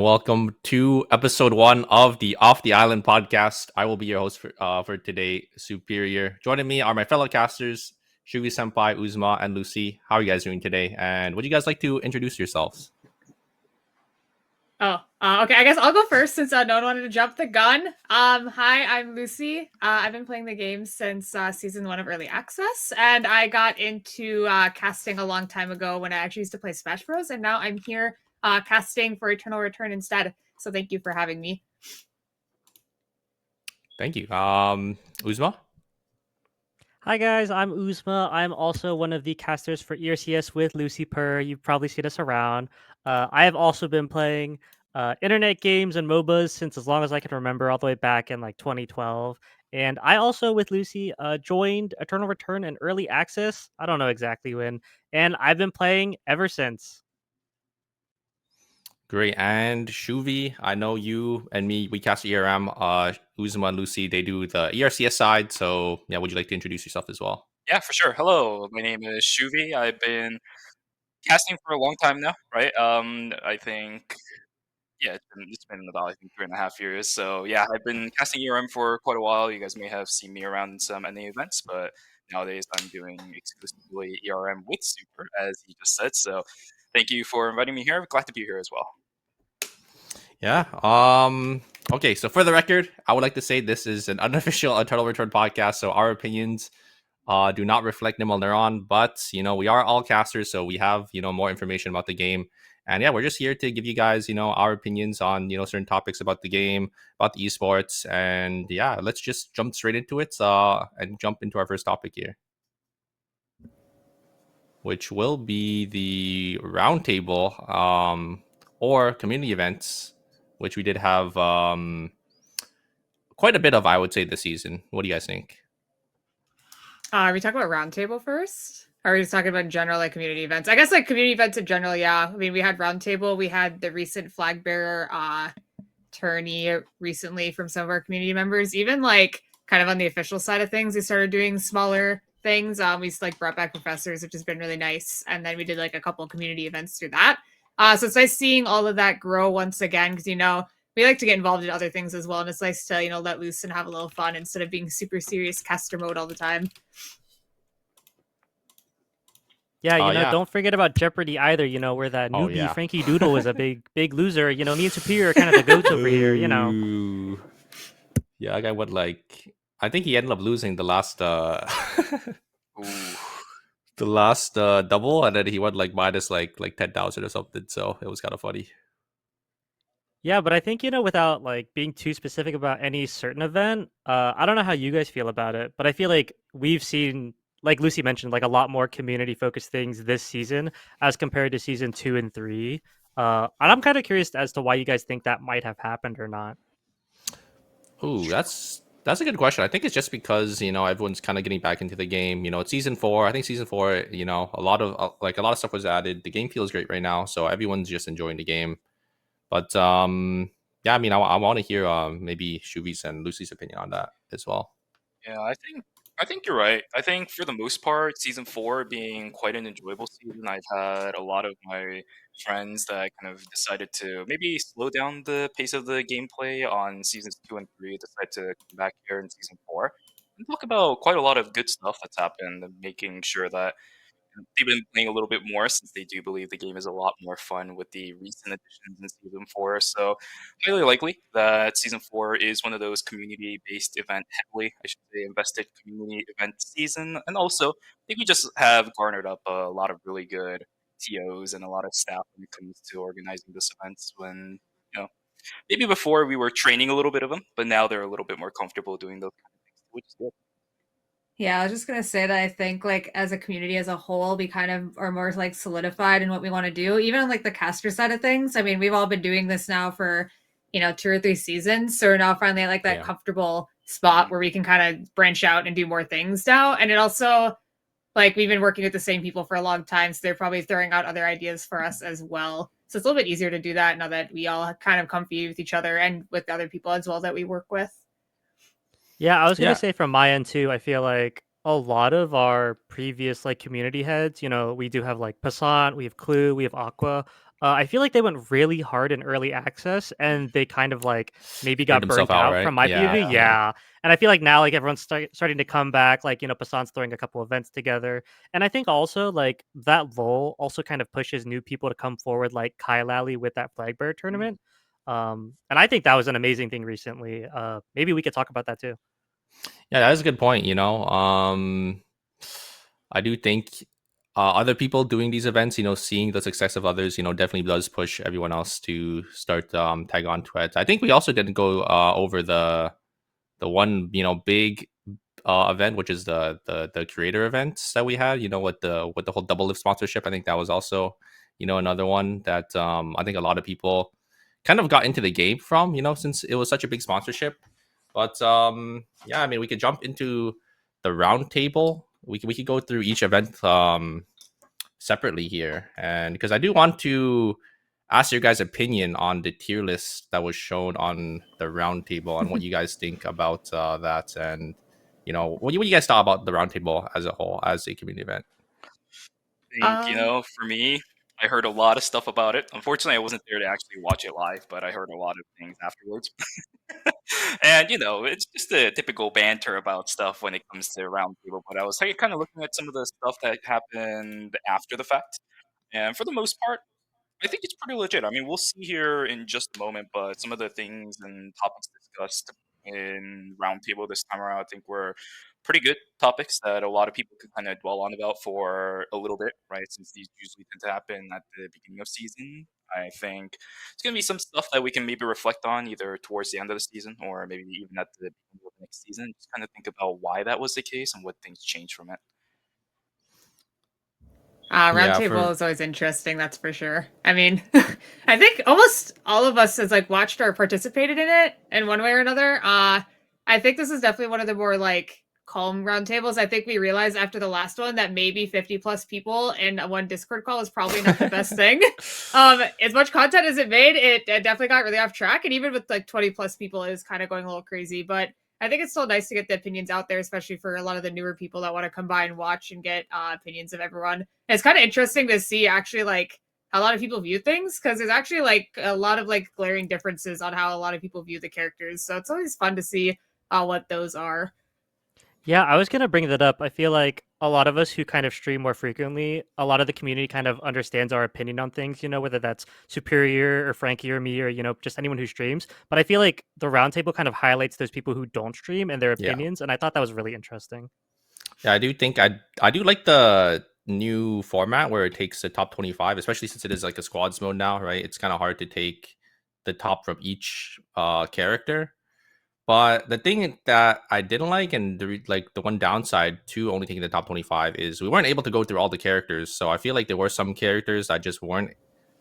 Welcome to episode 1 of the Off the Island podcast. I will be your host for today, Superior. Joining me are my fellow casters, ShuviSenpai, Oozma, and Lucy. How are you guys doing today? And would you guys like to introduce yourselves? Okay. I guess I'll go first since no one wanted to jump the gun. Hi, I'm Lucy. I've been playing the game since season 1 of Early Access, and I got into casting a long time ago when I actually used to play Smash Bros. And now I'm here casting for Eternal Return instead. So thank you for having me. Thank you. Oozma? Hi guys, I'm Oozma. I'm also one of the casters for ERCS with Lucipurr. You've probably seen us around. I have also been playing internet games and MOBAs since as long as I can remember, all the way back in like 2012. And I also, with Lucy, joined Eternal Return in early access. I don't know exactly when, and I've been playing ever since. Great. And Shuvi, I know you and me, we cast ERM. Oozma and Lucy, they do the ERCS side. So, yeah, would you like to introduce yourself as well? Yeah, for sure. Hello, my name is Shuvi. I've been casting for a long time now, right? I think, yeah, it's been about 3.5 years. So yeah, I've been casting ERM for quite a while. You guys may have seen me around in some NA events, but nowadays I'm doing exclusively ERM with Super, as he just said. So thank you for inviting me here. Glad to be here as well. Yeah. Okay, so for the record, I would like to say this is an unofficial Eternal Return podcast, so our opinions do not reflect Nimble Neuron, but we are all casters, so we have more information about the game. And yeah, we're just here to give you guys our opinions on certain topics about the game, about the esports. And yeah, let's just jump straight into it and jump into our first topic here, which will be the roundtable or community events, which we did have quite a bit of, I would say, this season. What do you guys think? Are we talking about Roundtable first? Or are we just talking about general like community events? I guess like community events in general, yeah. I mean, we had Roundtable, we had the recent flag bearer tourney recently from some of our community members. Even like kind of on the official side of things, we started doing smaller things. We like brought back professors, which has been really nice. And then we did like a couple of community events through that. So it's nice seeing all of that grow once again, because we like to get involved in other things as well, and it's nice to let loose and have a little fun instead of being super serious caster mode all the time. Yeah, don't forget about Jeopardy either, where that newbie Frankie Doodle was a big loser. Me and Superior are kind of the goats over here, Yeah, that guy would I think he ended up losing the last the last double, and then he went minus 10,000 or something, so it was kind of funny. Yeah, but I think, without being too specific about any certain event, I don't know how you guys feel about it, but I feel like we've seen, like Lucy mentioned, a lot more community focused things this season as compared to season 2 and 3. And I'm kind of curious as to why you guys think that might have happened or not. Ooh, that's a good question. I think it's just because everyone's kind of getting back into the game. It's season 4. I think season 4, a lot of stuff was added. The game feels great right now, so everyone's just enjoying the game. But yeah, I mean, I want to hear maybe Shuvi's and Lucy's opinion on that as well. Yeah, I think you're right. I think for the most part, season 4 being quite an enjoyable season, I've had a lot of my friends that kind of decided to maybe slow down the pace of the gameplay on seasons 2 and 3, decide to come back here in season 4 and talk about quite a lot of good stuff that's happened and making sure that they've been playing a little bit more since they do believe the game is a lot more fun with the recent additions in season 4. So highly likely that season 4 is one of those community-based event heavily, I should say, invested community event season. And also, I think we just have garnered up a lot of really good TOs and a lot of staff when it comes to organizing this events when, maybe before we were training a little bit of them, but now they're a little bit more comfortable doing those kind of things, which is good. Yeah, I was just gonna say that I think as a community as a whole, we kind of are more solidified in what we want to do. Even on the caster side of things. I mean, we've all been doing this now for 2 or 3 seasons, so we're now finally at that comfortable spot where we can kind of branch out and do more things now. And it also we've been working with the same people for a long time, so they're probably throwing out other ideas for us as well. So it's a little bit easier to do that now that we all kind of comfy with each other and with other people as well that we work with. Yeah, I was going to say from my end too, I feel like a lot of our previous community heads, we do have Passant, we have Clue, we have Aqua. I feel like they went really hard in early access, and they kind of like maybe Burned got himself burnt out, out right? from my Yeah, POV. Yeah, and I feel like now like everyone's starting to come back. Like Passan's throwing a couple events together, and I think also like that lull also kind of pushes new people to come forward, like Kai Lally with that flag bearer tournament. And I think that was an amazing thing recently. Maybe we could talk about that too. Yeah, that is a good point. I do think other people doing these events, seeing the success of others, definitely does push everyone else to start tag on to it. I think we also didn't go over the one big event, which is the creator events that we had. With the whole Doublelift sponsorship. I think that was also another one that I think a lot of people kind of got into the game from. Since it was such a big sponsorship. But yeah, I mean, we could jump into the round table. We could go through each event separately here, and because I do want to ask your guys' opinion on the tier list that was shown on the round table and what you guys think about that, and what do you guys thought about the round table as a whole as a community event. I think, for me, I heard a lot of stuff about it. Unfortunately, I wasn't there to actually watch it live, but I heard a lot of things afterwards. And it's just the typical banter about stuff when it comes to roundtable. But I was kind of looking at some of the stuff that happened after the fact, and for the most part, I think it's pretty legit. I mean, we'll see here in just a moment, but some of the things and topics discussed in roundtable this time around, I think were pretty good topics that a lot of people could kind of dwell on about for a little bit, right? Since these usually tend to happen at the beginning of season. I think it's going to be some stuff that we can maybe reflect on either towards the end of the season or maybe even at the beginning of the next season. Just kind of think about why that was the case and what things changed from it. Roundtable is always interesting, that's for sure. I mean, I think almost all of us has like watched or participated in it in one way or another. I think this is definitely one of the more like calm roundtables. I think we realized after the last one that maybe 50 plus people in one Discord call is probably not the best thing. As much content as it made, it definitely got really off track. And even with like 20 plus people, it was kind of going a little crazy. But I think it's still nice to get the opinions out there, especially for a lot of the newer people that want to come by and watch and get opinions of everyone. And it's kind of interesting to see actually like how a lot of people view things, because there's actually like a lot of like glaring differences on how a lot of people view the characters. So it's always fun to see what those are. Yeah, I was going to bring that up. I feel like a lot of us who kind of stream more frequently, a lot of the community kind of understands our opinion on things, whether that's Superior or Frankie or me or, just anyone who streams. But I feel like the roundtable kind of highlights those people who don't stream and their opinions. And I thought that was really interesting. Yeah, I do think I do like the new format where it takes the top 25, especially since it is like a squads mode now, right? It's kind of hard to take the top from each character. But the thing that I didn't like, and the one downside to only taking the top 25 is we weren't able to go through all the characters. So I feel like there were some characters that just weren't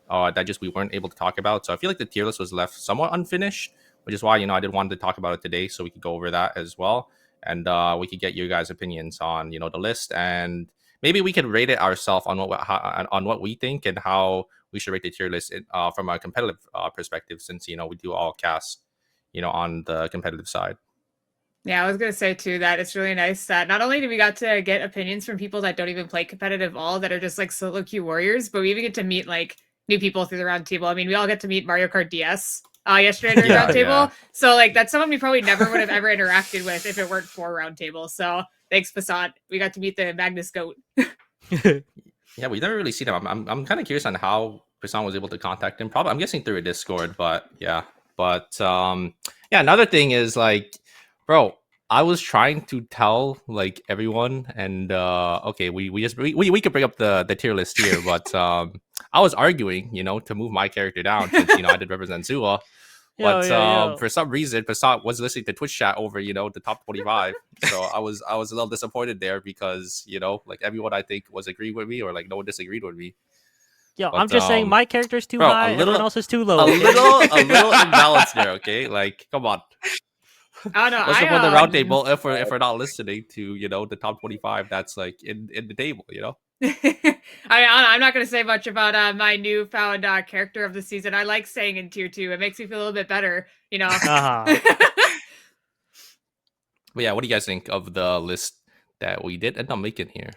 we weren't able to talk about. So I feel like the tier list was left somewhat unfinished, which is why I did want to talk about it today so we could go over that as well, and we could get your guys' opinions on the list, and maybe we could rate it ourselves on what we think and how we should rate the tier list from a competitive perspective, since we do all cast on the competitive side. Yeah, I was going to say too that it's really nice that not only do we got to get opinions from people that don't even play competitive at all, that are just like solo queue warriors, but we even get to meet like new people through the round table. I mean, we all get to meet Mario Kart DS yesterday during round table. Yeah. So like that's someone we probably never would have ever interacted with if it weren't for round table. So thanks, Passat. We got to meet the Magnus Goat. Yeah, we never really seen him. I'm kind of curious on how Passat was able to contact him. Probably I'm guessing through a Discord, but yeah. But yeah, another thing is like, bro, I was trying to tell like everyone, and okay, we could bring up the tier list here, but I was arguing, to move my character down since I did represent Zua. But for some reason, Passat was listening to Twitch chat over, the top 25. So I was a little disappointed there because, like everyone I think was agreeing with me, or like no one disagreed with me. Yo, I'm just saying my character's too high, everyone else is too low. A little imbalance there, okay? Like, come on. Oh no, what's the point of the round table if we're not listening to the top 25 that's like in the table, I'm not going to say much about my newfound character of the season. I like staying in tier 2. It makes me feel a little bit better, But yeah, what do you guys think of the list that we did end up making here?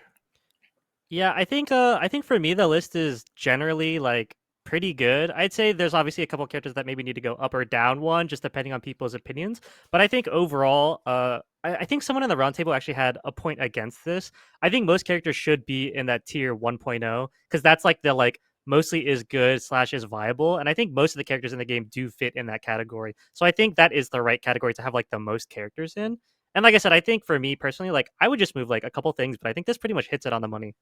Yeah, I think for me the list is generally like pretty good. I'd say there's obviously a couple characters that maybe need to go up or down one, just depending on people's opinions. But I think overall, I think someone in the roundtable actually had a point against this. I think most characters should be in that tier 1.0 because that's like the like mostly is good / is viable, and I think most of the characters in the game do fit in that category. So I think that is the right category to have like the most characters in. And like I said, I think for me personally, like I would just move like a couple things, but I think this pretty much hits it on the money.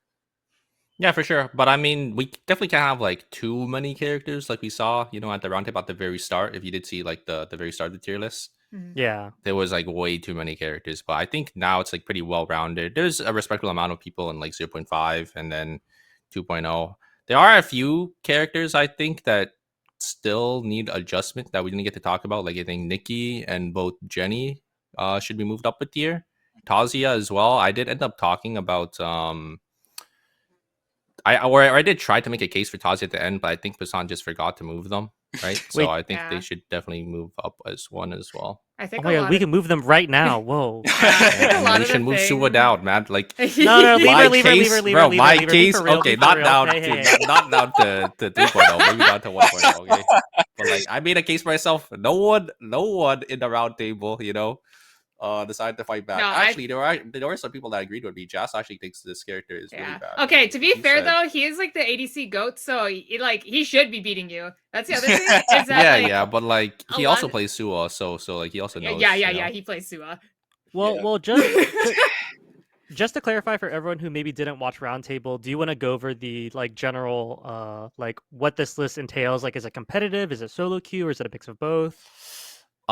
Yeah, for sure. But I mean, we definitely can't have like too many characters like we saw, at the roundtable at the very start. If you did see like the very start of the tier list, Yeah. there was like way too many characters. But I think now it's like pretty well rounded. There's a respectable amount of people in like 0.5 and then 2.0. There are a few characters I think that still need adjustment that we didn't get to talk about. Like I think Nikki and both Jenny should be moved up a tier. Tazia as well. I did end up talking about I did try to make a case for Tazi at the end, but I think Busan just forgot to move them, right? So Wait. I think they Yeah. should definitely move up as one as well. I Oh think my a god, lot we of can move them right now. Whoa. I think a And lot we of should the move Suwa thing- down, man. Like No, leave my her, leave her, leave case, her, leave bro, her, leave her, my leave her. Be case. for real, Okay, be for not real. down Hey, to hey, hey. not down to 2.0, maybe down to 1.0. Okay, but like I made a case for myself. No one in the round table, decided to fight back. No, Actually, there were some people that agreed with me. Jazz actually thinks this character is really Yeah. bad. Okay, to be He fair said- though, he is like the ADC goat, so he should be beating you. That's the other thing is that yeah, like, yeah, but like a he lot also of- plays Suwa, so like he also knows. yeah, he plays Suwa. Well, just to clarify for everyone who maybe didn't watch Roundtable, do you want to go over the like general like what this list entails? Like, is it competitive? Is it solo queue, or is it a mix of both?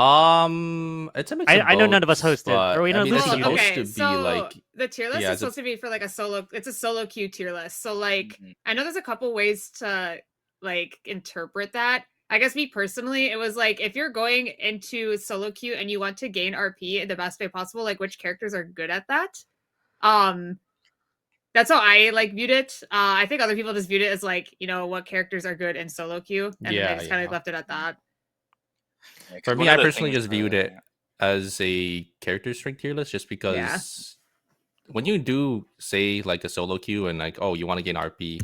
It's a mix of I know none of both, us hosted, but, or we know I mean, it's Lucy, you did. supposed to be so like the tier list yeah, is it's a- supposed to be for like it's a solo queue tier list. So like Mhm. I know there's a couple ways to like interpret that. I guess me personally, it was like if you're going into solo queue and you want to gain RP in the best way possible, like which characters are good at that. That's how I like viewed it. I think other people just viewed it as like, what characters are good in solo queue, and then Yeah, they just kind yeah. of left it at that. Yeah, 'cause for one me, of I the personally things just viewed that- it as a character strength tier list, just because when you do say like a solo queue and like you want to gain RP,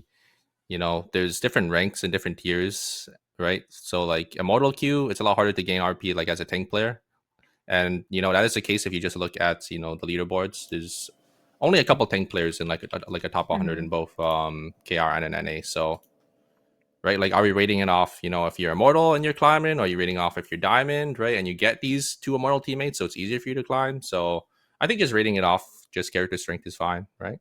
there's different ranks and different tiers, right? So like immortal queue, it's a lot harder to gain RP like as a tank player, and that is the case if you just look at the leaderboards. There's only a couple tank players in like a top 100 in both KR and an NA. So right, like are we rating it off if you're immortal and you're climbing, or are you rating off if you're diamond, right, and you get these two immortal teammates, so it's easier for you to climb? So I think just rating it off just character strength is fine, right?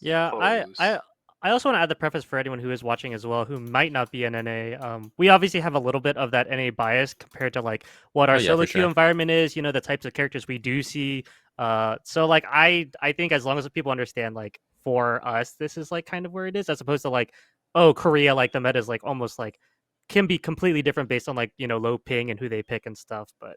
Yeah, suppose. I also want to add the preface for anyone who is watching as well who might not be an NA. We obviously have a little bit of that NA bias compared to like what our Oh, yeah, solo for queue sure. environment is. The types of characters we do see. So like I think as long as people understand like for us this is like kind of where it is, as opposed to like Korea, like the meta is like almost like can be completely different based on like low ping and who they pick and stuff. But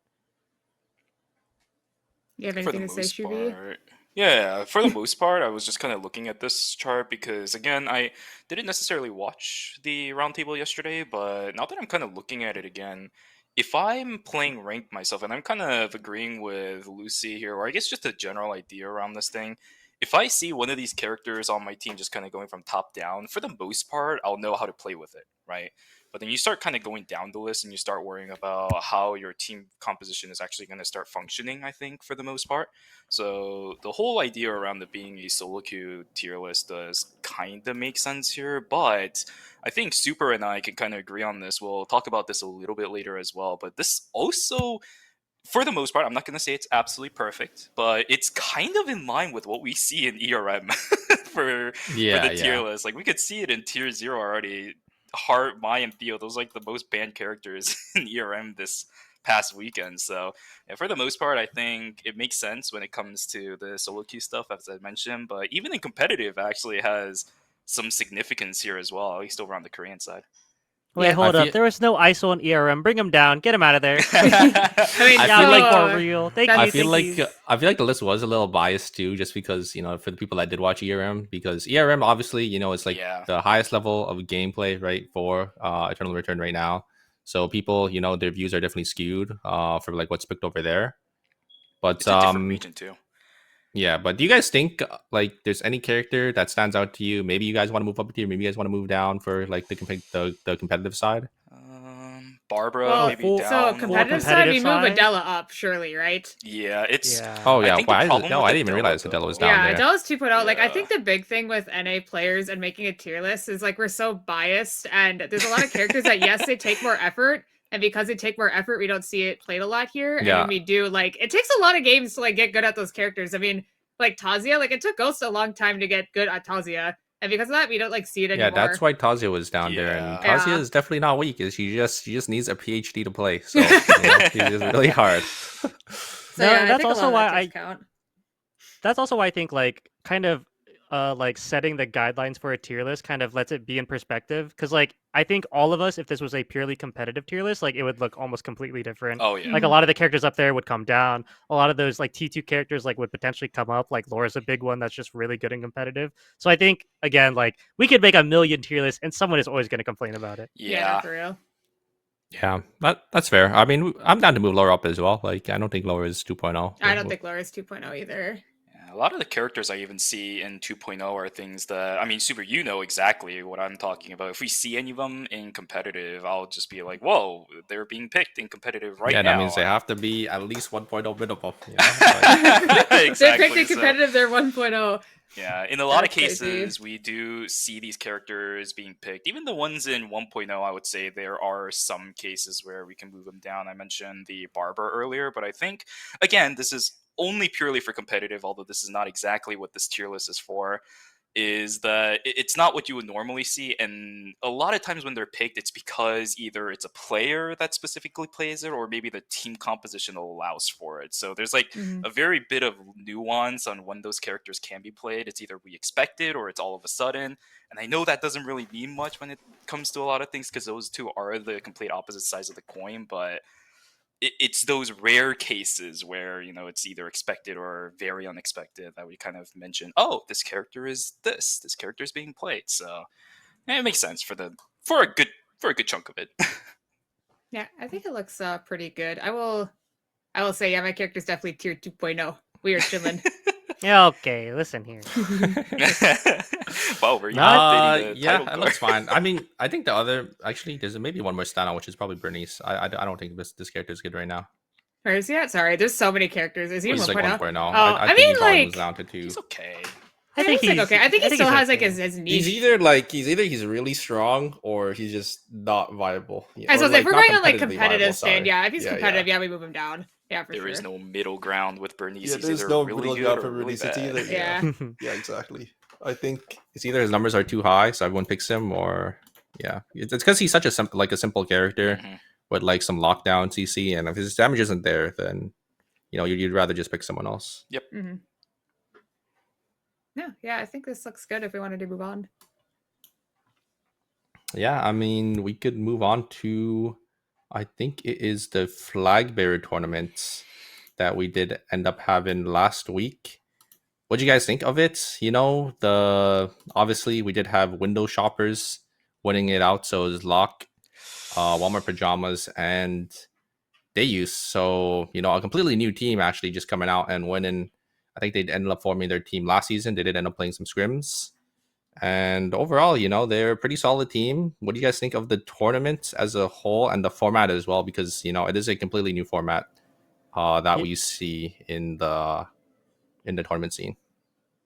You have for the anything to say, most Shuvi? part. Yeah, for the most part, I was just kind of looking at this chart because, again, I didn't necessarily watch the roundtable yesterday, but now that I'm kind of looking at it again, if I'm playing ranked myself, and I'm kind of agreeing with Lucy here, or I guess just a general idea around this thing, if I see one of these characters on my team just kind of going from top down, for the most part, I'll know how to play with it, right? But then you start kind of going down the list and you start worrying about how your team composition is actually going to start functioning, I think, for the most part. So the whole idea around it being a solo queue tier list does kind of make sense here, but I think Super and I can kind of agree on this. We'll talk about this a little bit later as well, but this also, for the most part, I'm not going to say it's absolutely perfect, but it's kind of in line with what we see in ERM for the tier list. Like we could see it in tier 0 already. Heart, Mai, and Theo, those are like the most banned characters in ERM this past weekend. So yeah, for the most part, I think it makes sense when it comes to the solo queue stuff, as I mentioned. But even in competitive, actually has some significance here as well, at least over on the Korean side. wait, Yeah. hold I up. feel- There was no ISO on ERM. Bring him down. Get him out of there. I mean, I yeah, feel like like- for real. Thank I you. I feel thank you. like the list was a little biased too, just because for the people that did watch ERM, because ERM obviously is like Yeah. the highest level of gameplay, right, for Eternal Return right now. So people their views are definitely skewed for like what's picked over there. But It's a different region too. Yeah, but do you guys think like there's any character that stands out to you? Maybe you guys want to move up a tier, maybe you guys want to move down for like the competitive side. Barbara, Well, maybe full- so down. competitive side, we competitive move side? Adela up, surely, right? Yeah, it's. Yeah. Oh I yeah, think the why? problem No, with I didn't even Adela, realize Adela was though- down Yeah, there. Adela's 2.0. Like, I Yeah. think the big thing with NA players and making a tier list is like we're so biased, and there's a lot of characters that yes, they take more effort, and because they take more effort, we don't see it played a lot here. And Yeah. when we do, like, it takes a lot of games to like get good at those characters. I mean, like Tazia, like it took Ghost a long time to get good at Tazia, and because of that, we don't like see it anymore. Yeah, that's why Tazia was down there, and Yeah. Tazia Yeah. is definitely not weak. She just needs a PhD to play, so it's really hard. So No, yeah, I that's think a also lot of that why does count. That's also why I think like kind of like setting the guidelines for a tier list kind of lets it be in perspective, because like I think all of us, if this was a purely competitive tier list, like it would look almost completely different. Oh yeah. Like a lot of the characters up there would come down. A lot of those like T2 characters like would potentially come up. Like Laura's a big one that's just really good and competitive. So I think again, like we could make a million tier lists and someone is always going to complain about it. Yeah. For real. Yeah, that's fair. I mean, I'm down to move Laura up as well. Like, I don't think Laura is 2.0. I don't think Laura's 2.0 either. Yeah, a lot of the characters I even see in 2.0 are things that, I mean, Super, you know exactly what I'm talking about. If we see any of them in competitive, I'll just be like, whoa, they're being picked in competitive right yeah, now. that means they have to be at least 1.0 minimum. You know? Like, They're Exactly, picked in so- competitive, they're 1.0. Yeah, in a lot of That's crazy. cases, we do see these characters being picked. Even the ones in 1.0, I would say there are some cases where we can move them down. I mentioned the Barber earlier, but I think, again, this is only purely for competitive, although this is not exactly what this tier list is for, is that it's not what you would normally see. And a lot of times when they're picked, it's because either it's a player that specifically plays it, or maybe the team composition allows for it. So there's like Mhm. a very bit of nuance on when those characters can be played. It's either we expect it or it's all of a sudden. And I know that doesn't really mean much when it comes to a lot of things, because those two are the complete opposite sides of the coin, but it's those rare cases where, you know, it's either expected or very unexpected that we kind of mention, oh, this character is this character is being played. So it makes sense for a good chunk of it. Yeah, I think it looks pretty good. I will say, yeah, my character's definitely tier 2.0. We are chilling. Yeah, okay, listen here. Wow, we're updating the yeah, title that looks card. fine. I mean, I think the other actually there's maybe one more standout, which is probably Bernice. I don't think this character is good right now. Where is he at? Sorry, there's so many characters. Is he He's like 1.0? 1.0. I think mean, he probably like, moves down to 2. He's okay. I think he's he's like, okay. I think he still he's has like okay. his niche. He's either he's really strong or he's just not viable. I suppose if we're not going on like competitively competitive viable, stand, sorry. yeah. If he's Yeah, competitive, yeah, we move him down. Yeah, for There sure. is no middle ground with Bernice. Yeah, He's there's either no really middle good ground or for really Bernice. It's bad. either Yeah. yeah, exactly. I think It's either his numbers are too high, so everyone picks him, or yeah, it's because he's such a simple character Mhm. with like some lockdown CC, and if his damage isn't there, then you'd rather just pick someone else. Mm-hmm. No, yeah, I think this looks good if we wanted to move on. Yeah, I mean, we could move on to, I think it is the flag bearer tournament that we did end up having last week. What do you guys think of it? Obviously we did have window shoppers winning it out. So it was Locke, Walmart Pajamas, and Deus. So, a completely new team actually just coming out and winning. I think they ended up forming their team last season. They did end up playing some scrims. And overall, they're a pretty solid team. What do you guys think of the tournament as a whole and the format as well? Because, it is a completely new format that we see in the tournament scene.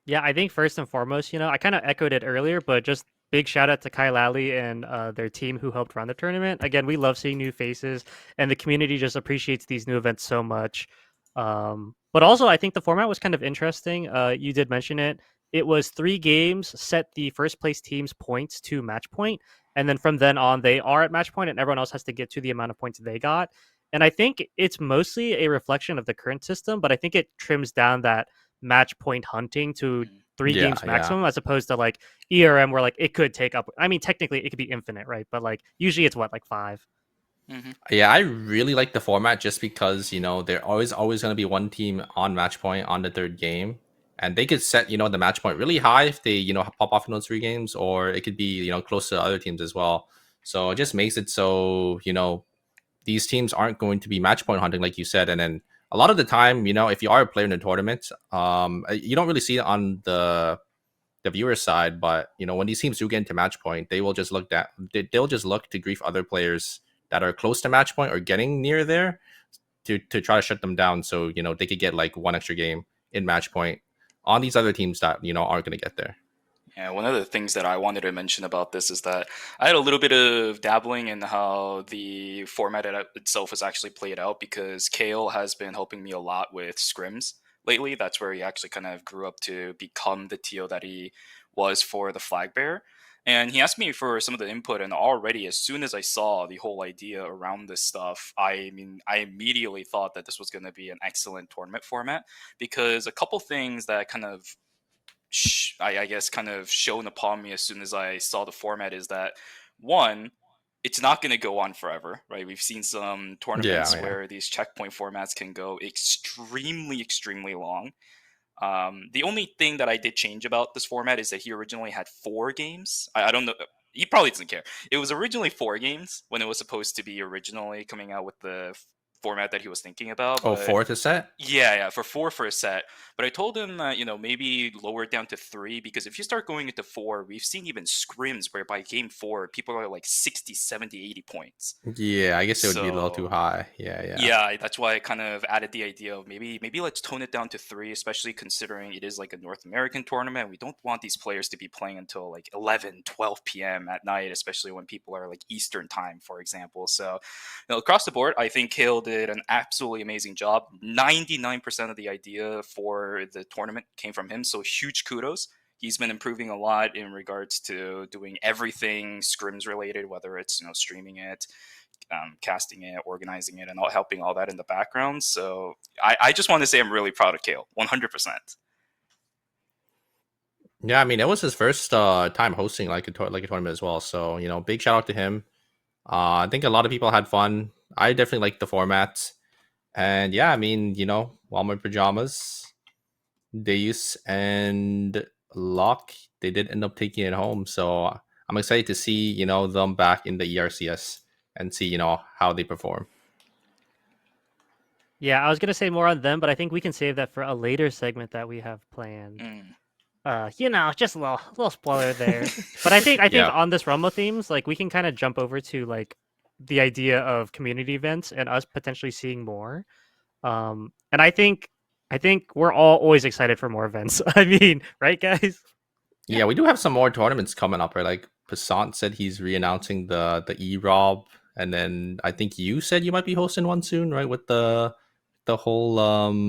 Yeah, I think first and foremost, I kind of echoed it earlier, but just big shout out to Kyle Lally and their team who helped run the tournament. Again, we love seeing new faces, and the community just appreciates these new events so much. But also, I think the format was kind of interesting. You did mention it. It was 3 games, set the first place team's points to match point, and then from then on, they are at match point, and everyone else has to get to the amount of points they got. And I think it's mostly a reflection of the current system, but I think it trims down that match point hunting to 3 games maximum, as opposed to like ERM where like it could take up, I mean, technically it could be infinite, right? But like usually it's like 5. Mm-hmm. Yeah, I really like the format just because, there always going to be one team on match point on the 3rd game. And they could set, the match point really high if they, pop off in those 3 games, or it could be, close to other teams as well. So it just makes it so, these teams aren't going to be match point hunting, like you said. And then a lot of the time, if you are a player in a tournament, you don't really see it on the viewer side, but when these teams do get into match point, they will just they'll just look to grief other players that are close to match point or getting near there to try to shut them down, so they could get like one extra game in match point on these other teams that aren't going to get there. Yeah, one of the things that I wanted to mention about this is that I had a little bit of dabbling in how the format itself is actually played out, because Kale has been helping me a lot with scrims lately. That's where he actually kind of grew up to become the TO that he was for the flag bearer. And he asked me for some of the input, and already as soon as I saw the whole idea around this stuff, I immediately thought that this was going to be an excellent tournament format, because a couple things that kind of I guess kind of shown upon me as soon as I saw the format is that, one, it's not going to go on forever, right? We've seen some tournaments where these checkpoint formats can go extremely, extremely long. The only thing that I did change about this format is that he originally had 4 games. I don't know. He probably doesn't care. It was originally 4 games when it was supposed to be originally coming out with the format that he was thinking about. Oh, 4 to set? Yeah, for 4 for a set. But I told him that, maybe lower it down to 3, because if you start going into 4, we've seen even scrims where by game 4, people are like 60, 70, 80 points. Yeah, I guess it would be a little too high. Yeah. Yeah, that's why I kind of added the idea of maybe let's tone it down to 3, especially considering it is like a North American tournament. We don't want these players to be playing until like 11, 12 p.m. at night, especially when people are like Eastern time, for example. So, across the board, I think Kale did an absolutely amazing job. 99% of the idea for the tournament came from him, so huge kudos. He's been improving a lot in regards to doing everything scrims related, whether it's streaming it, casting it, organizing it, and helping all that in the background. So I just want to say I'm really proud of Kale, 100%. Yeah, I mean, it was his first time hosting like a tournament as well. So big shout out to him. I think a lot of people had fun. I definitely liked the format. And yeah, I mean, while my pajamas, Deus and Locke, they did end up taking it home. So I'm excited to see, them back in the ERCS and see, how they perform. Yeah, I was gonna say more on them, but I think we can save that for a later segment that we have planned. Just a little spoiler there. But I think on this Rumble themes, like we can kind of jump over to like the idea of community events and us potentially seeing more. And I think we're all always excited for more events. I mean, right, guys? Yeah, we do have some more tournaments coming up, right? Like Passant said he's re-announcing the EROB, and then I think you said you might be hosting one soon, right? With the whole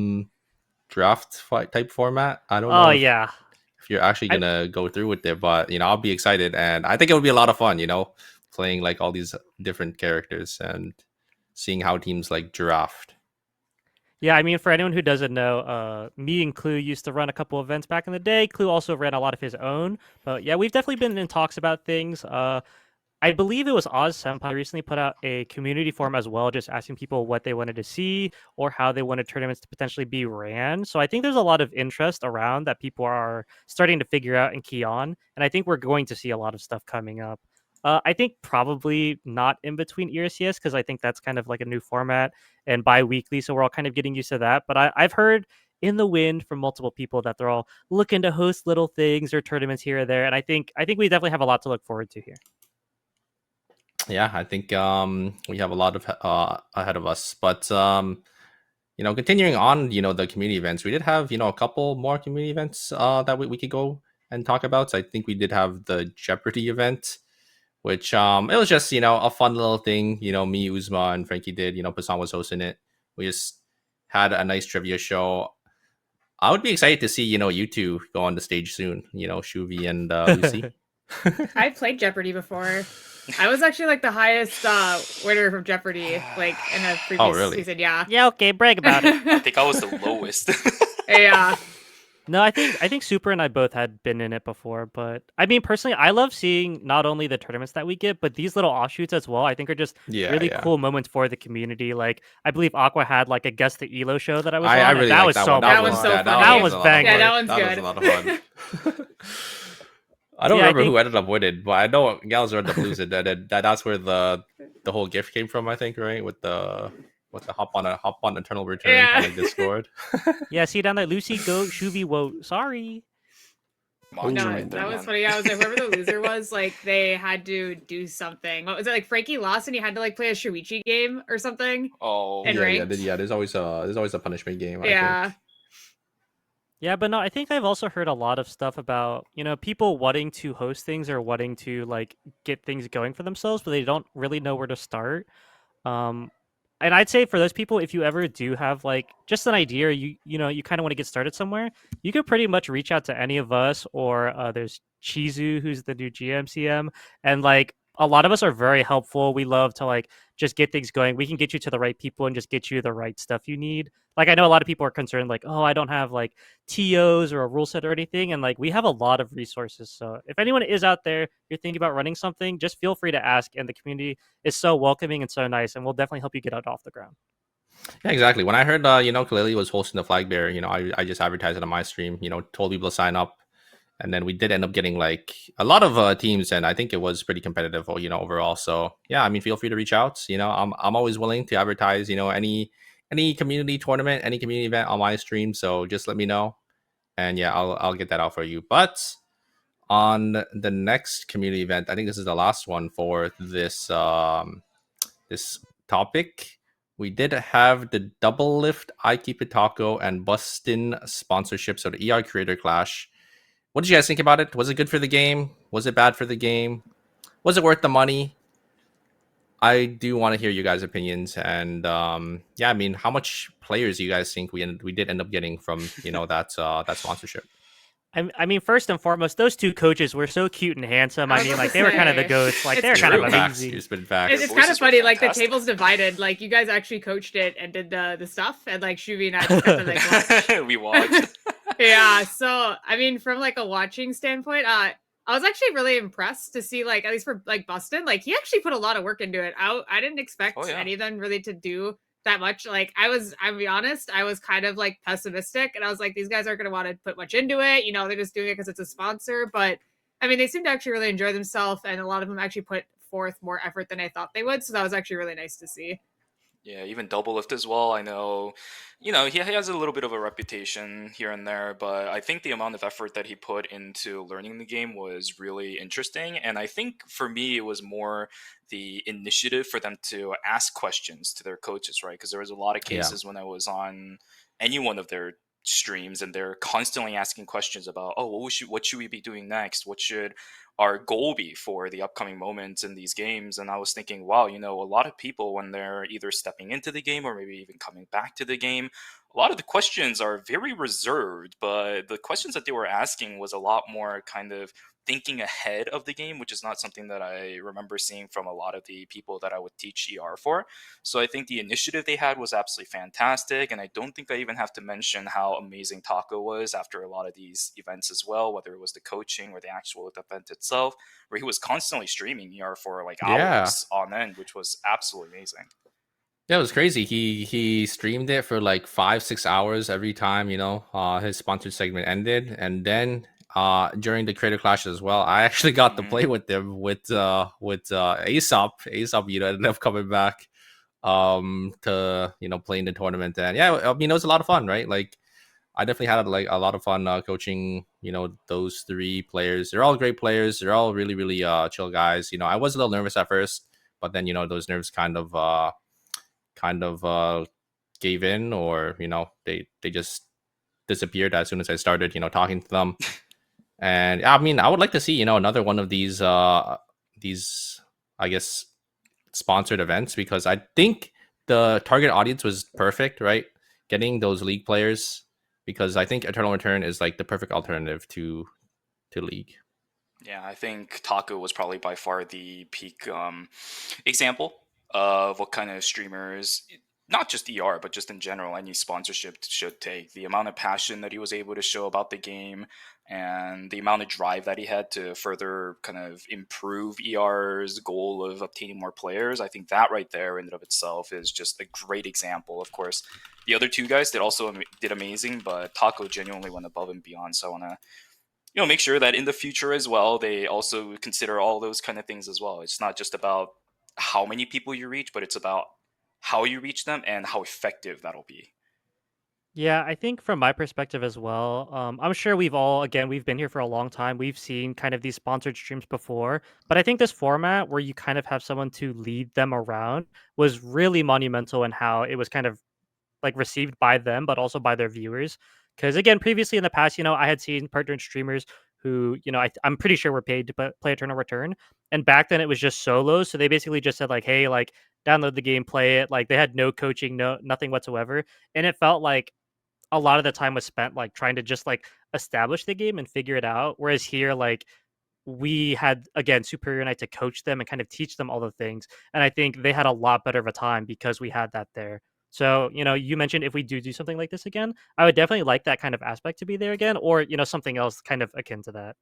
draft fight type format. I don't know. If you're actually gonna go through with it, but I'll be excited, and I think it would be a lot of fun. Playing like all these different characters and seeing how teams like draft. Yeah, I mean, for anyone who doesn't know, me and Clue used to run a couple events back in the day. Clue also ran a lot of his own, but yeah, we've definitely been in talks about things. I believe it was ShuviSenpai recently put out a community forum as well, just asking people what they wanted to see or how they wanted tournaments to potentially be ran. So I think there's a lot of interest around that people are starting to figure out and key on. And I think we're going to see a lot of stuff coming up. I think probably not in between ERCS, because I think that's kind of like a new format and bi-weekly. So we're all kind of getting used to that. But I've heard in the wind from multiple people that they're all looking to host little things or tournaments here or there. And I think we definitely have a lot to look forward to here. Yeah, I think we have a lot of ahead of us, but continuing on, the community events, we did have a couple more community events that we could go and talk about. So I think we did have the Jeopardy event, which it was just a fun little thing. Me, Oozma, and Frankie did. Passant was hosting it. We just had a nice trivia show. I would be excited to see you two go on the stage soon. Shuvi and Lucy. I played Jeopardy before. I was actually like the highest winner from Jeopardy, like in a previous season. Yeah. Yeah. Okay. Brag about it. I think I was the lowest. Yeah. No, I think Super and I both had been in it before, but I mean, personally, I love seeing not only the tournaments that we get, but these little offshoots as well. I think are just really cool moments for the community. Like, I believe Aqua had like a guest the Elo show that I was on. I really that was so fun. That was so fun. That was banging. Yeah, that one's good. That was a lot of fun. I don't remember who ended up winning, but I know Gals ended up losing. That's where the whole gift came from, I think, right? With the what the hop on eternal return Yeah. on like Discord. Yeah, see down there, Lucy, go, Shuvi, wote. Sorry. Monster No, right there, that was man. funny. I was like, whoever the loser was, like, they had to do something. What was it, like, Frankie lost and you had to, like, play a Shuichi game or something? Oh, And ranked? There's always a punishment game. I Yeah. think. Yeah, but no, I think I've also heard a lot of stuff about, people wanting to host things or wanting to like get things going for themselves, but they don't really know where to start. Um, and I'd say for those people, if you ever do have like just an idea, you kind of want to get started somewhere, you could pretty much reach out to any of us, or there's Chizu, who's the new GMCM, and like a lot of us are very helpful. We love to like just get things going. We can get you to the right people and just get you the right stuff you need. Like I know a lot of people are concerned, like, oh, I don't have like TOs or a rule set or anything, and like we have a lot of resources. So if anyone is out there, you're thinking about running something, just feel free to ask, and the community is so welcoming and so nice, and we'll definitely help you get it off the ground. Yeah, exactly. When I heard Kaleli was hosting the flag bear, I just advertised it on my stream. Told people to sign up, and then we did end up getting like a lot of teams, and I think it was pretty competitive, overall. So yeah, I mean, feel free to reach out. I'm always willing to advertise. Any community tournament, any community event on my stream. So just let me know, and yeah, I'll get that out for you. But on the next community event, I think this is the last one for this topic. We did have the Doublelift, IKeepItTaco, and Bustin sponsorship, so the ER Creator Clash. What did you guys think about it? Was it good for the game? Was it bad for the game? Was it worth the money? I do want to hear you guys' opinions, and yeah, I mean, how much players do you guys think we did end up getting from that sponsorship? I mean, first and foremost, those two coaches were so cute and handsome. I I was mean, about like to they were kind of the say, goats. Like it's they're kind of true. Facts. amazing. You spit facts. It's Their kind of voices were funny, like the fantastic. tables divided. Like you guys actually coached it and did the stuff, and like Shuvi and I just got to like watch. We watched. Yeah, so I mean, from like a watching standpoint, I was actually really impressed to see, like, at least for like Bustin, like he actually put a lot of work into it. I didn't expect Oh, yeah. any of them really to do that much. Like I'll be honest, I was kind of like pessimistic, and I was like, these guys aren't going to want to put much into it. They're just doing it because it's a sponsor. But I mean, they seem to actually really enjoy themselves, and a lot of them actually put forth more effort than I thought they would. So that was actually really nice to see. Yeah, even Doublelift as well. I know, he has a little bit of a reputation here and there, but I think the amount of effort that he put into learning the game was really interesting. And I think for me, it was more the initiative for them to ask questions to their coaches, right? Because there was a lot of Yeah. cases when I was on any one of their streams and they're constantly asking questions about, oh, what should we be doing next? What should our goal be for the upcoming moments in these games? And I was thinking, wow, a lot of people, when they're either stepping into the game or maybe even coming back to the game, a lot of the questions are very reserved, but the questions that they were asking was a lot more kind of thinking ahead of the game, which is not something that I remember seeing from a lot of the people that I would teach for. So I think the initiative they had was absolutely fantastic. And I don't think I even have to mention how amazing Taco was after a lot of these events as well, whether it was the coaching or the actual event itself, where he was constantly streaming for like Yeah. hours on end, which was absolutely amazing. Yeah, it was crazy. He streamed it for like 5-6 hours every time, his sponsored segment ended. And then during the Creator Clash as well, I actually got to play with them with Aesop. Aesop, ended up coming back to play in the tournament. And yeah, I mean, it was a lot of fun, right? Like I definitely had like a lot of fun coaching, those three players. They're all great players. They're all really, really chill guys. I was a little nervous at first, but then those nerves kind of gave in, or they just disappeared as soon as I started talking to them. And I mean, I would like to see another one of these I guess sponsored events, because I think the target audience was perfect, right? Getting those league players, because I think Eternal Return is like the perfect alternative to League. Yeah, I think Taco was probably by far the peak example of what kind of streamers, not just ER, but just in general, any sponsorship should take. The amount of passion that he was able to show about the game and the amount of drive that he had to further kind of improve ER's goal of obtaining more players. I think that right there in and of itself is just a great example. Of course, the other two guys did amazing, but Taco genuinely went above and beyond. So I want to make sure that in the future as well, they also consider all those kind of things as well. It's not just about how many people you reach, but it's about how you reach them and how effective that'll be. Yeah, I think from my perspective as well, I'm sure we've been here for a long time. We've seen kind of these sponsored streams before, but I think this format where you kind of have someone to lead them around was really monumental in how it was kind of like received by them, but also by their viewers. Because again, previously in the past, I had seen partnered streamers who, I'm pretty sure were paid to play a turn or return, and back then it was just solos. So they basically just said like, "Hey, like download the game, play it." Like they had no coaching, no nothing whatsoever, and it felt like a lot of the time was spent like trying to just like establish the game and figure it out. Whereas here, like we had again Superior Night to coach them and kind of teach them all the things. And I think they had a lot better of a time because we had that there. So, you mentioned if we do something like this again, I would definitely like that kind of aspect to be there again, or, something else kind of akin to that.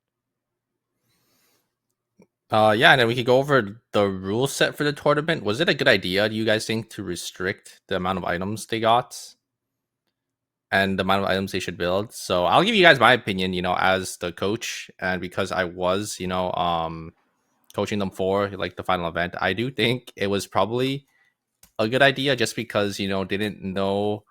Yeah, and then we could go over the rule set for the tournament. Was it a good idea, do you guys think, to restrict the amount of items they got and the amount of items they should build? So I'll give you guys my opinion, as the coach, and because I was, coaching them for like the final event. I do think it was probably a good idea just because, didn't know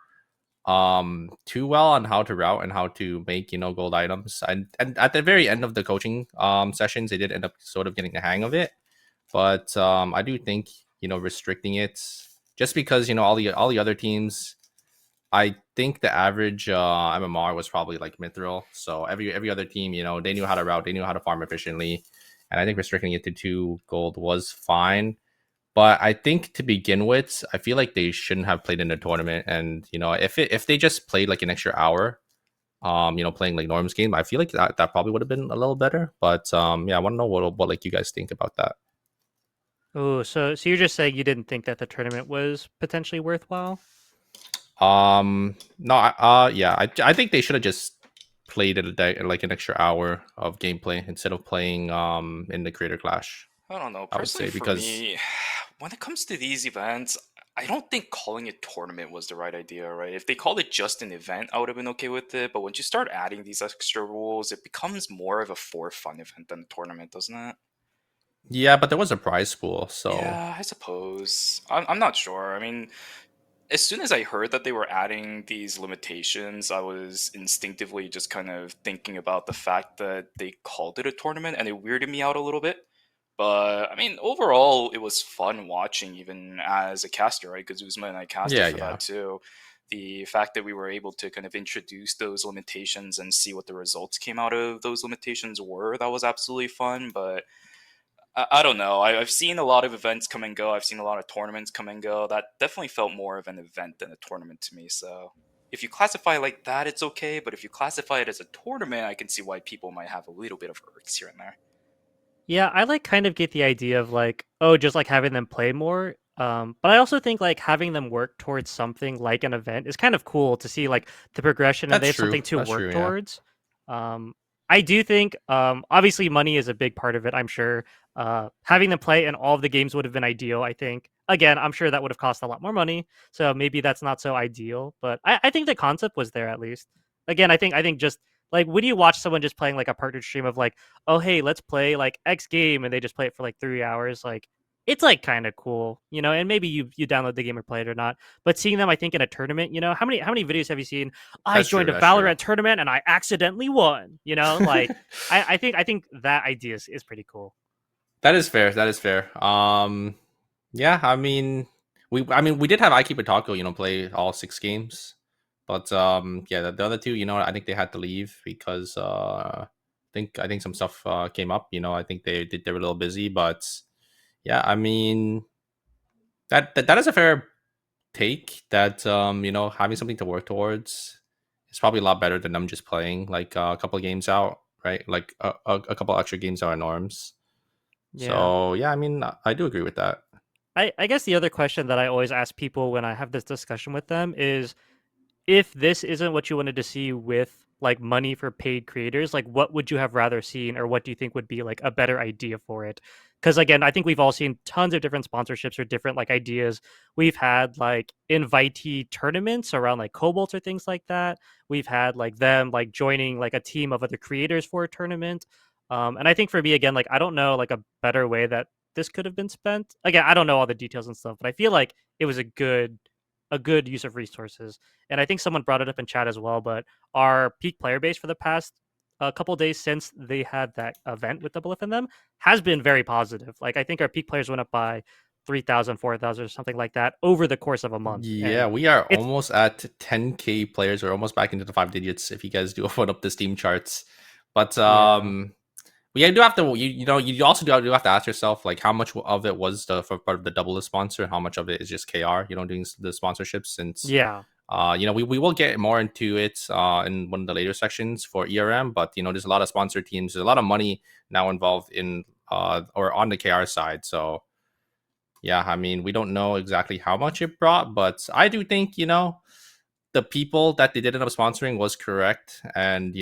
too well on how to route and how to make gold items, and at the very end of the coaching sessions they did end up sort of getting the hang of it. But I do think restricting it, just because all the other teams, I think the average MMR was probably like mithril, so every other team, they knew how to route, they knew how to farm efficiently, and I think restricting it to 2 gold was fine. But I think to begin with, I feel like they shouldn't have played in the tournament. And if they just played like an extra hour, playing like Norm's game, I feel like that probably would have been a little better. But yeah, I want to know what like you guys think about that. Oh, so you're just saying you didn't think that the tournament was potentially worthwhile? No, yeah, I think they should have just played it a day, like an extra hour of gameplay instead of playing in the creator clash. I don't know. I would Personally, say, for because me, when it comes to these events, I don't think calling it tournament was the right idea, right? If they called it just an event, I would have been okay with it. But once you start adding these extra rules, it becomes more of a for fun event than a tournament, doesn't it? yeah, but there was a prize pool, so Yeah, I suppose. I'm not sure. I mean, as soon as I heard that they were adding these limitations, I was instinctively just kind of thinking about the fact that they called it a tournament, and it weirded me out a little bit. But I mean, overall, it was fun watching, even as a caster, right? Because Oozma and I casted for yeah. that too. The fact that we were able to kind of introduce those limitations and see what the results came out of those limitations were, that was absolutely fun. But I don't know. I've seen a lot of events come and go. I've seen a lot of tournaments come and go. That definitely felt more of an event than a tournament to me. So if you classify it like that, it's okay. But if you classify it as a tournament, I can see why people might have a little bit of irks here and there. Yeah, I like kind of get the idea of like, oh, just like having them play more. But I also think like having them work towards something like an event is kind of cool to see like the progression and they That's have true. something to That's work true, yeah. towards. I do think obviously money is a big part of it, I'm sure. Having them play in all of the games would have been ideal, I think. Again, I'm sure that would have cost a lot more money, so maybe that's not so ideal. But I think the concept was there at least. Again, I think just like when you watch someone just playing like a partnered stream of like, oh hey, let's play like X game, and they just play it for like 3 hours, like it's like kind of cool, and maybe you download the game or play it or not. But seeing them, I think in a tournament, how many videos have you seen? I That's joined true. a That's true. Valorant tournament and I accidentally won. Like I think that idea is pretty cool. That is fair. That is fair. Yeah, we did have IKeepItTaco, play all 6 games, but yeah, the other two, I think they had to leave because I think some stuff came up. I think they were a little busy, but yeah, that is a fair take. That having something to work towards is probably a lot better than them just playing like a couple of games out, right? Like a couple extra games out of norms. Yeah. So yeah, I do agree with that. I guess the other question that I always ask people when I have this discussion with them is, if this isn't what you wanted to see with like money for paid creators, like what would you have rather seen, or what do you think would be like a better idea for it? Because again, I think we've all seen tons of different sponsorships or different like ideas. We've had like invitee tournaments around like Cobalt or things like that. We've had like them like joining like a team of other creators for a tournament. And I think for me again, like I don't know like a better way that this could have been spent. Again, I don't know all the details and stuff, but I feel like it was a good use of resources. And I think someone brought it up in chat as well, but our peak player base for the past couple days since they had that event with Doublelift in them has been very positive. Like I think our peak players went up by 3,000, 4,000, or something like that over the course of a month. Yeah, And we are it's almost at 10K players. We're almost back into the 5 digits if you guys do open up the Steam charts. But we do have to, you also do have to ask yourself, like, how much of it was for part of the Doublelift sponsor, and how much of it is just KR, doing the sponsorships, since, yeah. we will get more into it in one of the later sections for ERM, but, there's a lot of sponsor teams. There's a lot of money now involved in, or on the KR side. So, yeah, I mean, we don't know exactly how much it brought, but I do think, the people that they did end up sponsoring was correct. And,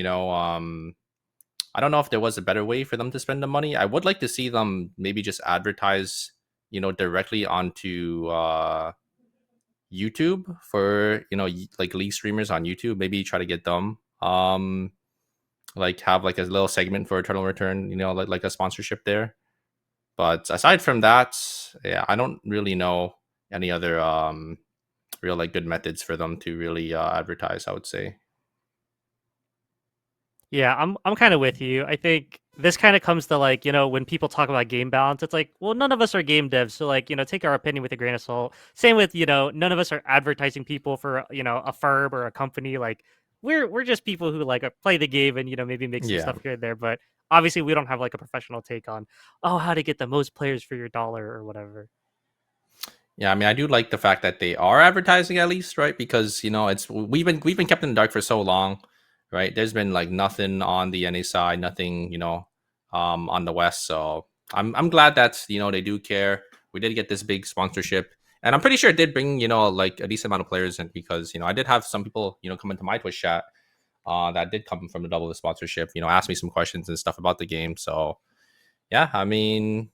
I don't know if there was a better way for them to spend the money. I would like to see them maybe just advertise, directly onto YouTube for, like league streamers on YouTube. Maybe try to get them, like have like a little segment for Eternal Return, like a sponsorship there. But aside from that, yeah, I don't really know any other real like good methods for them to really advertise, I would say. Yeah, I'm kind of with you. I think this kind of comes to like, when people talk about game balance, it's like, well, none of us are game devs, so like, take our opinion with a grain of salt. Same with, none of us are advertising people for, a firm or a company. Like, we're just people who like play the game and maybe make some Yeah. stuff here and there. But obviously, we don't have like a professional take on, how to get the most players for your dollar or whatever. Yeah, I mean, I do like the fact that they are advertising at least, right? Because it's we've been kept in the dark for so long, right? There's been like nothing on the NA side, nothing, on the West. So I'm glad that they do care. We did get this big sponsorship, and I'm pretty sure it did bring like a decent amount of players in, because I did have some people come into my Twitch chat that did come from the Doublelift sponsorship. Ask me some questions and stuff about the game. So yeah, I mean,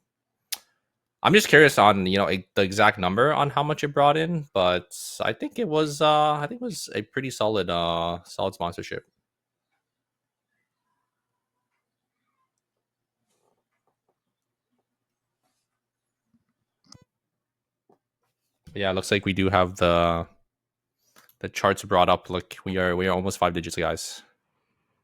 I'm just curious on the exact number on how much it brought in, but I think it was a pretty solid sponsorship. But yeah, it looks like we do have the charts brought up. Look, we are almost 5 digits, guys.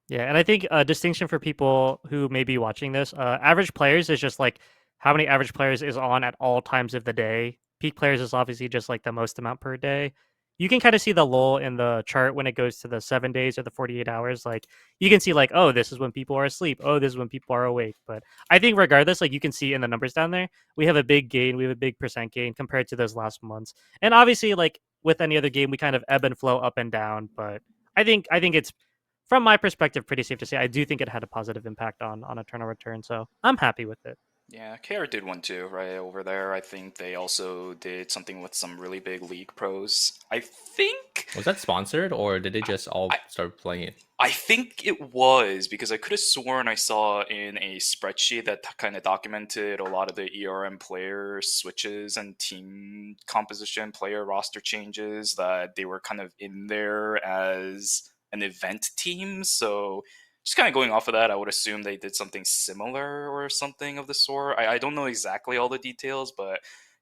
Yeah, and I think a distinction for people who may be watching this, average players is just like how many average players is on at all times of the day. Peak players is obviously just like the most amount per day. You can kind of see the lull in the chart when it goes to the 7 days or the 48 hours. Like you can see like, oh, this is when people are asleep. Oh, this is when people are awake. But I think regardless, like you can see in the numbers down there, we have a big gain. We have a big percent gain compared to those last months. And obviously, like with any other game, we kind of ebb and flow up and down. But I think it's, from my perspective, pretty safe to say I do think it had a positive impact on Eternal Return, so I'm happy with it. Yeah, KR did one too, right over there. I think they also did something with some really big league pros. I think Was that sponsored, or did they just all start playing it? I think it was, because I could have sworn I saw in a spreadsheet that kind of documented a lot of the ERM player switches and team composition, player roster changes, that they were kind of in there as an event team. So just kind of going off of that, I would assume they did something similar or something of the sort. I don't know exactly all the details, but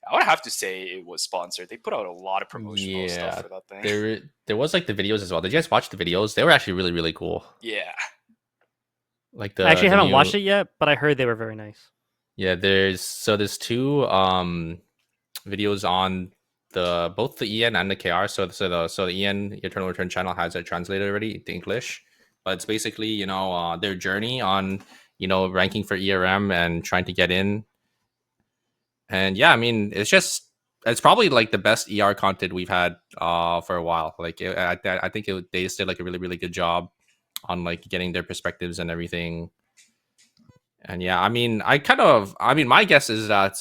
I would have to say it was sponsored. They put out a lot of promotional stuff for that thing. There was like the videos as well. Did you guys watch the videos? They were actually really, really cool. Yeah. Like I actually haven't watched it yet, but I heard they were very nice. Yeah, there's 2 videos on both the EN and the KR. So the EN Eternal Return channel has it translated already to English, but it's basically their journey on ranking for ERM and trying to get in. And yeah, I mean, it's probably like the best ER content we've had for a while. Like I think they just did like a really, really good job on like getting their perspectives and everything. And yeah, I mean, my guess is that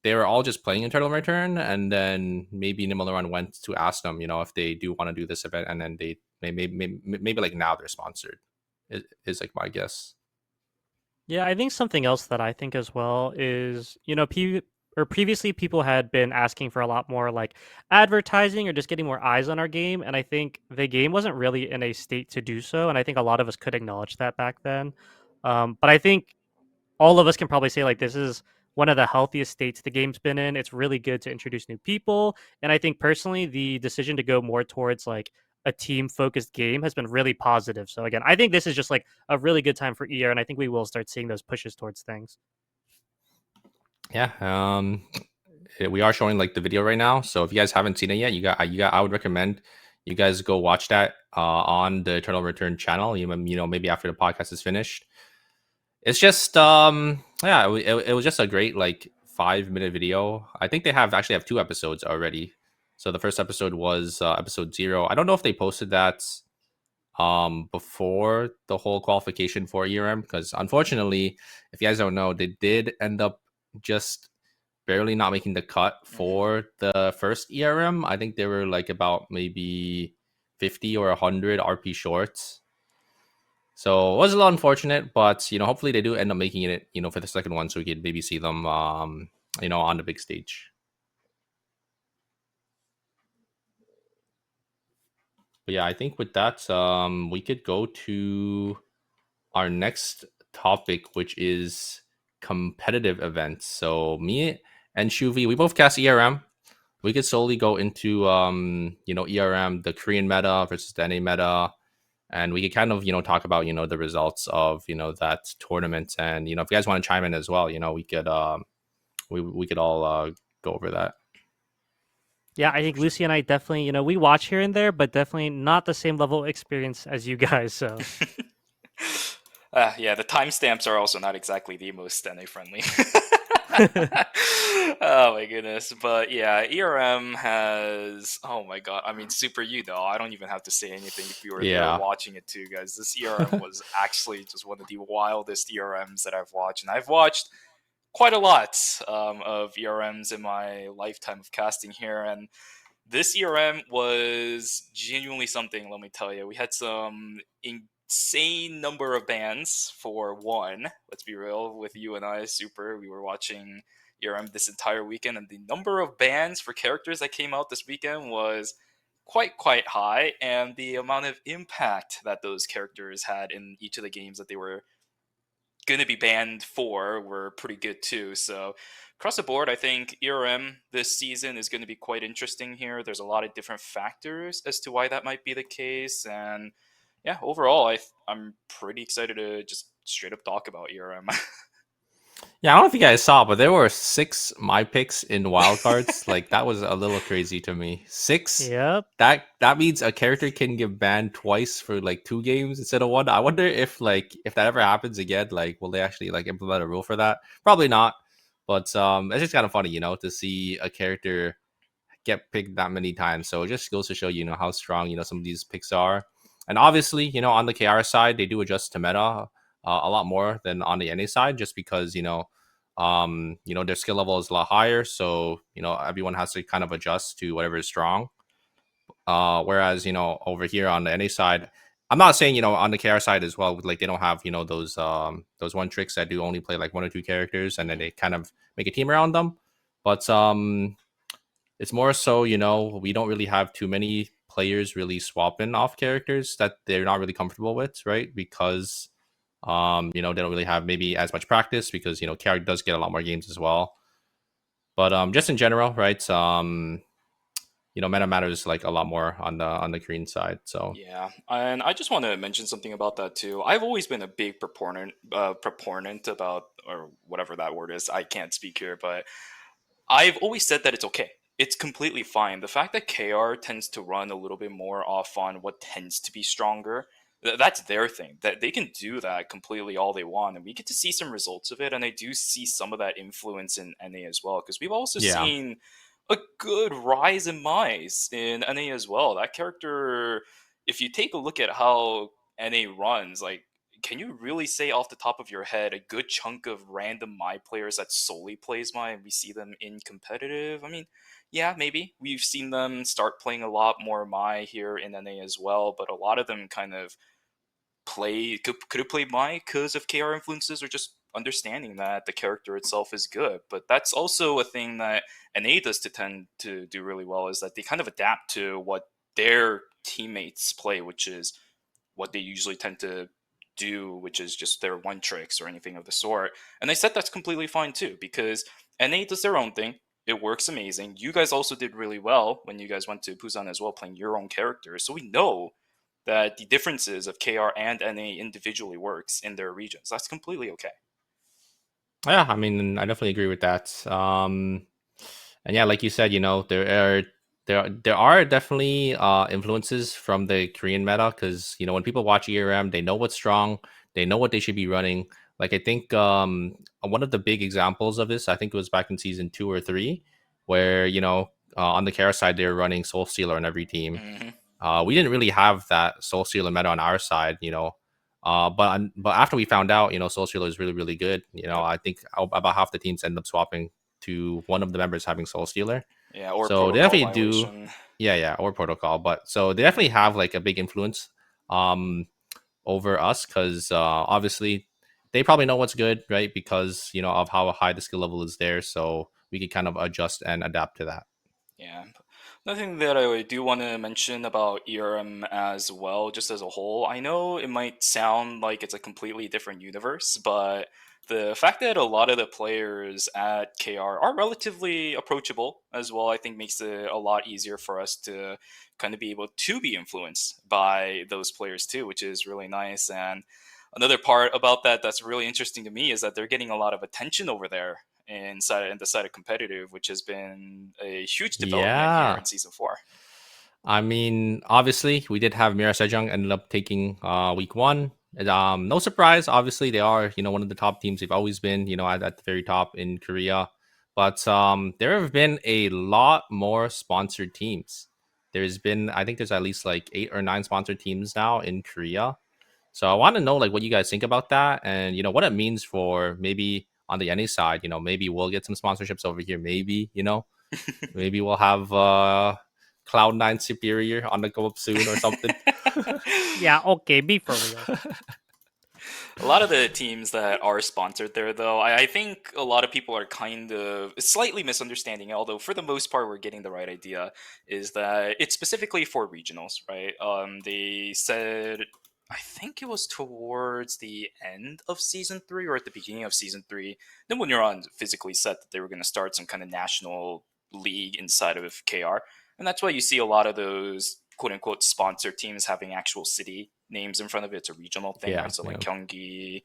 they were all just playing Eternal Return, and then maybe Nimble Neuron went to ask them, if they do want to do this event, and then they maybe like now they're sponsored. Is like my guess. Yeah, I think something else that I think as well is, previously people had been asking for a lot more like advertising or just getting more eyes on our game, and I think the game wasn't really in a state to do so, and I think a lot of us could acknowledge that back then. But I think all of us can probably say like this is one of the healthiest states the game's been in. It's really good to introduce new people. And I think personally, the decision to go more towards like a team focused game has been really positive. So again, I think this is just like a really good time for ER, and I think we will start seeing those pushes towards things. Yeah. We are showing like the video right now. So if you guys haven't seen it yet, I would recommend you guys go watch that on the Eternal Return channel. You know, maybe after the podcast is finished. It's just yeah, it was just a great like 5-minute video. I think they actually have 2 episodes already. So the first episode was episode 0. I don't know if they posted that before the whole qualification for ERM, because unfortunately, if you guys don't know, they did end up just barely not making the cut for the first ERM. I think they were like about maybe 50 or 100 RP shorts. So it was a little unfortunate, but you know, hopefully they do end up making it, you know, for the second one, so we could maybe see them, you know, on the big stage. But yeah, I think with that, we could go to our next topic, which is competitive events. So me and Shuvi, we both cast ERM. We could slowly go into, you know, ERM, the Korean meta versus the NA meta, and we could kind of, you know, talk about, you know, the results of, you know, that tournament. And you know, if you guys want to chime in as well, you know, we could we could all go over that. Yeah, I think Lucy and I definitely, you know, we watch here and there, but definitely not the same level of experience as you guys. So Yeah, the timestamps are also not exactly the most NA friendly. Oh my goodness. But yeah, ERM has, oh my god, I mean, Super, you know, I don't even have to say anything if you were there watching it too, guys. This ERM was actually just one of the wildest ERMs that I've watched, and I've watched quite a lot of ERMs in my lifetime of casting here, and this ERM was genuinely something, let me tell you. We had some insane number of bans for one. Let's be real, with you and I, Super, we were watching ERM this entire weekend, and the number of bans for characters that came out this weekend was quite high, and the amount of impact that those characters had in each of the games that they were going to be banned for were pretty good too. So across the board, I think ERM this season is going to be quite interesting here. There's a lot of different factors as to why that might be the case, and yeah, overall, I'm pretty excited to just straight up talk about ERM. Yeah, I don't know if you guys saw, but there were 6 my picks in wildcards. Like that was a little crazy to me. 6. yep. That means a character can get banned twice for like 2 games instead of 1. I wonder if that ever happens again, like will they actually like implement a rule for that? Probably not. But it's just kind of funny, you know, to see a character get picked that many times. So it just goes to show, you know, how strong, you know, some of these picks are. And obviously, you know, on the KR side, they do adjust to meta a lot more than on the NA side, just because, you know, their skill level is a lot higher. So, you know, everyone has to kind of adjust to whatever is strong. Whereas, you know, over here on the NA side, I'm not saying, you know, on the KR side as well, like they don't have, you know, those one tricks that do only play like 1 or 2 characters and then they kind of make a team around them. But it's more so, you know, we don't really have too many players really swapping off characters that they're not really comfortable with, right? Because you know, they don't really have maybe as much practice because, you know, KR does get a lot more games as well. But just in general, right? You know, meta matters like a lot more on the Korean side. So yeah, and I just want to mention something about that too. I've always been a big proponent about, or whatever that word is. I can't speak here, but I've always said that it's okay. It's completely fine. The fact that KR tends to run a little bit more off on what tends to be stronger, that's their thing. That they can do that completely all they want, and we get to see some results of it. And I do see some of that influence in NA as well, because we've also seen a good rise in Mice in NA as well. That character, if you take a look at how NA runs, like, can you really say off the top of your head a good chunk of random Mai players that solely plays Mai and we see them in competitive? I mean, yeah, maybe. We've seen them start playing a lot more Mai here in NA as well, but a lot of them kind of could have played Mai because of KR influences or just understanding that the character itself is good. But that's also a thing that NA does to tend to do really well, is that they kind of adapt to what their teammates play, which is what they usually tend to do, which is just their one tricks or anything of the sort. And they said that's completely fine too, because NA does their own thing. It works amazing. You guys also did really well when you guys went to Busan as well, playing your own characters. So we know that the differences of KR and NA individually works in their regions. That's completely okay. Yeah, I mean, I definitely agree with that. And yeah, like you said, there are definitely influences from the Korean meta, because when people watch ERM, they know what's strong, they know what they should be running. Like I think one of the big examples of this, I think it was back in season 2 or 3, where on the Kara side they were running Soul Stealer on every team. We didn't really have that Soul Stealer meta on our side, but after we found out, Soul Stealer is really, really good. I think about half the teams end up swapping to one of the members having Soul Stealer. Yeah, or so they protocol definitely violation. yeah, or protocol. But so they definitely have like a big influence over us, because obviously they probably know what's good, right? Because of how high the skill level is there, so we can kind of adjust and adapt to that. Yeah. Nothing that I do want to mention about ERM as well, just as a whole. I know it might sound like it's a completely different universe, but the fact that a lot of the players at KR are relatively approachable as well, I think makes it a lot easier for us to kind of be able to be influenced by those players too, which is really nice. And another part about that that's really interesting to me is that they're getting a lot of attention over there in the side of competitive, which has been a huge development here in season 4. I mean, obviously, we did have Mira Sejong ended up taking week 1. No surprise, obviously, they are one of the top teams. They've always been at the very top in Korea. But there have been a lot more sponsored teams. There's been, I think there's at least like 8 or 9 sponsored teams now in Korea. So I want to know like what you guys think about that, and what it means for maybe on the NA side. Maybe we'll get some sponsorships over here. Maybe maybe we'll have Cloud9 Superior on the go up soon or something. Yeah, okay, be for real. A lot of the teams that are sponsored there, though, I think a lot of people are kind of slightly misunderstanding, although for the most part we're getting the right idea, is that it's specifically for regionals, right? They said, I think it was towards the end of season 3 or at the beginning of season 3, Nimble Neuron physically said that they were going to start some kind of national league inside of KR. And that's why you see a lot of those quote-unquote sponsored teams having actual city names in front of it. It's a regional thing, right? So like Gyeonggi,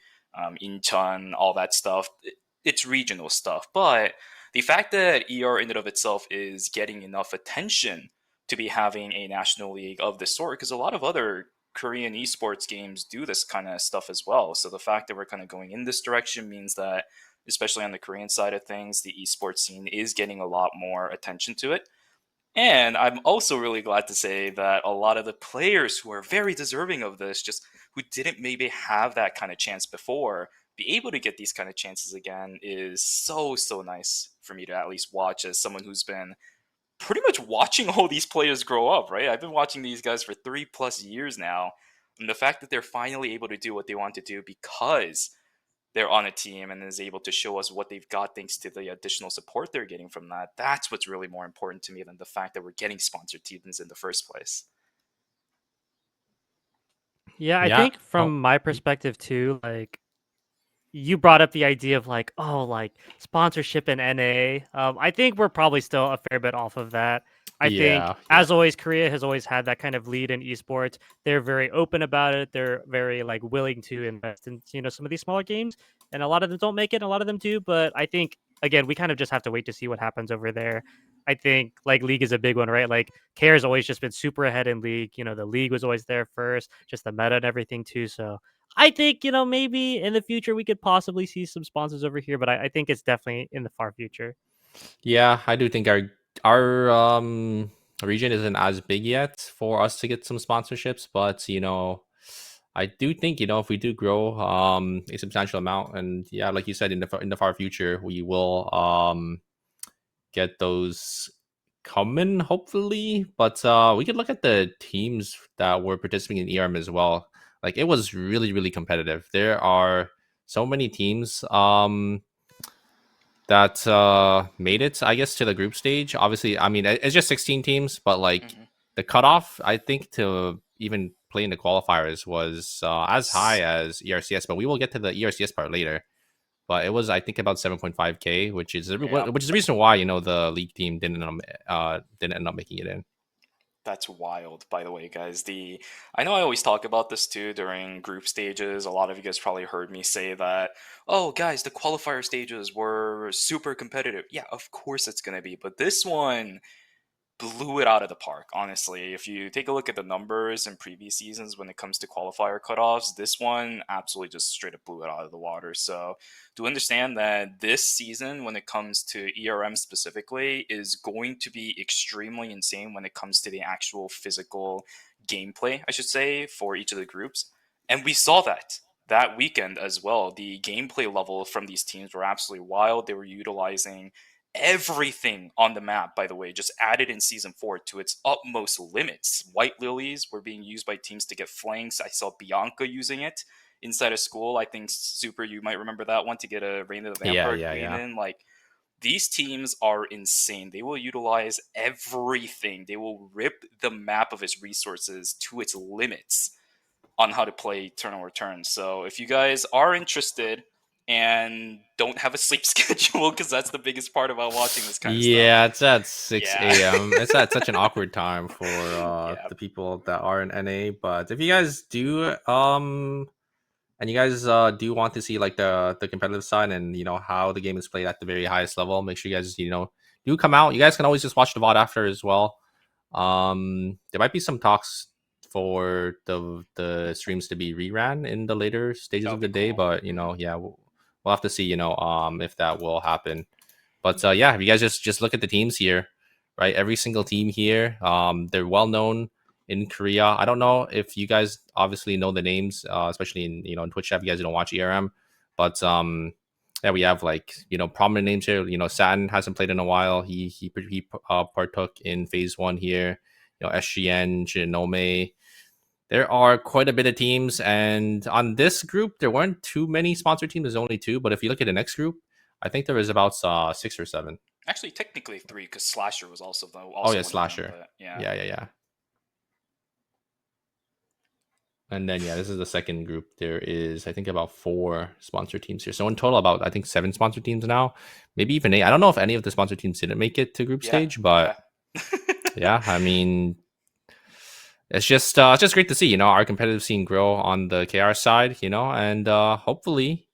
Incheon, all that stuff. It's regional stuff. But the fact that ER in and of itself is getting enough attention to be having a national league of this sort, because a lot of other Korean esports games do this kind of stuff as well. So the fact that we're kind of going in this direction means that, especially on the Korean side of things, the esports scene is getting a lot more attention to it. And I'm also really glad to say that a lot of the players who are very deserving of this, just who didn't maybe have that kind of chance before, be able to get these kind of chances again is so nice for me to at least watch, as someone who's been pretty much watching all these players grow up, right? I've been watching these guys for 3+ years now. And the fact that they're finally able to do what they want to do because they're on a team and is able to show us what they've got thanks to the additional support they're getting from that, that's what's really more important to me than the fact that we're getting sponsored teams in the first place. Yeah, I think from my perspective too, like you brought up the idea of like, oh, like sponsorship in NA. I think we're probably still a fair bit off of that. I think, as always, Korea has always had that kind of lead in esports. They're very open about it. They're very like willing to invest in some of these smaller games, and a lot of them don't make it. And a lot of them do, but I think again we kind of just have to wait to see what happens over there. I think like League is a big one, right? Like KR has always just been super ahead in League. The League was always there first, just the meta and everything too. So I think, maybe in the future we could possibly see some sponsors over here, but I think it's definitely in the far future. Yeah, I do think our region isn't as big yet for us to get some sponsorships, but I do think if we do grow a substantial amount, and yeah, like you said, in the far future we will get those coming hopefully. But we could look at the teams that were participating in ERM as well. Like it was really, really competitive. There are so many teams that made it, I guess, to the group stage. Obviously, I mean, it's just 16 teams, but like the cutoff, I think, to even play in the qualifiers was as high as ERCS, but we will get to the ERCS part later. But it was, I think, about 7.5K, which is the reason why the league team didn't end up making it in. That's wild, by the way, guys. I know I always talk about this too during group stages. A lot of you guys probably heard me say that, oh, guys, the qualifier stages were super competitive. Yeah, of course it's going to be. But this one blew it out of the park, honestly. If you take a look at the numbers in previous seasons when it comes to qualifier cutoffs, this one absolutely just straight up blew it out of the water. So to understand that this season, when it comes to ERM specifically, is going to be extremely insane when it comes to the actual physical gameplay, I should say, for each of the groups. And we saw that weekend as well. The gameplay level from these teams were absolutely wild. They were utilizing everything on the map, by the way, just added in season 4 to its utmost limits. White lilies were being used by teams to get flanks. I saw Bianca using it inside of school. I think Super, you might remember that one, to get a Reign of the Vampire Queen in. Like, these teams are insane. They will utilize everything. They will rip the map of its resources to its limits on how to play Eternal Return. So if you guys are interested and don't have a sleep schedule, because that's the biggest part about watching this kind of stuff. Yeah, it's at 6 a.m. It's at such an awkward time for the people that are in NA. But if you guys do and you guys do want to see like the competitive side and how the game is played at the very highest level, make sure you guys do come out. You guys can always just watch the VOD after as well. There might be some talks for the streams to be reran in the later stages of the day, but we'll have to see if that will happen. But yeah, if you guys just look at the teams here, right? Every single team here, they're well known in Korea. I don't know if you guys obviously know the names, especially in in Twitch chat. You guys don't watch ERM, but yeah, we have like prominent names here. Satin hasn't played in a while. He partook in phase 1 here. SGN, Genome. There are quite a bit of teams, and on this group, there weren't too many sponsored teams. There's only 2, but if you look at the next group, I think there was about 6 or 7. Actually, technically 3, because Slasher was also Slasher. Them, Yeah. And then this is the second group. There is, I think, about 4 sponsor teams here. So in total, about I think 7 sponsor teams now, maybe even 8. I don't know if any of the sponsor teams didn't make it to group stage, but yeah, I mean, it's just great to see our competitive scene grow on the KR side, and hopefully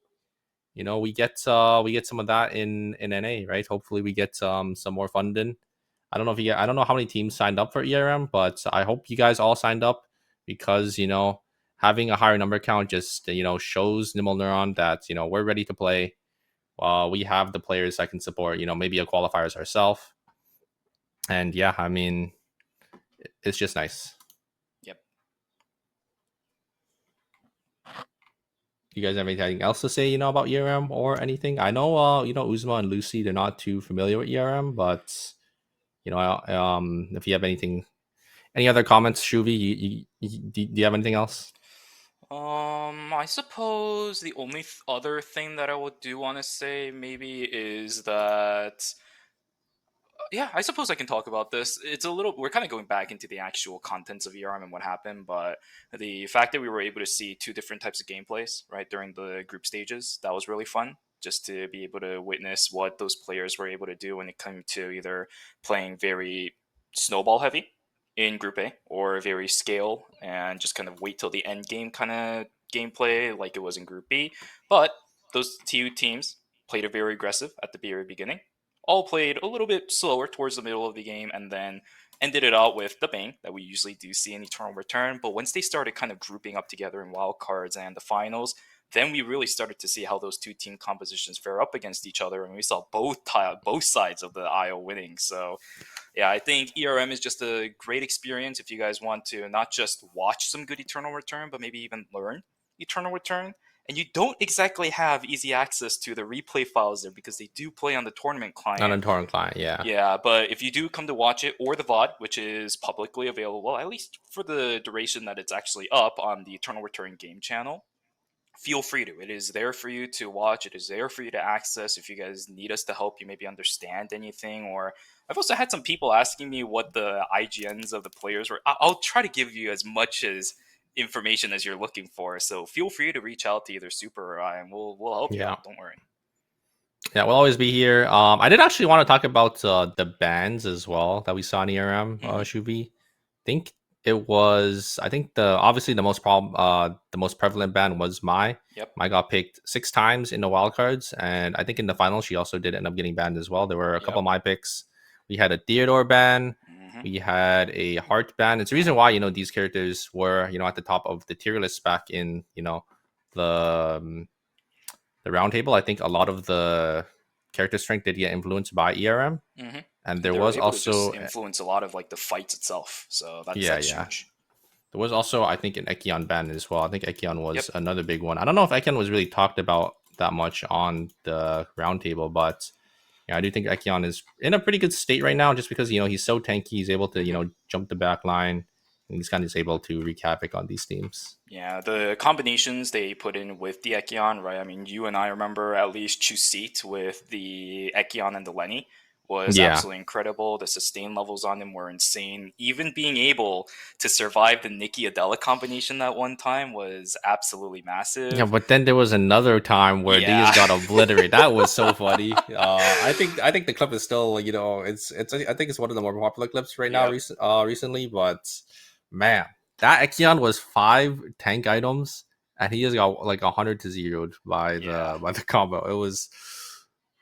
we get some of that in NA, right? Hopefully we get some more funding. I don't know how many teams signed up for ERM, but I hope you guys all signed up, because having a higher number count just shows Nimble Neuron that we're ready to play. We have the players that can support maybe a qualifiers ourselves, and yeah, I mean, it's just nice. Yep. You guys have anything else to say about ERM or anything? I know Oozma and Lucy, they're not too familiar with ERM, but if you have any other comments, Shuvi, do you have anything else? I suppose the only other thing that I do want to say maybe is that yeah, I suppose I can talk about this. We're kind of going back into the actual contents of ERM and what happened, but the fact that we were able to see 2 different types of gameplays, right, during the group stages, that was really fun. Just to be able to witness what those players were able to do when it came to either playing very snowball heavy in Group A or very scale and just kind of wait till the end game kind of gameplay like it was in Group B. But those 2 teams played it very aggressive at the very beginning, all played a little bit slower towards the middle of the game, and then ended it out with the bang that we usually do see in Eternal Return. But once they started kind of grouping up together in wildcards and the finals, then we really started to see how those 2 team compositions fare up against each other, and we saw both sides of the aisle winning. So yeah, I think ERM is just a great experience if you guys want to not just watch some good Eternal Return, but maybe even learn Eternal Return. And you don't exactly have easy access to the replay files there, because they do play on the tournament client. On a tournament client, yeah. Yeah, but if you do come to watch it, or the VOD, which is publicly available, at least for the duration that it's actually up on the Eternal Return game channel, feel free to. It is there for you to watch. It is there for you to access if you guys need us to help you maybe understand anything. Or I've also had some people asking me what the IGNs of the players were. I'll try to give you as much as information as you're looking for. So feel free to reach out to either Super or I, and we'll help you out. Don't worry. Yeah, we'll always be here. I did actually want to talk about the bans as well that we saw in ERM, Shuvi. Think I think obviously the most prevalent ban was Mai. Yep. Mai got picked 6 times in the wildcards, and I think in the final she also did end up getting banned as well. There were a couple of Mai picks. We had a Theodore ban. We had a Heart ban. It's the reason why, these characters were, at the top of the tier list back in, the roundtable. I think a lot of the character strength did get influenced by ERM. And there was also to influence a lot of like the fights itself. So that's huge. There was also, I think, an Ekion ban as well. I think Ekion was another big one. I don't know if Ekion was really talked about that much on the roundtable, but I do think Ekion is in a pretty good state right now, just because he's so tanky. He's able to jump the back line, and he's kind of able to wreak havoc on these teams. Yeah, the combinations they put in with the Ekion, right? I mean, you and I remember at least Chuseat with the Ekion and the Lenny was absolutely incredible. The sustain levels on him were insane. Even being able to survive the Nikki Adela combination that one time was absolutely massive. Yeah, but then there was another time where these got obliterated. That was so funny. I think the clip is still, I think it's one of the more popular clips right now recently. But man, that Ekion was 5 tank items, and he just got like 100 to 0'd by the combo. It was.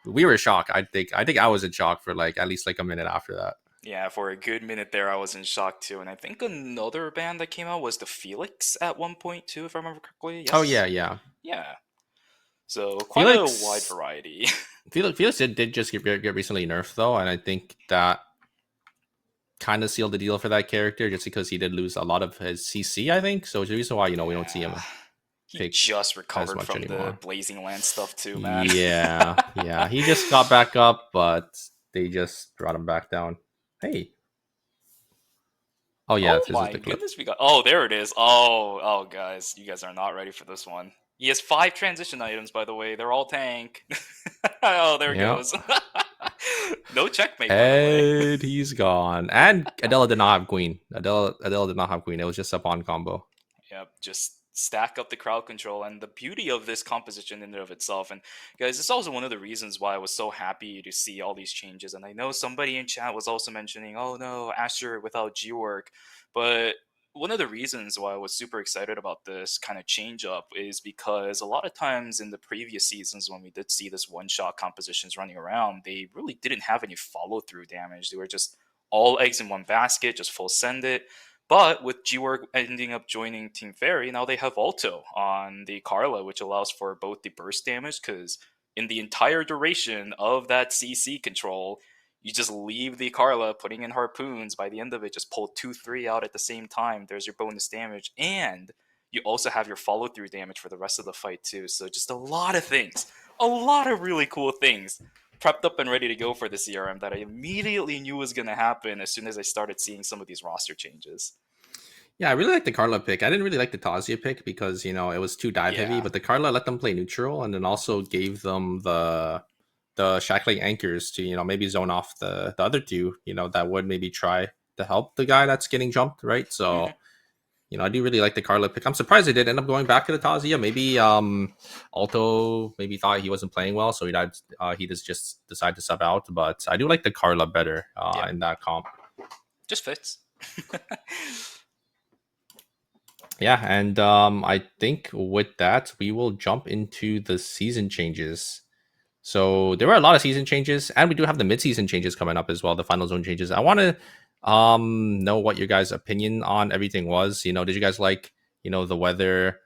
We were shocked. I think I was in shock for like at least like a minute after that. Yeah, for a good minute there, I was in shock too. And I think another band that came out was the Felix at one point too, if I remember correctly. Yes. Oh yeah. So quite a wide variety. Felix did just get recently nerfed though, and I think that kind of sealed the deal for that character, just because he did lose a lot of his CC. I think so. It's the reason why we don't see him. He just recovered from the Blazing Land stuff too, man. Yeah. He just got back up, but they just brought him back down. Hey. Oh yeah, oh my goodness, we got. Oh, there it is. Oh, guys, you guys are not ready for this one. He has 5 transition items, by the way. They're all tank. Oh, there it goes. No checkmate. And he's gone. And Adela did not have Queen. Adela did not have Queen. It was just a pawn combo. Yep, just stack up the crowd control. And the beauty of this composition in and of itself, and guys, it's also one of the reasons why I was so happy to see all these changes. And I know somebody in chat was also mentioning, oh no, Asher without G-Work, but one of the reasons why I was super excited about this kind of change up is because a lot of times in the previous seasons when we did see this one-shot compositions running around, they really didn't have any follow-through damage. They were just all eggs in one basket, just full send it. But with G-Work ending up joining Team Fairy, now they have Alto on the Carla, which allows for both the burst damage, because in the entire duration of that CC control, you just leave the Carla putting in harpoons. By the end of it, just pull 2-3 out at the same time. There's your bonus damage. And you also have your follow-through damage for the rest of the fight too. So just a lot of things. A lot of really cool things prepped up and ready to go for the CRM that I immediately knew was going to happen as soon as I started seeing some of these roster changes. Yeah, I really like the Carla pick. I didn't really like the Tazia pick because, it was too dive heavy, but the Carla let them play neutral and then also gave them the shackling anchors to, maybe zone off the other two, that would maybe try to help the guy that's getting jumped, right? So, I do really like the Carla pick. I'm surprised they did end up going back to the Tazia. Maybe Alto maybe thought he wasn't playing well, so he just decided to sub out. But I do like the Carla better in that comp. Just fits. Yeah, and I think with that, we will jump into the season changes. So there were a lot of season changes, and we do have the mid-season changes coming up as well, the final zone changes. I want to know what your guys' opinion on everything was. Did you guys like, the weather,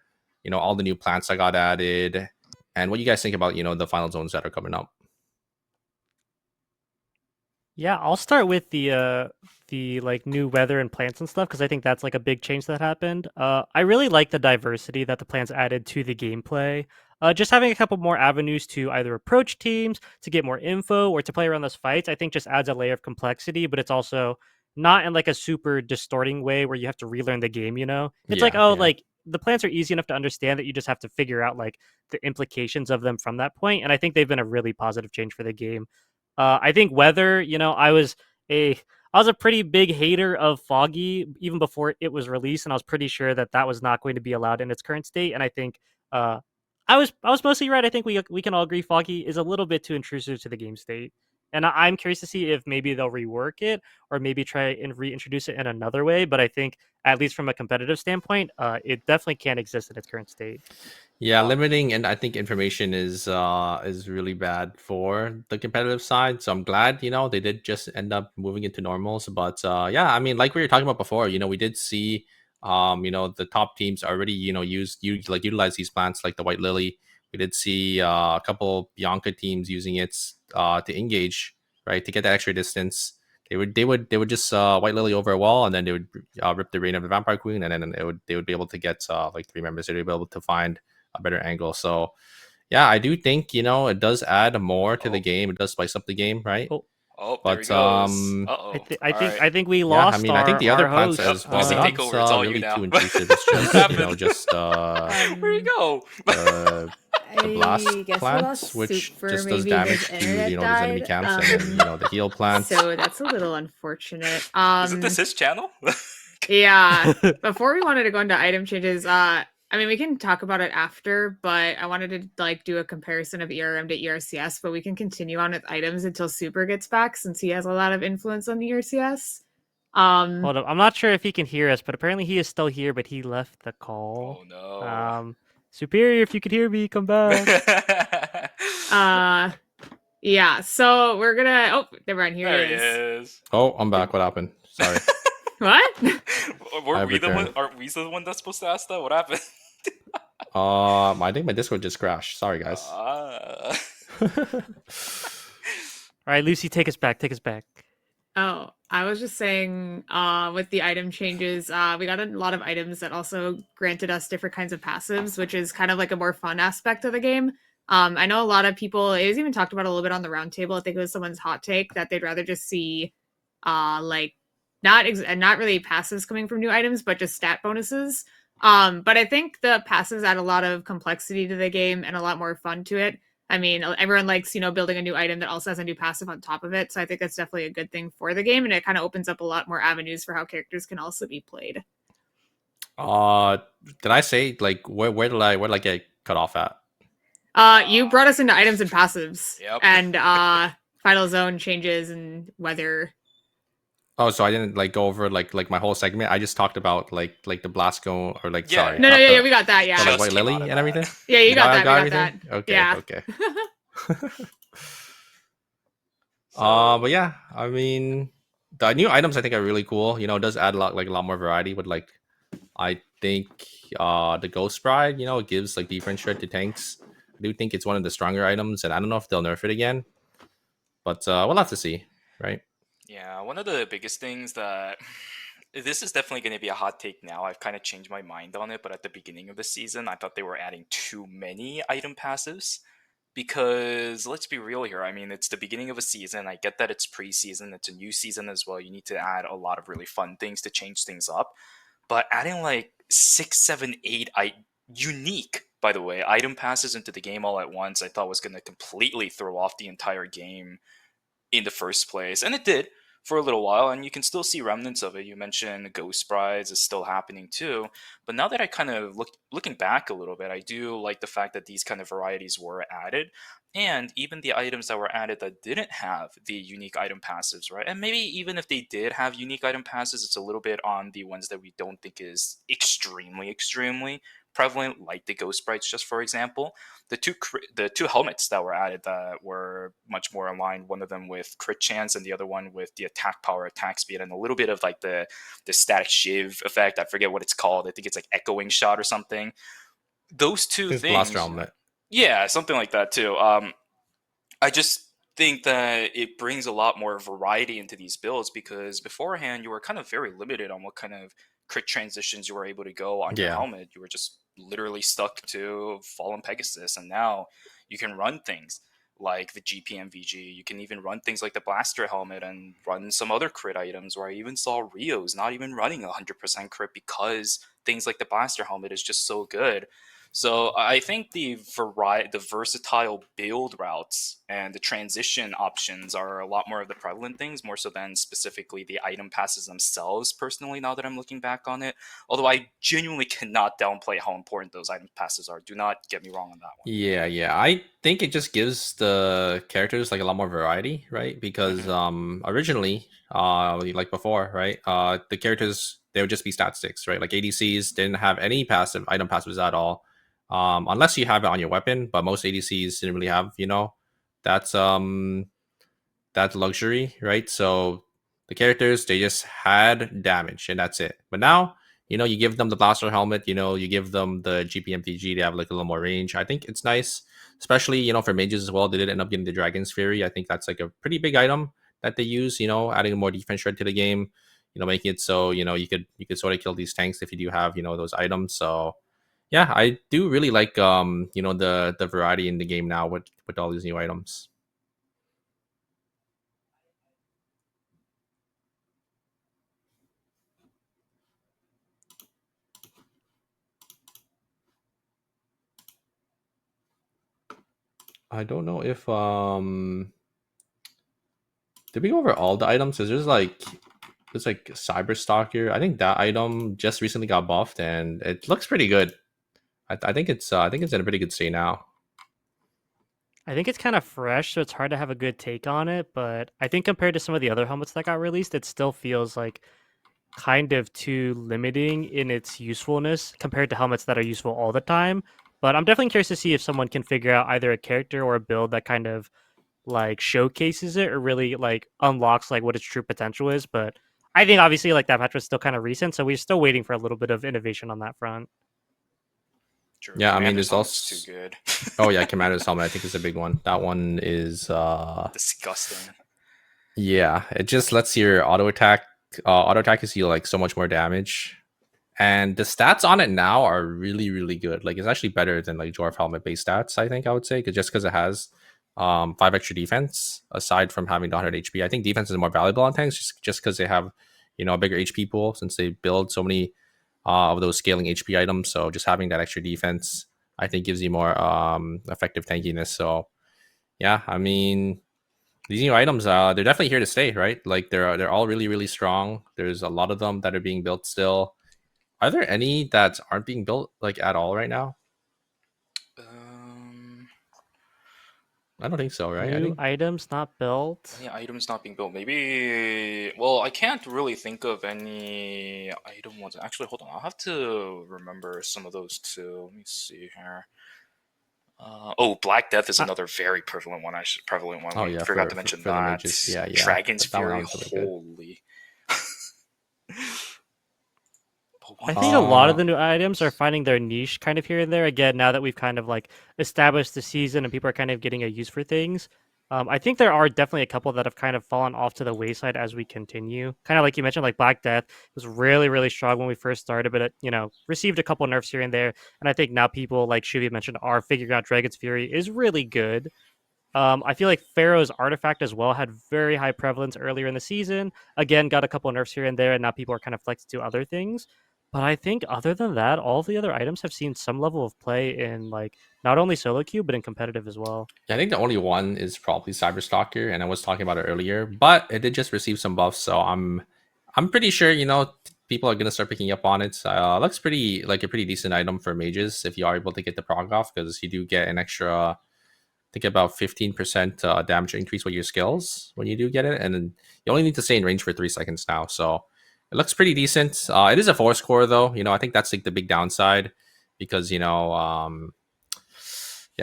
all the new plants that got added, and what you guys think about, the final zones that are coming up? Yeah, I'll start with the like new weather and plants and stuff, because I think that's like a big change that happened. I really like the diversity that the plants added to the gameplay. Just having a couple more avenues to either approach teams, to get more info, or to play around those fights, I think just adds a layer of complexity, but it's also not in like a super distorting way where you have to relearn the game, It's like the plants are easy enough to understand that you just have to figure out like the implications of them from that point, and I think they've been a really positive change for the game. I think weather, I was a I was a pretty big hater of Foggy even before it was released, and I was pretty sure that was not going to be allowed in its current state. And I think I was mostly right. I think we can all agree Foggy is a little bit too intrusive to the game state, and I'm curious to see if maybe they'll rework it or maybe try and reintroduce it in another way. But I think at least from a competitive standpoint, it definitely can't exist in its current state. Yeah, limiting and I think information is really bad for the competitive side. So I'm glad, they did just end up moving into normals. But yeah, I mean, like we were talking about before, we did see the top teams already, utilize these plants like the White Lily. We did see a couple Bianca teams using it to engage, right, to get that extra distance. They would just White Lily over a wall, and then they would rip the Reign of the Vampire Queen, and then they would be able to get like 3 members. They'd be able to find a better angle. So yeah, I do think it does add more to the game. It does spice up the game, right? Oh, there But he goes. Uh-oh. I think we yeah, lost. I mean, I think the other plants host. as well. They're Bustin not takeover, it's all you really now. too intrusive. It's just happened? Where'd he go? the blast I guess we plants, lost which Super, just does maybe damage his to internet these enemy died. camps, and then the heal plants. So that's a little unfortunate. Isn't this his channel? Yeah. Before we wanted to go into item changes, I mean, we can talk about it after, but I wanted to do a comparison of ERM to ERCS, but we can continue on with items until Super gets back since he has a lot of influence on the ERCS. Hold up, I'm not sure if he can hear us, but apparently he is still here, but he left the call. Oh no. Superior, if you could hear me, come back. Yeah, so we're gonna. Oh, never mind. Here There he is. is. Oh, I'm back. What happened? Sorry. What? Aren't we the one that's supposed to ask that? What happened? I think my Discord just crashed. Sorry, guys. All right, Lucy, take us back. Oh, I was just saying, with the item changes, we got a lot of items that also granted us different kinds of passives, which is kind of like a more fun aspect of the game. I know a lot of people, it was even talked about a little bit on the roundtable. I think it was someone's hot take that they'd rather just see, not really passives coming from new items, but just stat bonuses. But I think the passives add a lot of complexity to the game and a lot more fun to it. I mean, everyone likes, building a new item that also has a new passive on top of it. So I think that's definitely a good thing for the game. And it kind of opens up a lot more avenues for how characters can also be played. Did I say where did I get cut off at? You brought us into items and passives. Yep. And final zone changes and weather. Oh, so I didn't go over my whole segment. I just talked about the Blasco or Yeah. sorry. No, we got that. Yeah. Just White came Lily out of and that. everything. Yeah, you got that. got We got everything? that. Okay. Yeah. Okay. But yeah, I mean, the new items I think are really cool. It does add a lot more variety. With I think the Ghost Bride, it gives defense shred to tanks. I do think it's one of the stronger items, and I don't know if they'll nerf it again. But we'll have to see, right? Yeah, one of the biggest things that this is definitely going to be a hot take now. I've kind of changed my mind on it, but at the beginning of the season, I thought they were adding too many item passives. Because let's be real here. I mean, it's the beginning of a season. I get that it's preseason. It's a new season as well. You need to add a lot of really fun things to change things up. But adding 6, 7, 8 unique, by the way, item passes into the game all at once, I thought was going to completely throw off the entire game in the first place. And it did for a little while, and you can still see remnants of it. You mentioned Ghost Brides is still happening too. But now that I kind of looking back a little bit, I do like the fact that these kind of varieties were added. And even the items that were added that didn't have the unique item passives, right? And maybe even if they did have unique item passes, it's a little bit on the ones that we don't think is extremely prevalent, like the Ghost Brides, just for example. The two helmets that were added that were much more aligned, one of them with crit chance and the other one with the attack power, attack speed, and a little bit of the static shiv effect. I forget what it's called. I think it's echoing shot or something. Those two things. Blaster helmet. Yeah, something like that too. I just think that it brings a lot more variety into these builds, because beforehand you were kind of very limited on what kind of crit transitions you were able to go on your helmet. You were just literally stuck to Fallen Pegasus, and now you can run things like the GPMVG. You can even run things like the Blaster Helmet and run some other crit items, where I even saw Rio's not even running 100% crit because things like the Blaster Helmet is just so good. So I think the versatile build routes and the transition options are a lot more of the prevalent things, more so than specifically the item passes themselves. Personally, now that I'm looking back on it, although I genuinely cannot downplay how important those item passes are. Do not get me wrong on that one. Yeah. I think it just gives the characters like a lot more variety, right? Because originally, like before, right, the characters, they would just be stat sticks, right? Like ADCs didn't have any passive item passives at all, unless you have it on your weapon. But most ADCs didn't really have, that's that luxury, right? So the characters, they just had damage and that's it. But now, you give them the blaster helmet, you give them the GPMTG, they have like a little more range. I think it's nice, especially, for mages as well. They did end up getting the Dragon's Fury. I think that's like a pretty big item that they use, adding more defense shred to the game, making it so, you could sort of kill these tanks if you do have, those items. So yeah, I do really like the variety in the game now with all these new items. I don't know if did we go over all the items? Cause there's like Cyber Stalker. I think that item just recently got buffed and it looks pretty good. I think it's in a pretty good state now. I think it's kind of fresh, so it's hard to have a good take on it. But I think compared to some of the other helmets that got released, it still feels like kind of too limiting in its usefulness compared to helmets that are useful all the time. But I'm definitely curious to see if someone can figure out either a character or a build that kind of like showcases it or really like unlocks like what its true potential is. But I think obviously like that patch was still kind of recent, so we're still waiting for a little bit of innovation on that front. True. Yeah, I mean, Commander's there's helmet's also too good. Oh yeah, Commander's helmet I think is a big one. That one is disgusting. Yeah, it just lets your auto attack is heal like so much more damage. And the stats on it now are really, really good. Like it's actually better than like Dwarf helmet based stats, I think I would say, because it has 5 extra defense aside from having the 100 HP. I think defense is more valuable on tanks just because they have, a bigger HP pool since they build so many of those scaling HP items. So just having that extra defense, I think, gives you more effective tankiness. So yeah, I mean, these new items, they're definitely here to stay, right? Like they're all really, really strong. There's a lot of them that are being built still. Are there any that aren't being built like at all right now? I don't think so, right? I New think items not built. Any items not being built? Maybe. Well, I can't really think of any item ones. Actually, hold on. I'll have to remember some of those too. Let me see here. Black Death is another very prevalent one. Oh yeah, forgot to mention for the that. mages. Yeah. Dragon's That one Fury. sounds really good. Holy. I think a lot of the new items are finding their niche kind of here and there. Again, now that we've kind of like established the season and people are kind of getting a use for things, I think there are definitely a couple that have kind of fallen off to the wayside as we continue. Kind of like you mentioned, like Black Death was really, really strong when we first started, but it, received a couple nerfs here and there. And I think now people, like Shuvi mentioned, are figuring out Dragon's Fury is really good. I feel like Pharaoh's artifact as well had very high prevalence earlier in the season. Again, got a couple nerfs here and there, and now people are kind of flexed to other things. But I think other than that, all the other items have seen some level of play in like not only solo queue but in competitive as well. Yeah, I think the only one is probably Cyberstalker, and I was talking about it earlier, but it did just receive some buffs, so I'm pretty sure people are gonna start picking up on it. Looks pretty like a pretty decent item for mages if you are able to get the prog off, because you do get an extra, I think about 15% damage increase with your skills when you do get it, and then you only need to stay in range for 3 seconds now, so it looks pretty decent. It is a force core though. I think that's like the big downside, because yeah,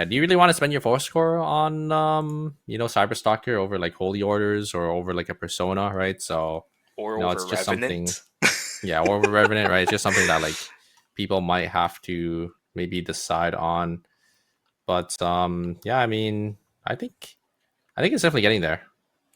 do you really want to spend your force score on Cyberstalker over like Holy Orders or over like a Persona, right? So or over it's just Revenant. something. Yeah, or over Revenant, right? It's just something that like people might have to maybe decide on. But yeah, I mean, I think it's definitely getting there.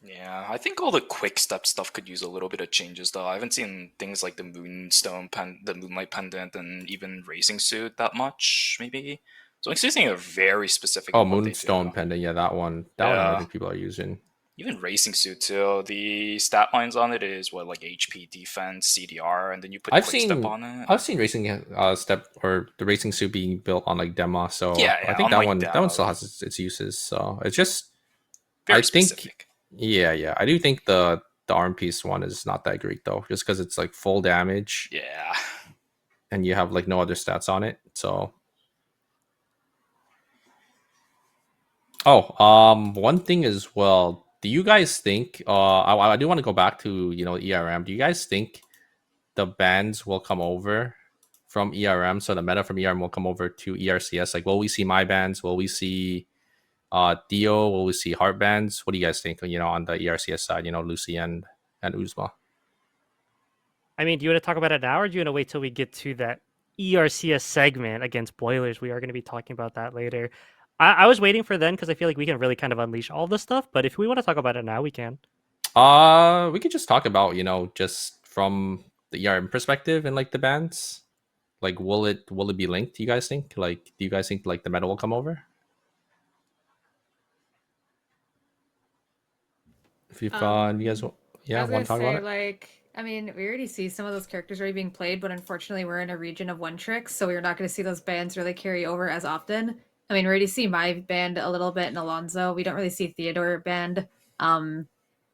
Yeah, I think all the quick step stuff could use a little bit of changes though. I haven't seen things like the the Moonlight Pendant, and even Racing Suit that much, maybe. So I'm using a very specific. Oh, Moonstone Pendant, yeah, that one. I don't think people are using. Even Racing Suit too. The stat lines on it is what, like HP, defense, CDR, and then you put I've quick step seen on it. I've seen racing step or the racing suit being built on like demo, so Yeah, I yeah, think unlike that one demo. still has its uses. So it's just Very I think specific. yeah, I do think the arm piece one is not that great though, just because it's like full damage Yeah. and you have like no other stats on it. So one thing as well. Do you guys think? I do want to go back to ERM. Do you guys think the bans will come over from ERM? So the meta from ERM will come over to ERCS. Like, will we see my bans? Will we see Dio? Will we see heart bans? What do you guys think? On the ERCS side, Lucy and Oozma. I mean, do you want to talk about it now, or do you want to wait till we get to that ERCS segment against Boilers? We are going to be talking about that later. I was waiting for then because I feel like we can really kind of unleash all this stuff. But if we want to talk about it now, we can. We could just talk about just from the ERM perspective and like the bans. Like, will it be linked? Do you guys think? Like, do you guys think like the meta will come over? If you you guys, I was want gonna to talk say, about it? like, I mean, we already see some of those characters already being played, but unfortunately, we're in a region of one tricks, so we're not going to see those bands really carry over as often. I mean, we already see my band a little bit in Alonzo. We don't really see Theodore band.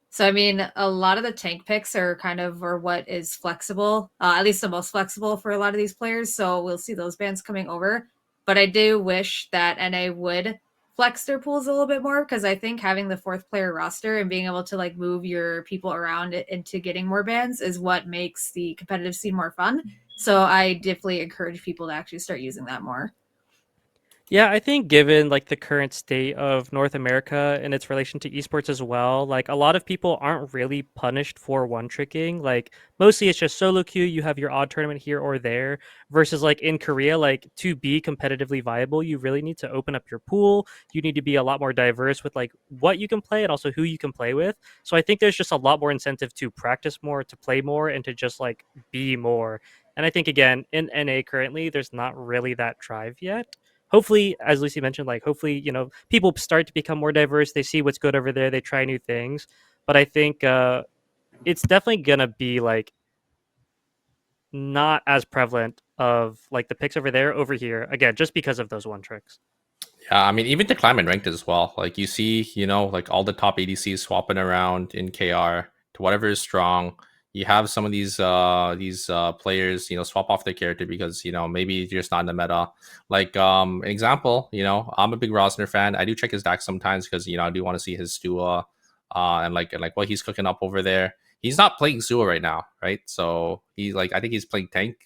So I mean, a lot of the tank picks are kind of or what is flexible, at least the most flexible for a lot of these players. So we'll see those bands coming over. But I do wish that NA would flex their pools a little bit more because I think having the fourth player roster and being able to like move your people around into getting more bans is what makes the competitive scene more fun. So I definitely encourage people to actually start using that more. Yeah, I think given like the current state of North America and its relation to esports as well, like a lot of people aren't really punished for one tricking. Like mostly it's just solo queue, you have your odd tournament here or there, versus like in Korea, like to be competitively viable, you really need to open up your pool. You need to be a lot more diverse with like what you can play and also who you can play with. So I think there's just a lot more incentive to practice more, to play more, and to just like be more. And I think again, in NA currently, there's not really that drive yet. Hopefully, as Lucy mentioned, like hopefully, people start to become more diverse. They see what's good over there. They try new things. But I think it's definitely gonna be like not as prevalent of like the picks over there over here again, just because of those one tricks. Yeah, I mean, even to climb and ranked as well. Like you see, like all the top ADCs swapping around in KR to whatever is strong. You have some of these players, swap off their character because maybe you're just not in the meta. Like an example, I'm a big Rosner fan. I do check his deck sometimes because I do want to see his Stua, and like what he's cooking up over there. He's not playing Sua right now, right? So he's like I think he's playing tank.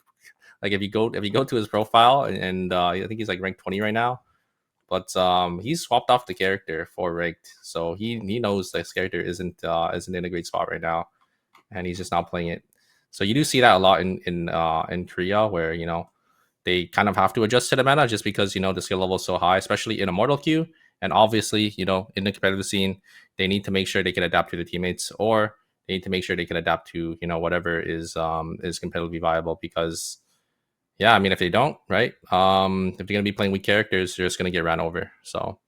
Like if you go to his profile and I think he's like ranked 20 right now. But he swapped off the character for ranked, so he knows this character isn't in a great spot right now, and he's just not playing it. So you do see that a lot in Korea, where they kind of have to adjust to the meta just because the skill level is so high, especially in a mortal queue, and obviously in the competitive scene, they need to make sure they can adapt to their teammates, or they need to make sure they can adapt to whatever is competitively viable because. Yeah, I mean, if they don't, right? If they're gonna be playing weak characters, they're just gonna get ran over. So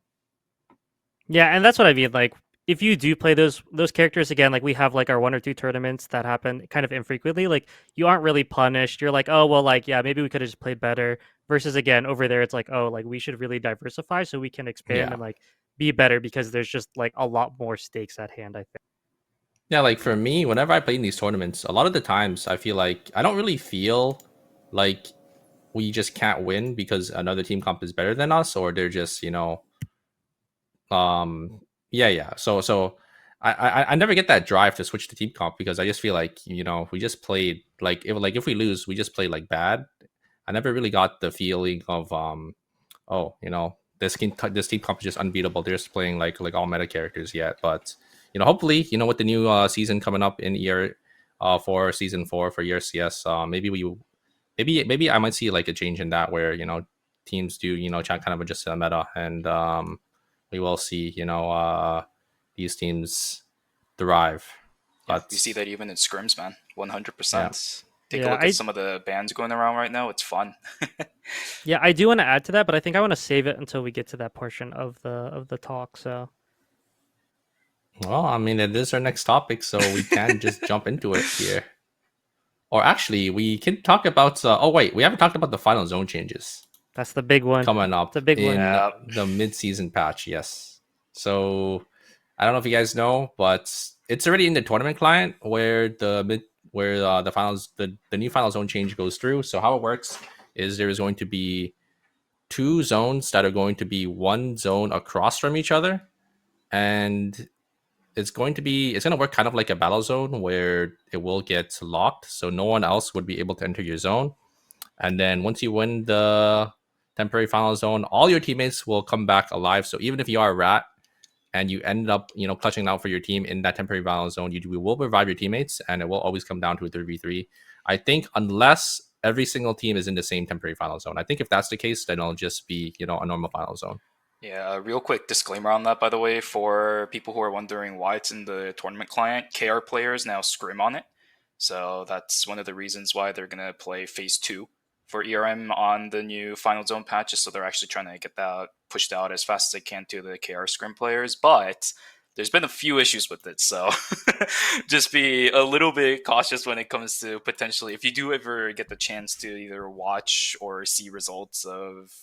Yeah, and that's what I mean. Like, if you do play those characters again, like we have like our one or two tournaments that happen kind of infrequently, like you aren't really punished. You're like, oh well, like yeah, maybe we could have just played better. Versus again over there, it's like, oh, like we should really diversify so we can expand yeah, and like be better because there's just like a lot more stakes at hand. I think. yeah. Like for me, whenever I play in these tournaments, a lot of the times I feel like I don't really feel like we just can't win because another team comp is better than us, or they're just yeah. So I never get that drive to switch to team comp because I just feel like we just played if we lose, we just played like bad. I never really got the feeling of oh, this team comp is just unbeatable. They're just playing like all meta characters yet. But hopefully, with the new season coming up in for season 4 for ERCS, maybe I might see like a change in that where teams do kind of adjust to the meta, and we will see these teams thrive. Yeah, But we see that even in scrims, man. 100%. yeah, Take a Yeah, look at some of the bands going around right now. It's fun. yeah, I do want to add to that, but I think I want to save it until we get to that portion of the talk. So Well, I mean, it is our next topic, so we can just jump into it here. Or actually, we can talk about. Oh wait, we haven't talked about the final zone changes That's the big one. coming up It's a big one. in Yeah. the mid-season patch. Yes. So I don't know if you guys know, but it's already in the tournament client where the finals the new final zone change goes through. So how it works is there is going to be 2 zones that are going to be 1 zone across from each other, and it's going to work kind of like a battle zone where it will get locked, so no one else would be able to enter your zone. And then once you win the temporary final zone, all your teammates will come back alive. So even if you are a rat and you end up, clutching out for your team in that temporary final zone, you will revive your teammates, and it will always come down to a 3v3. I think unless every single team is in the same temporary final zone. I think if that's the case, then it'll just be, a normal final zone. Yeah, a real quick disclaimer on that, by the way, for people who are wondering why it's in the tournament client. KR players now scrim on it. So that's one of the reasons why they're going to play Phase 2 for ERM on the new Final Zone patches. So they're actually trying to get that pushed out as fast as they can to the KR scrim players. But there's been a few issues with it. So just be a little bit cautious when it comes to potentially, if you do ever get the chance to either watch or see results of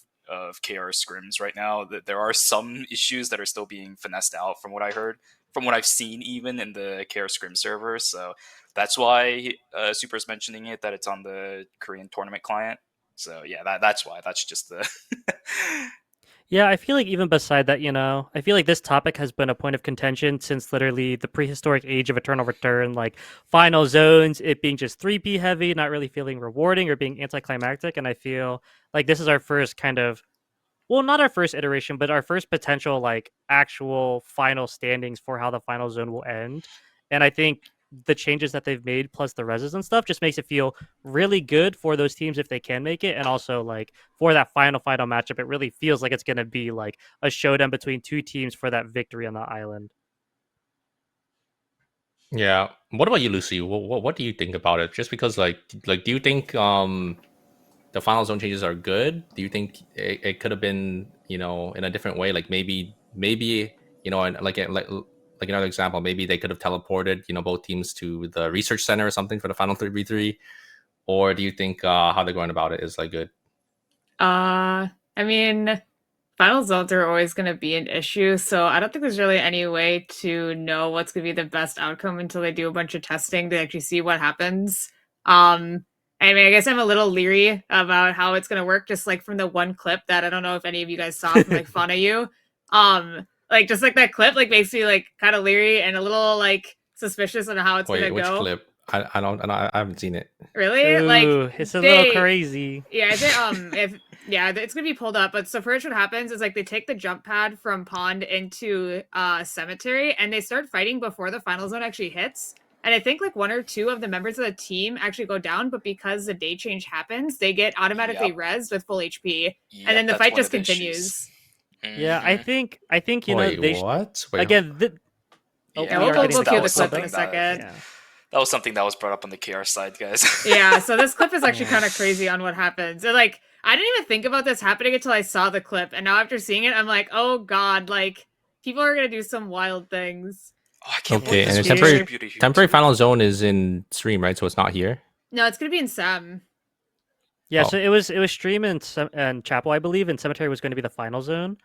KR scrims right now, that there are some issues that are still being finessed out from what I heard, from what I've seen even in the KR scrim server. So that's why Super's mentioning it, that it's on the Korean tournament client. So yeah, that's why. That's just the Yeah, I feel like even beside that, I feel like this topic has been a point of contention since literally the prehistoric age of Eternal Return, like final zones, it being just 3P heavy, not really feeling rewarding or being anticlimactic. And I feel like this is our first kind of, well, not our first iteration, but our first potential, like, actual final standings for how the final zone will end. And I think the changes that they've made, plus the reses and stuff, just makes it feel really good for those teams if they can make it. And also, like, for that final matchup, it really feels like it's going to be, like, a showdown between 2 teams for that victory on the island. Yeah. What about you, Lucy? What do you think about it? Just because, like, do you think the final zone changes are good? Do you think it could have been, in a different way? Like maybe, and like another example, maybe they could have teleported, both teams to the research center or something for the final 3v3. Or do you think how they're going about it is like good? I mean, final zones are always going to be an issue, so I don't think there's really any way to know what's going to be the best outcome until they do a bunch of testing to actually see what happens. I mean, I guess I'm a little leery about how it's going to work, just like from the one clip that I don't know if any of you guys saw from like Fauna U. Like just like that clip, like makes me like kind of leery and a little like suspicious on how it's going to go. Which clip? I haven't seen it. Really? Ooh, like it's a little crazy. Yeah, it's gonna be pulled up. But so first, what happens is like they take the jump pad from pond into cemetery, and they start fighting before the final zone actually hits. And I think like 1 or 2 of the members of the team actually go down, but because the day change happens, they get automatically rezzed with full HP, and then the fight just continues. Yeah, I think Wait, they what? Wait, again. We'll go through the clip in a second. Yeah. That was something that was brought up on the KR side, guys. Yeah, so this clip is actually kind of crazy on what happens. And, like, I didn't even think about this happening until I saw the clip, and now after seeing it, I'm like, oh god, like, people are gonna do some wild things. Oh, I can't okay, believe and this the temporary final zone is in stream, right? So it's not here. No, it's gonna be in Sem. Yeah, so it was stream and Chapel, I believe, and Cemetery was going to be the final zone.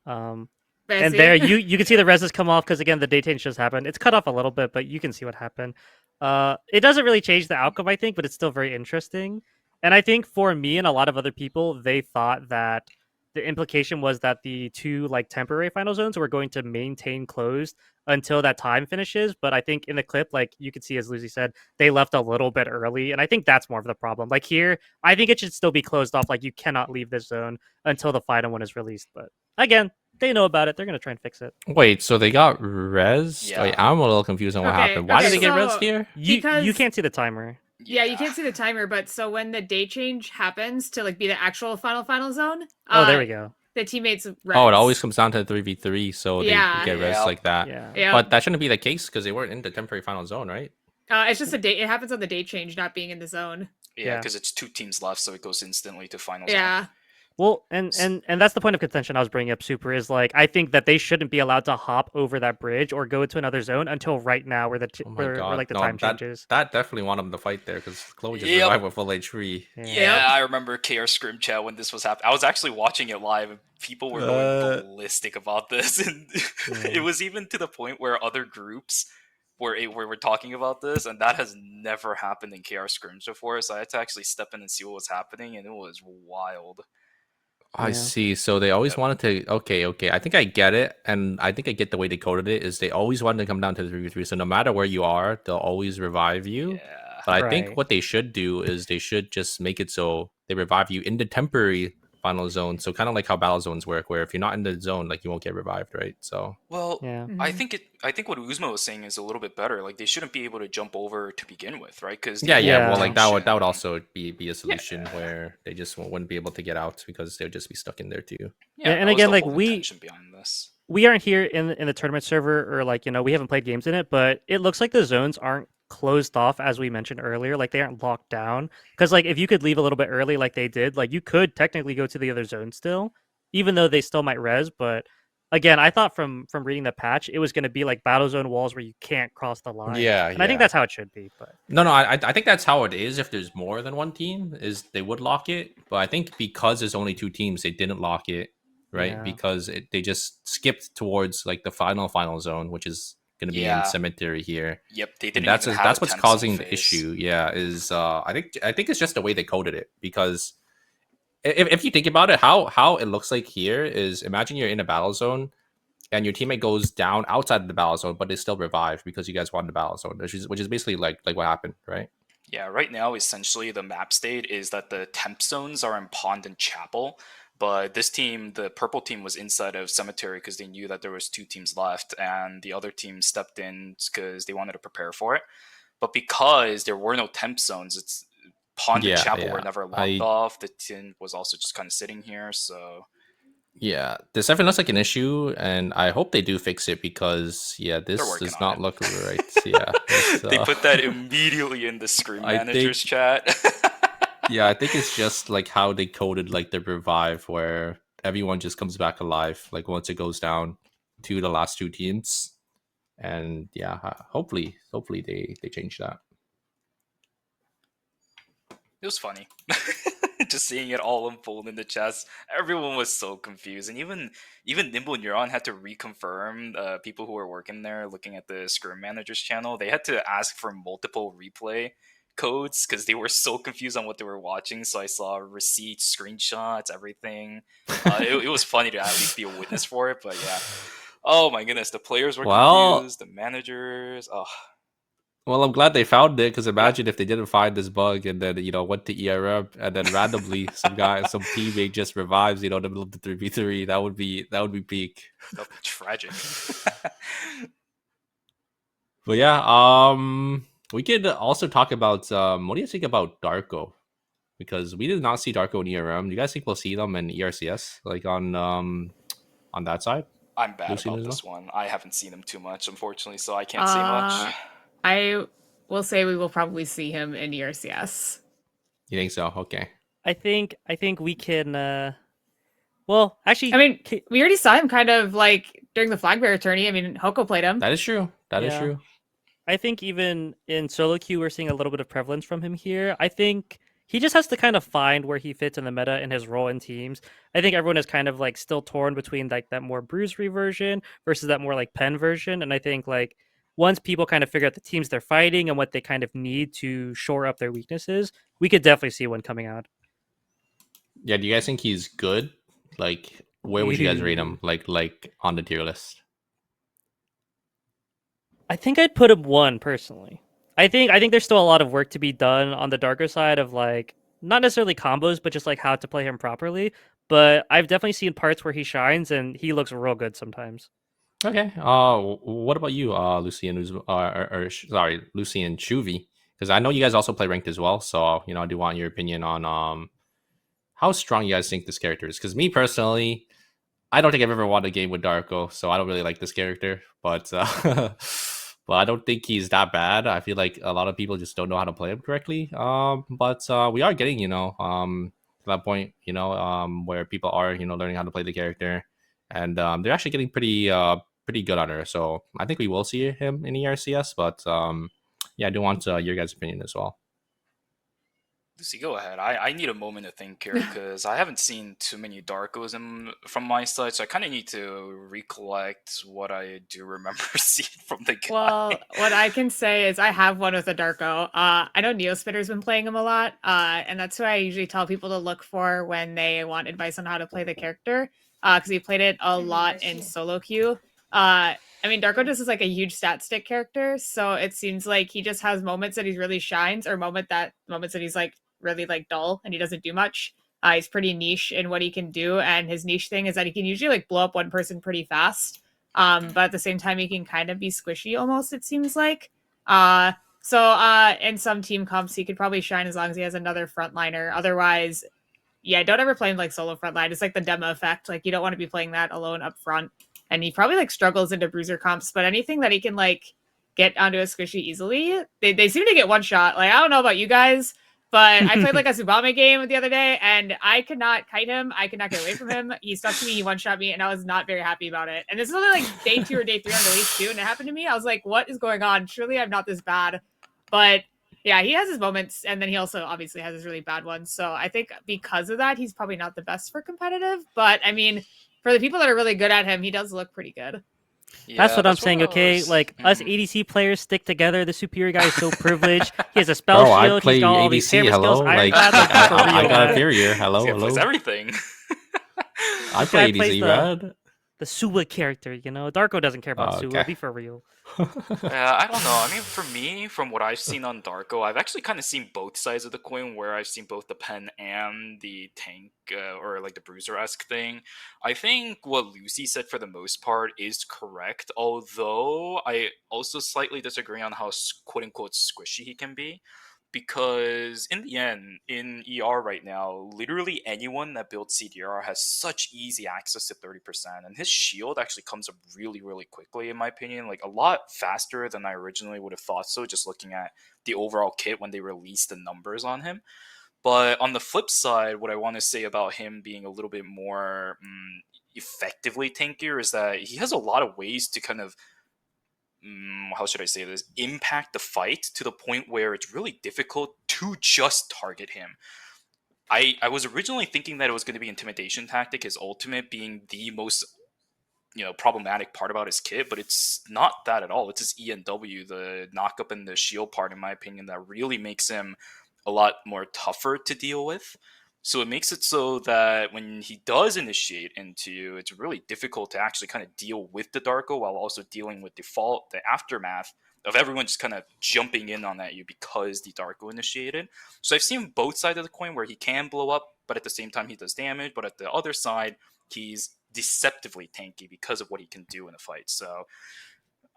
And there you can see the reses come off because again the day change just happened. It's cut off a little bit, but you can see what happened. It doesn't really change the outcome, I think, but it's still very interesting. And I think for me and a lot of other people, they thought that the implication was that the 2 like temporary final zones were going to maintain closed until that time finishes. But I think in the clip, like you could see, as Lucy said, they left a little bit early. And I think that's more of the problem. Like here, I think it should still be closed off. Like you cannot leave this zone until the final one is released. But again, they know about it. They're going to try and fix it. Wait, so they got res? Yeah. Wait, I'm a little confused on what happened. Why did they get res here? You can't see the timer. Yeah, you can't see the timer, but so when the day change happens to like be the actual final zone. Oh, there we go. The teammates. Res. Oh, it always comes down to 3v3, so they get res like that. Yeah. But that shouldn't be the case because they weren't in the temporary final zone, right? It's just it happens on the day change, not being in the zone. Yeah, because it's 2 teams left, so it goes instantly to finals. Yeah. Well, and that's the point of contention I was bringing up. Super is like I think that they shouldn't be allowed to hop over that bridge or go into another zone until right now, where Oh my where god, like the no, time changes. that definitely want him to fight there because Chloe just Yep. revived with full HP. Yeah, I remember KR Scrim Chat when this was happening. I was actually watching it live, and people were going ballistic about this, and it was even to the point where other groups were talking about this, and that has never happened in KR Scrims before. So I had to actually step in and see what was happening, and it was wild. I Yeah. see. So they always Yep. wanted to. Okay. I think I get it, and I think I get the way they coded it. Is they always wanted to come down to the 3v3. So no matter where you are, they'll always revive you. Yeah. But I think Right. what they should do is they should just make it so they revive you in the temporary final zone. So kind of like how battle zones work, where if you're not in the zone, like you won't get revived, right? So Well, Yeah. I think what Oozma was saying is a little bit better. Like they shouldn't be able to jump over to begin with, right? Because yeah. Well, like that would tension- also be a solution Yeah. where they just wouldn't be able to get out because they would just be stuck in there too. Yeah, and that was again, the like whole we intention behind this. we aren't here in the tournament server, or like we haven't played games in it, but it looks like the zones aren't closed off as we mentioned earlier. Like they aren't locked down, because like if you could leave a little bit early, like they did, like you could technically go to the other zone still, even though they still might res. But again, I thought from reading the patch, it was going to be like battle zone walls where you can't cross the line. Yeah, and I think that's how it should be. But No, I think that's how it is. If there's more than one team, is they would lock it. But I think because there's only two teams, they didn't lock it, right? Yeah. Because they just skipped towards like the final zone, which is going to be in Yeah. cemetery here. Yep, they And didn't. that's even have that's a what's temp zone causing the phase. issue. Yeah, is I think it's just the way they coded it. Because if you think about it, how it looks like here is, imagine you're in a battle zone and your teammate goes down outside of the battle zone, but they still revive because you guys won the battle zone, which is basically like what happened, right? Yeah, right now, essentially, the map state is that the temp zones are in Pond and Chapel, but this team, the purple team, was inside of Cemetery because they knew that there was two teams left, and the other team stepped in because they wanted to prepare for it. But because there were no temp zones, it's Pond and Chapel were never locked off. The team was also just kind of sitting here, so... Yeah, this definitely looks like an issue, and I hope they do fix it because this does not look right. Yeah, they put that immediately in the Scream Managers chat. Yeah, I think it's just like how they coded like the revive, where everyone just comes back alive like once it goes down to the last two teams, and yeah, hopefully they change that. It was funny. Just seeing it all unfold in the chest. Everyone was so confused. And even Nimble Neuron had to reconfirm, people who were working there looking at the Scrum Managers channel. They had to ask for multiple replay codes because they were so confused on what they were watching. So I saw receipts, screenshots, everything. It was funny to at least be a witness for it. But yeah. Oh my goodness. The players were confused. The managers. Oh. Well, I'm glad they found it, because imagine if they didn't find this bug and then went to ERM and then randomly some teammate just revives in the middle of the 3v3. That would be peak. That'd be tragic. But yeah, we could also talk about what do you think about DARKO? Because we did not see DARKO in ERM. Do you guys think we'll see them in ERCS, like on that side? I'm bad about this one. I haven't seen him too much, unfortunately, so I can't say much. I will say we will probably see him in ERCS. You think so? Okay. I think we can. Well, actually, I mean, we already saw him kind of like during the flag bearer tourney. I mean, Hoko played him. That is true. That is true. I think even in solo queue, we're seeing a little bit of prevalence from him here. I think he just has to kind of find where he fits in the meta and his role in teams. I think everyone is kind of like still torn between like that more bruisery version versus that more like pen version. And I think like once people kind of figure out the teams they're fighting and what they kind of need to shore up their weaknesses, we could definitely see one coming out. Yeah, do you guys think he's good? Like, where would you guys rate him? Like on the tier list? I think I'd put him 1 personally. I think there's still a lot of work to be done on the darker side of like not necessarily combos, but just like how to play him properly. But I've definitely seen parts where he shines and he looks real good sometimes. Okay. What about you, Lucy and Lucy and Shuvi? Because I know you guys also play ranked as well, so I do want your opinion on how strong you guys think this character is. Because me personally, I don't think I've ever won a game with DARKO, so I don't really like this character. But but I don't think he's that bad. I feel like a lot of people just don't know how to play him correctly. But we are getting that point, where people are, learning how to play the character, and they're actually getting pretty good on her. So I think we will see him in ERCS, but yeah, I do want your guys' opinion as well. Lucy, go ahead. I need a moment to think here because I haven't seen too many Darkos from my side, so I kind of need to recollect what I do remember seeing from the guy. Well, what I can say is I have one with a Darko. I know Neospitter's been playing him a lot, and that's who I usually tell people to look for when they want advice on how to play the character, because he played it a lot in solo queue. I mean, Darko just is like a huge stat stick character, so it seems like he just has moments that he really shines, or moments that he's like really like dull and he doesn't do much. He's pretty niche in what he can do, and his niche thing is that he can usually like blow up one person pretty fast. But at the same time, he can kind of be squishy almost, it seems like. So in some team comps, he could probably shine as long as he has another frontliner. Otherwise, yeah, don't ever play him like solo frontline. It's like the demo effect. Like, you don't want to be playing that alone up front. And he probably like struggles into bruiser comps, but anything that he can like get onto a squishy easily, they seem to get one shot. Like, I don't know about you guys, but I played like a Tsubame game the other day, and I could not kite him. I could not get away from him. He stuck to me, he one-shot me, and I was not very happy about it. And this is only like day 2 or day 3 on release too, and it happened to me. I was like, what is going on? Surely I'm not this bad. But yeah, he has his moments, and then he also obviously has his really bad ones. So I think because of that, he's probably not the best for competitive. But I mean, for the people that are really good at him, he does look pretty good. Yeah, that's what I'm saying, okay? Like, us ADC players stick together. The superior guy is so privileged. He has a spell Bro, shield. I play He's got all these ADC. hammer Hello, skills. like I I got a inferior. Hello, This guy plays hello. everything. I This guy play plays ADC, man. the Suwa character, Darko doesn't care about Suwa, okay. be for real. Yeah, I don't know. I mean, for me, from what I've seen on Darko, I've actually kind of seen both sides of the coin, where I've seen both the pen and the tank, or like the bruiser-esque thing. I think what Lucy said for the most part is correct, although I also slightly disagree on how quote-unquote squishy he can be. Because in the end, in ER right now, literally anyone that builds CDR has such easy access to 30%, and his shield actually comes up really, really quickly, in my opinion, like a lot faster than I originally would have thought so, just looking at the overall kit when they released the numbers on him. But on the flip side, what I want to say about him being a little bit more effectively tankier is that he has a lot of ways to kind of how should I say this, impact the fight to the point where it's really difficult to just target him. I was originally thinking that it was going to be intimidation tactic, his ultimate being the most problematic part about his kit, but it's not that at all. It's his ENW, the knock up and the shield part, in my opinion, that really makes him a lot more tougher to deal with. So it makes it so that when he does initiate into you, it's really difficult to actually kind of deal with the Darko while also dealing with the aftermath of everyone just kind of jumping in on that you because the Darko initiated. So I've seen both sides of the coin where he can blow up, but at the same time he does damage. But at the other side, he's deceptively tanky because of what he can do in a fight. So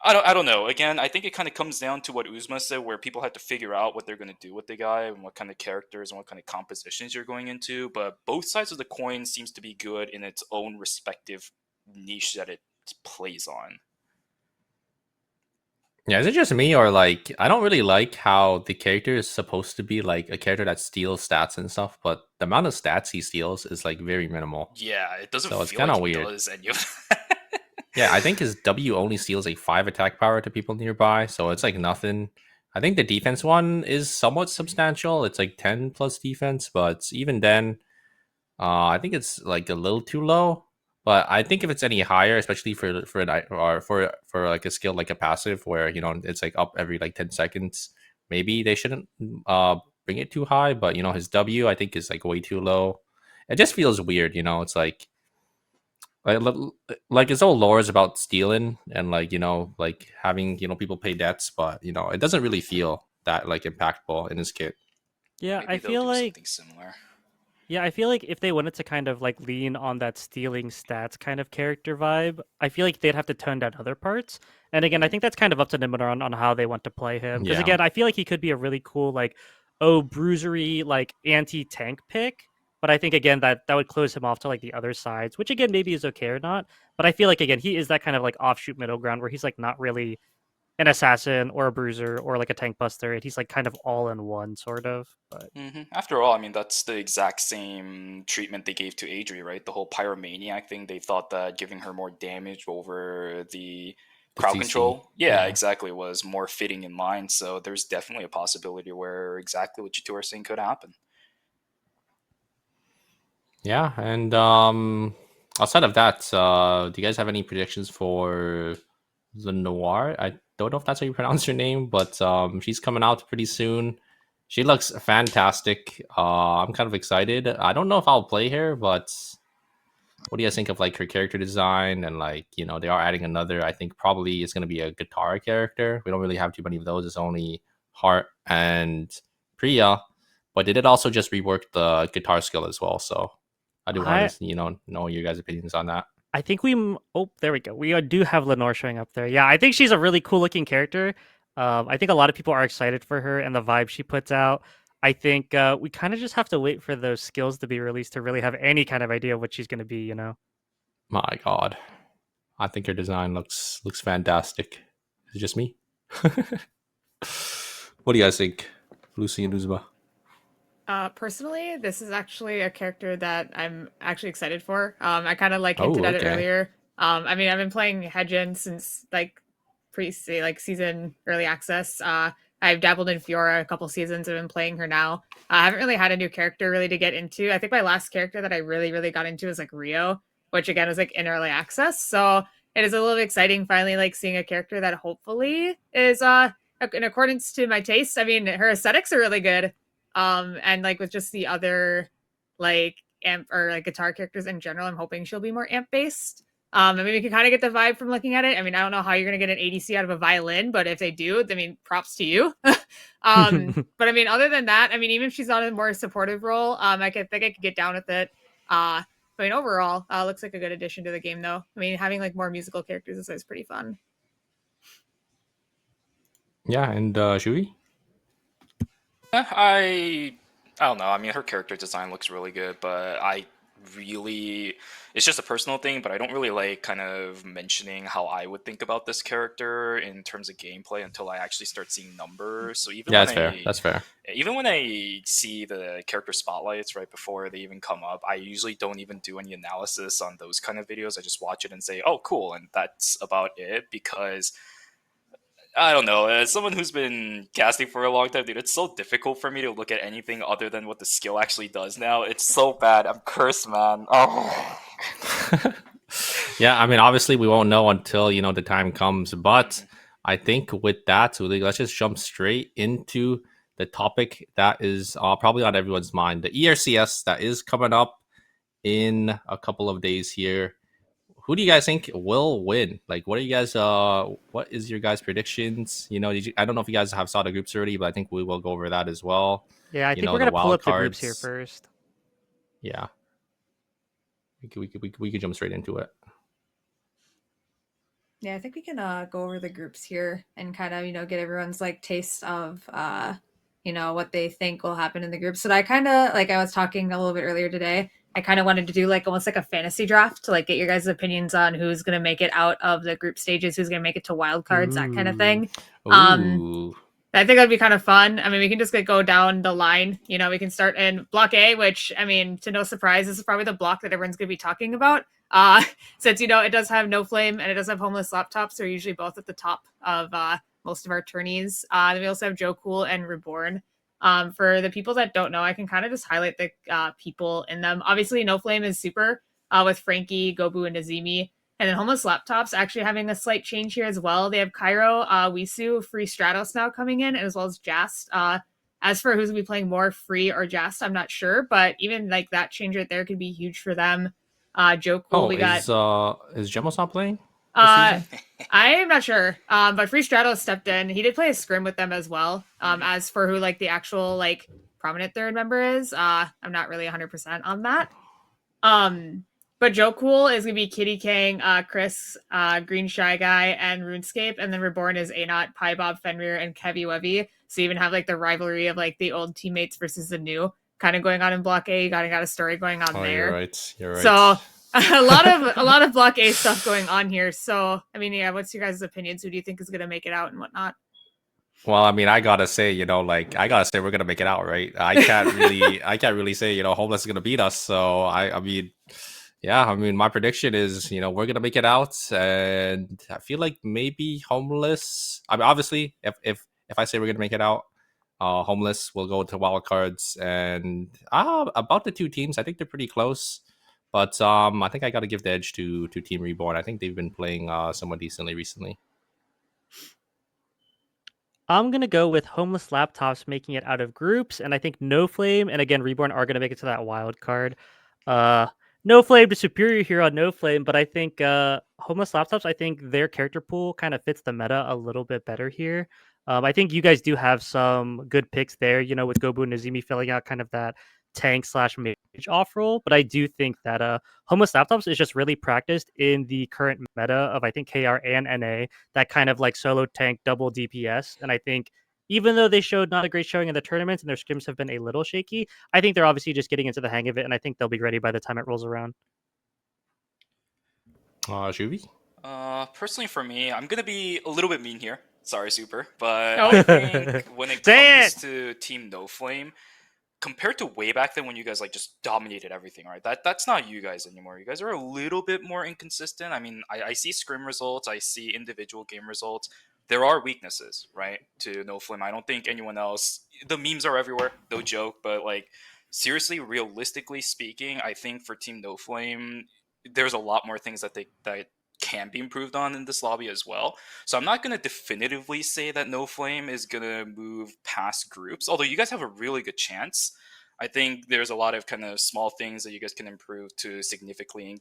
I don't know. Again, I think it kind of comes down to what Oozma said, where people have to figure out what they're going to do with the guy and what kind of characters and what kind of compositions you're going into. But both sides of the coin seems to be good in its own respective niche that it plays on. Yeah, is it just me, or like I don't really like how the character is supposed to be like a character that steals stats and stuff, but the amount of stats he steals is like very minimal. Yeah, it doesn't So it's feel kinda like weird. he does any of that. Yeah, I think his W only steals like 5 attack power to people nearby, so it's like nothing. I think the defense one is somewhat substantial. It's like 10 plus defense, but even then, I think it's like a little too low. But I think if it's any higher, especially for like a skill like a passive where it's like up every like 10 seconds, maybe they shouldn't bring it too high. But his W I think is like way too low. It just feels weird. It's like his whole lore is about stealing and like having people pay debts, but it doesn't really feel that like impactful in his kit. Yeah, Maybe I they'll feel do like something similar. Yeah, I feel like if they wanted to kind of like lean on that stealing stats kind of character vibe, I feel like they'd have to tone down other parts. And again, I think that's kind of up to Nimble Neuron on how they want to play him. Because Yeah. again, I feel like he could be a really cool like bruisery like anti-tank pick. But I think again that would close him off to like the other sides, which again maybe is okay or not. But I feel like again he is that kind of like offshoot middle ground where he's like not really an assassin or a bruiser or like a tank buster, and he's like kind of all in one sort of. But After all, I mean, that's the exact same treatment they gave to Adri, right? The whole pyromaniac thing. They thought that giving her more damage over the crowd CC. control, yeah, Yeah. exactly, was more fitting in line. So there's definitely a possibility where exactly what you two are saying could happen. Yeah, and outside of that, do you guys have any predictions for LENORE? I don't know if that's how you pronounce her name, but she's coming out pretty soon. She looks fantastic. I'm kind of excited. I don't know if I'll play her, but what do you guys think of like her character design? And like, you know, they are adding another. I think probably it's going to be a guitar character. We don't really have too many of those. It's only Heart and Priya, but they did also just rework the guitar skill as well. So I do want to, you know your guys' opinions on that. I think oh, there we go. We do have Lenore showing up there. Yeah, I think she's a really cool looking character. I think a lot of people are excited for her and the vibe she puts out. I think we kind of just have to wait for those skills to be released to really have any kind of idea of what she's going to be, you know? My God, I think her design looks fantastic. Is it just me? What do you guys think, Lucy and Oozma? Personally, this is actually a character that I'm actually excited for. I kind of like hinted at it earlier. I mean, I've been playing Hedgen since like season early access. I've dabbled in Fiora a couple seasons. I've been playing her now. I haven't really had a new character really to get into. I think my last character that I really got into was like Rio, which again is like in early access. So it is a little bit exciting finally like seeing a character that hopefully is in accordance to my taste. I mean, her aesthetics are really good. And like with just the other like amp or like guitar characters in general, I'm hoping she'll be more amp based. I mean, we can kind of get the vibe from looking at it. I mean, I don't know how you're gonna get an ADC out of a violin, but if they do, I mean, props to you. But I mean, other than that, I mean, even if she's on a more supportive role, I think I could get down with it. I mean, overall, looks like a good addition to the game, though. I mean, having like more musical characters is always pretty fun. Yeah, and Shuvi? I don't know. I mean, her character design looks really good, but it's just a personal thing, but I don't really like kind of mentioning how I would think about this character in terms of gameplay until I actually start seeing numbers. So even That's fair. Even when I see the character spotlights right before they even come up, I usually don't even do any analysis on those kind of videos. I just watch it and say, "Oh, cool," and that's about it, because I don't know. As someone who's been casting for a long time, dude, it's so difficult for me to look at anything other than what the skill actually does now. It's so bad. I'm cursed, man. Oh. Yeah, I mean, obviously we won't know until, you know, the time comes. But I think with that, so let's just jump straight into the topic that is probably on everyone's mind. The ERCS that is coming up in a couple of days here. Who do you guys think will win? Like, what are you guys? What is your guys' predictions? You know, I don't know if you guys have saw the groups already, but I think we will go over that as well. Yeah, I think we're gonna pull up the groups here first. Yeah, we could jump straight into it. Yeah, I think we can go over the groups here and kind of, you know, get everyone's like taste of you know, what they think will happen in the group. So I kind of like I was talking a little bit earlier today. I kind of wanted to do like almost like a fantasy draft to like get your guys' opinions on who's going to make it out of the group stages, who's going to make it to wild cards, that kind of thing. I think that'd be kind of fun. I mean, we can just go down the line. You know, we can start in Block A, which, I mean, to no surprise, this is probably the block that everyone's going to be talking about. Since, you know, it does have No Flame and it does have Homeless Laptops. They're usually both at the top of most of our tourneys. Then we also have Joe Cool and Reborn. For the people that don't know, I can kind of just highlight the people in them. Obviously, No Flame is super with Frankie, Gobu, and Nazimi. And then Homeless Laptops actually having a slight change here as well. They have Cairo, Wisu, Free Stratos now coming in, as well as Jast. As for who's going to be playing more Free or Jast, I'm not sure. But even like that change right there could be huge for them. Joe Cool, we got... is Gemos not playing? I am not sure. But Free Stratos stepped in. He did play a scrim with them as well. As for who like the actual like prominent third member is, I'm not really 100% on that. But Joe Cool is gonna be Kitty Kang, Chris, Green Shy Guy, and RuneScape, and then Reborn is Anot, Pi Bob, Fenrir, and Kevy Webby. So you even have like the rivalry of like the old teammates versus the new kind of going on in Block A. You got a story going on there. You're right. So a lot of Block A stuff going on here. So, I mean, yeah, what's your guys' opinions? Who do you think is going to make it out and whatnot? Well, I mean, I gotta say, I gotta say we're gonna make it out, right? I can't really say, Homeless is gonna beat us. So I mean, yeah, I mean, my prediction is, we're gonna make it out, and I feel like maybe Homeless. I mean, obviously, if I say we're gonna make it out, Homeless will go to wild cards, and about the two teams, I think they're pretty close. But I think I gotta give the edge to Team Reborn. I think they've been playing somewhat decently recently. I'm gonna go with Homeless Laptops making it out of groups, and I think No Flame and again Reborn are gonna make it to that wild card. No Flame to superior here on No Flame, but I think Homeless Laptops, I think their character pool kind of fits the meta a little bit better here. I think you guys do have some good picks there, with Gobu and Nazimi filling out kind of that tank/mage off role, but I do think that Homeless Laptops is just really practiced in the current meta of I think KR and NA, that kind of like solo tank double DPS. And I think even though they showed not a great showing in the tournaments and their scrims have been a little shaky, I think they're obviously just getting into the hang of it, and I think they'll be ready by the time it rolls around. Shuvi? Personally for me, I'm gonna be a little bit mean here. Sorry, Super, but Oh. I think when it Say comes to Team No Flame, compared to way back then when you guys like just dominated everything, right? That's not you guys anymore. You guys are a little bit more inconsistent. I mean, I see scrim results, I see individual game results. There are weaknesses, right, to No Flame. I don't think anyone else. The memes are everywhere, no joke. But like, seriously, realistically speaking, I think for Team No Flame, there's a lot more things that can be improved on in this lobby as well. So I'm not going to definitively say that No Flame is going to move past groups, although you guys have a really good chance. I think there's a lot of kind of small things that you guys can improve to significantly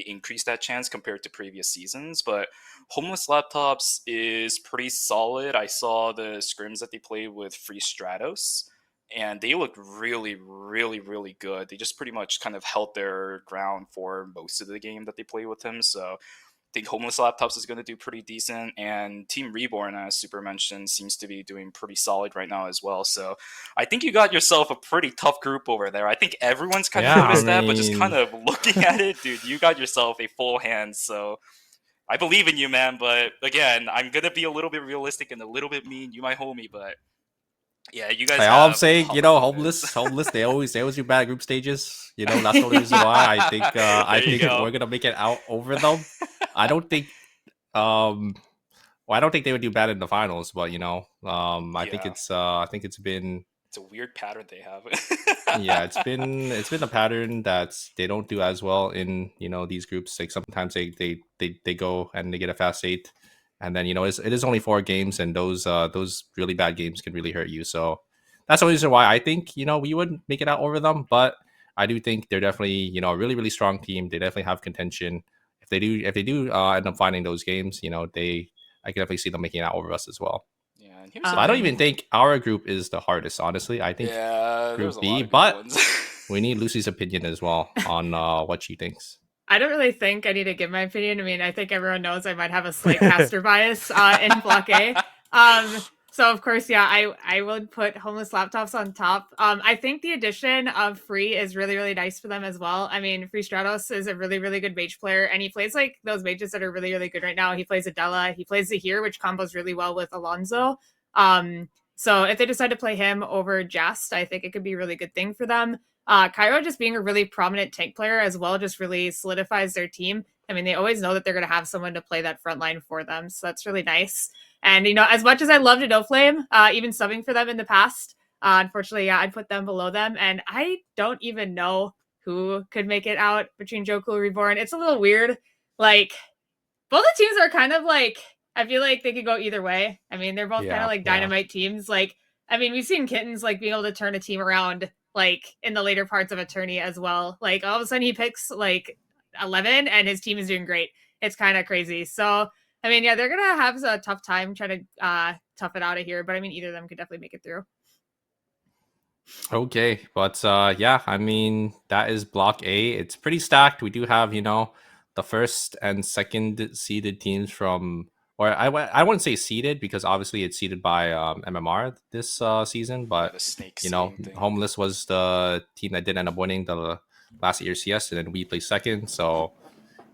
increase that chance compared to previous seasons. But Homeless Laptops is pretty solid. I saw the scrims that they played with Free Stratos, and they looked really, really, really good. They just pretty much kind of held their ground for most of the game that they played with him. So I think Homeless Laptops is going to do pretty decent, and Team Reborn, as Super mentioned, seems to be doing pretty solid right now as well. So I think you got yourself a pretty tough group over there. I think everyone's kind of noticed that, but just kind of looking at it, dude, you got yourself a full hand. So I believe in you, man. But again, I'm going to be a little bit realistic and a little bit mean. You my homie, but yeah, you guys. All I'm saying, homeless. homeless. They always do bad group stages. That's the only reason why I think we're gonna make it out over them. I don't think, well, I don't think they would do bad in the finals, but I think it's been. It's a weird pattern they have. Yeah, it's been a pattern that they don't do as well in these groups. Like sometimes they go and they get a fast 8. And then it is only 4 games, and those really bad games can really hurt you. So that's the reason why I think we would make it out over them. But I do think they're definitely a really, really strong team. They definitely have contention. If they do end up finding those games, I can definitely see them making it out over us as well. Yeah, and So I don't even think our group is the hardest, honestly. I think Group B, but we need Lucy's opinion as well on what she thinks. I don't really think I need to give my opinion. I mean, I think everyone knows I might have a slight caster bias in Block A. So of course, yeah, I would put Homeless Laptops on top. I think the addition of Free is really, really nice for them as well. I mean, Free Stratos is a really, really good mage player, and he plays like those mages that are really, really good right now. He plays Adela, he plays Zahir, which combos really well with Alonzo. So if they decide to play him over Jest, I think it could be a really good thing for them. Cairo just being a really prominent tank player as well just really solidifies their team. I mean, they always know that they're going to have someone to play that front line for them. So that's really nice. And, as much as I loved No Flame, even subbing for them in the past, unfortunately, yeah, I'd put them below them. And I don't even know who could make it out between Joku and Reborn. It's a little weird. Like, both the teams are kind of like, I feel like they could go either way. I mean, they're both kind of like dynamite teams. Like, I mean, we've seen Kittens like being able to turn a team around like in the later parts of a tourney as well. Like all of a sudden he picks like 11 and his team is doing great. It's kind of crazy. So, I mean, yeah, they're going to have a tough time trying to tough it out of here. But I mean, either of them could definitely make it through. Okay. But yeah, I mean, that is Block A. It's pretty stacked. We do have, the first and second seeded teams from or I wouldn't say seeded because obviously it's seeded by MMR this season, but the snake you know, seeding thing. Homeless was the team that did end up winning the last ERCS, and then we placed second. So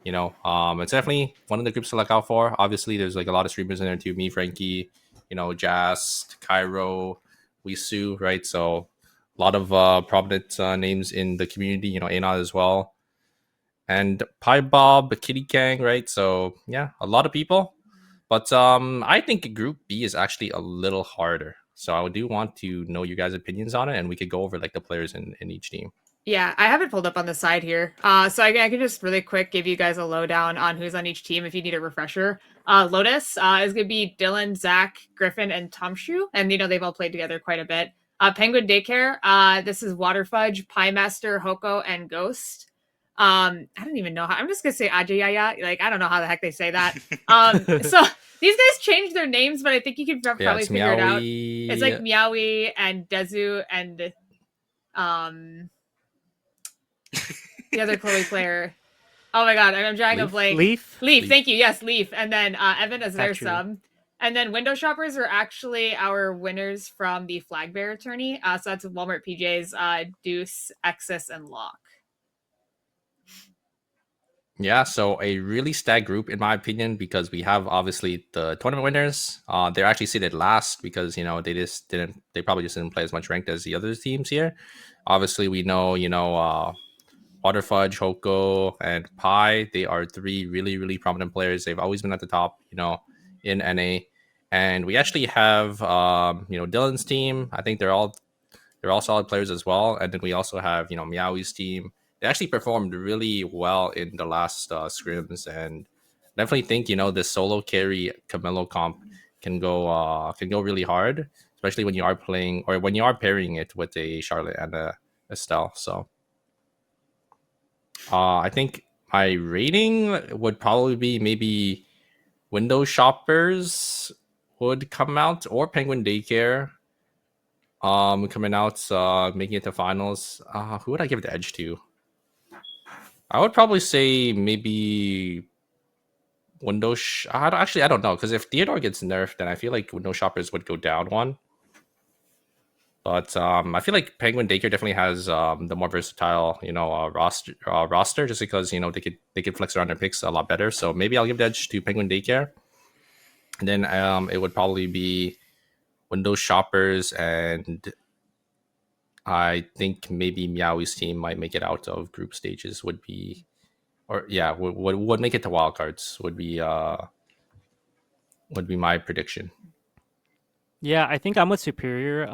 you know, it's definitely one of the groups to look out for. Obviously, there's like a lot of streamers in there too. Me, Frankie, you know, Jazz, Cairo, Wisu, right? So a lot of prominent names in the community. You know, Anod as well, and Pi Bob, Kitty Kang, right? So yeah, a lot of people. But I think Group B is actually a little harder. So I do want to know you guys' opinions on it, and we could go over like the players in each team. Yeah, I have it pulled up on the side here. So I can just really quick give you guys a lowdown on who's on each team if you need a refresher. Lotus is going to be Dylan, Zach, Griffin, and Tomshu. And, you know, they've all played together quite a bit. Penguin Daycare, this is Waterfudge, Pie Master, Hoko, and Ghost. I don't even know how. I'm just going to say Ajayaya. Like, I don't know how the heck they say that. So these guys changed their names, but I think you can probably figure it out. It's like Meowie and Dezu and the other Chloe player. Oh my god, I'm drawing a blank. Leaf. Thank you. Yes, Leaf. And then Evan as their Patrick. sub. And then Window Shoppers are actually our winners from the Flag Bearer tourney. So that's Walmart PJs, Deuce, Exis, and Locke. Yeah, so a really stacked group in my opinion because we have obviously the tournament winners. They're actually seated last because you know they probably just didn't play as much ranked as the other teams here. Obviously, we know Waterfudge, Hoko, and Pi. They are three really prominent players. They've always been at the top, you know, in NA. And we actually have Dylan's team. I think they're all solid players as well. And then we also have Meowie's team. They actually performed really well in the last scrims, and definitely think this solo carry Camilo comp can go really hard, especially when you are playing or when you are pairing it with a Charlotte and a Estelle. So I think my rating would probably be maybe Window Shoppers would come out or Penguin Daycare coming out, making it to finals. Who would I give the edge to? I would probably say maybe I don't know, because if Theodore gets nerfed, then I feel like Window Shoppers would go down one. But I feel like Penguin Daycare definitely has the more versatile, roster, just because they could flex around their picks a lot better. So maybe I'll give the edge to Penguin Daycare, and then it would probably be Window Shoppers, and I think maybe Meowie's team might make it out of group stages. Would make it to wildcards. Would be my prediction. Yeah, I think I'm with Superior.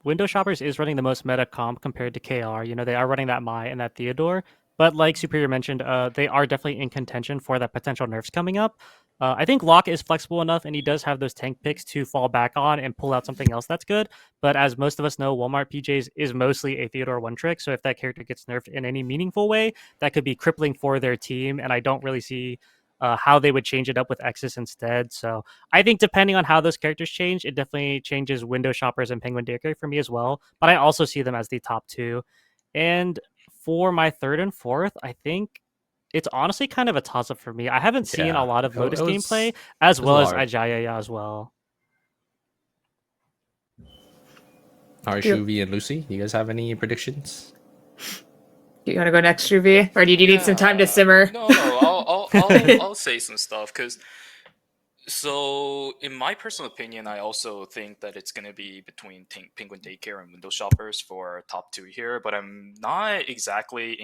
Window Shoppers is running the most meta comp compared to KR. They are running that Mai and that Theodore. But like Superior mentioned, they are definitely in contention for that potential nerfs coming up. I think Locke is flexible enough, and he does have those tank picks to fall back on and pull out something else that's good. But as most of us know, Walmart PJs is mostly a Theodore one trick. So if that character gets nerfed in any meaningful way, that could be crippling for their team. And I don't really see how they would change it up with Exis instead. So I think depending on how those characters change, it definitely changes Window Shoppers and Penguin Daycare for me as well. But I also see them as the top two. And for my third and fourth, I think it's honestly kind of a toss-up for me. I haven't seen a lot of Lotus gameplay, as well as Ajayaya as well. All right, Shuvi and Lucy, you guys have any predictions? Do you want to go next, Shuvi? Or do you need some time to simmer? No, I'll say some stuff, because so in my personal opinion, I also think that it's going to be between Penguin Daycare and Window Shoppers for top two here, but I'm not exactly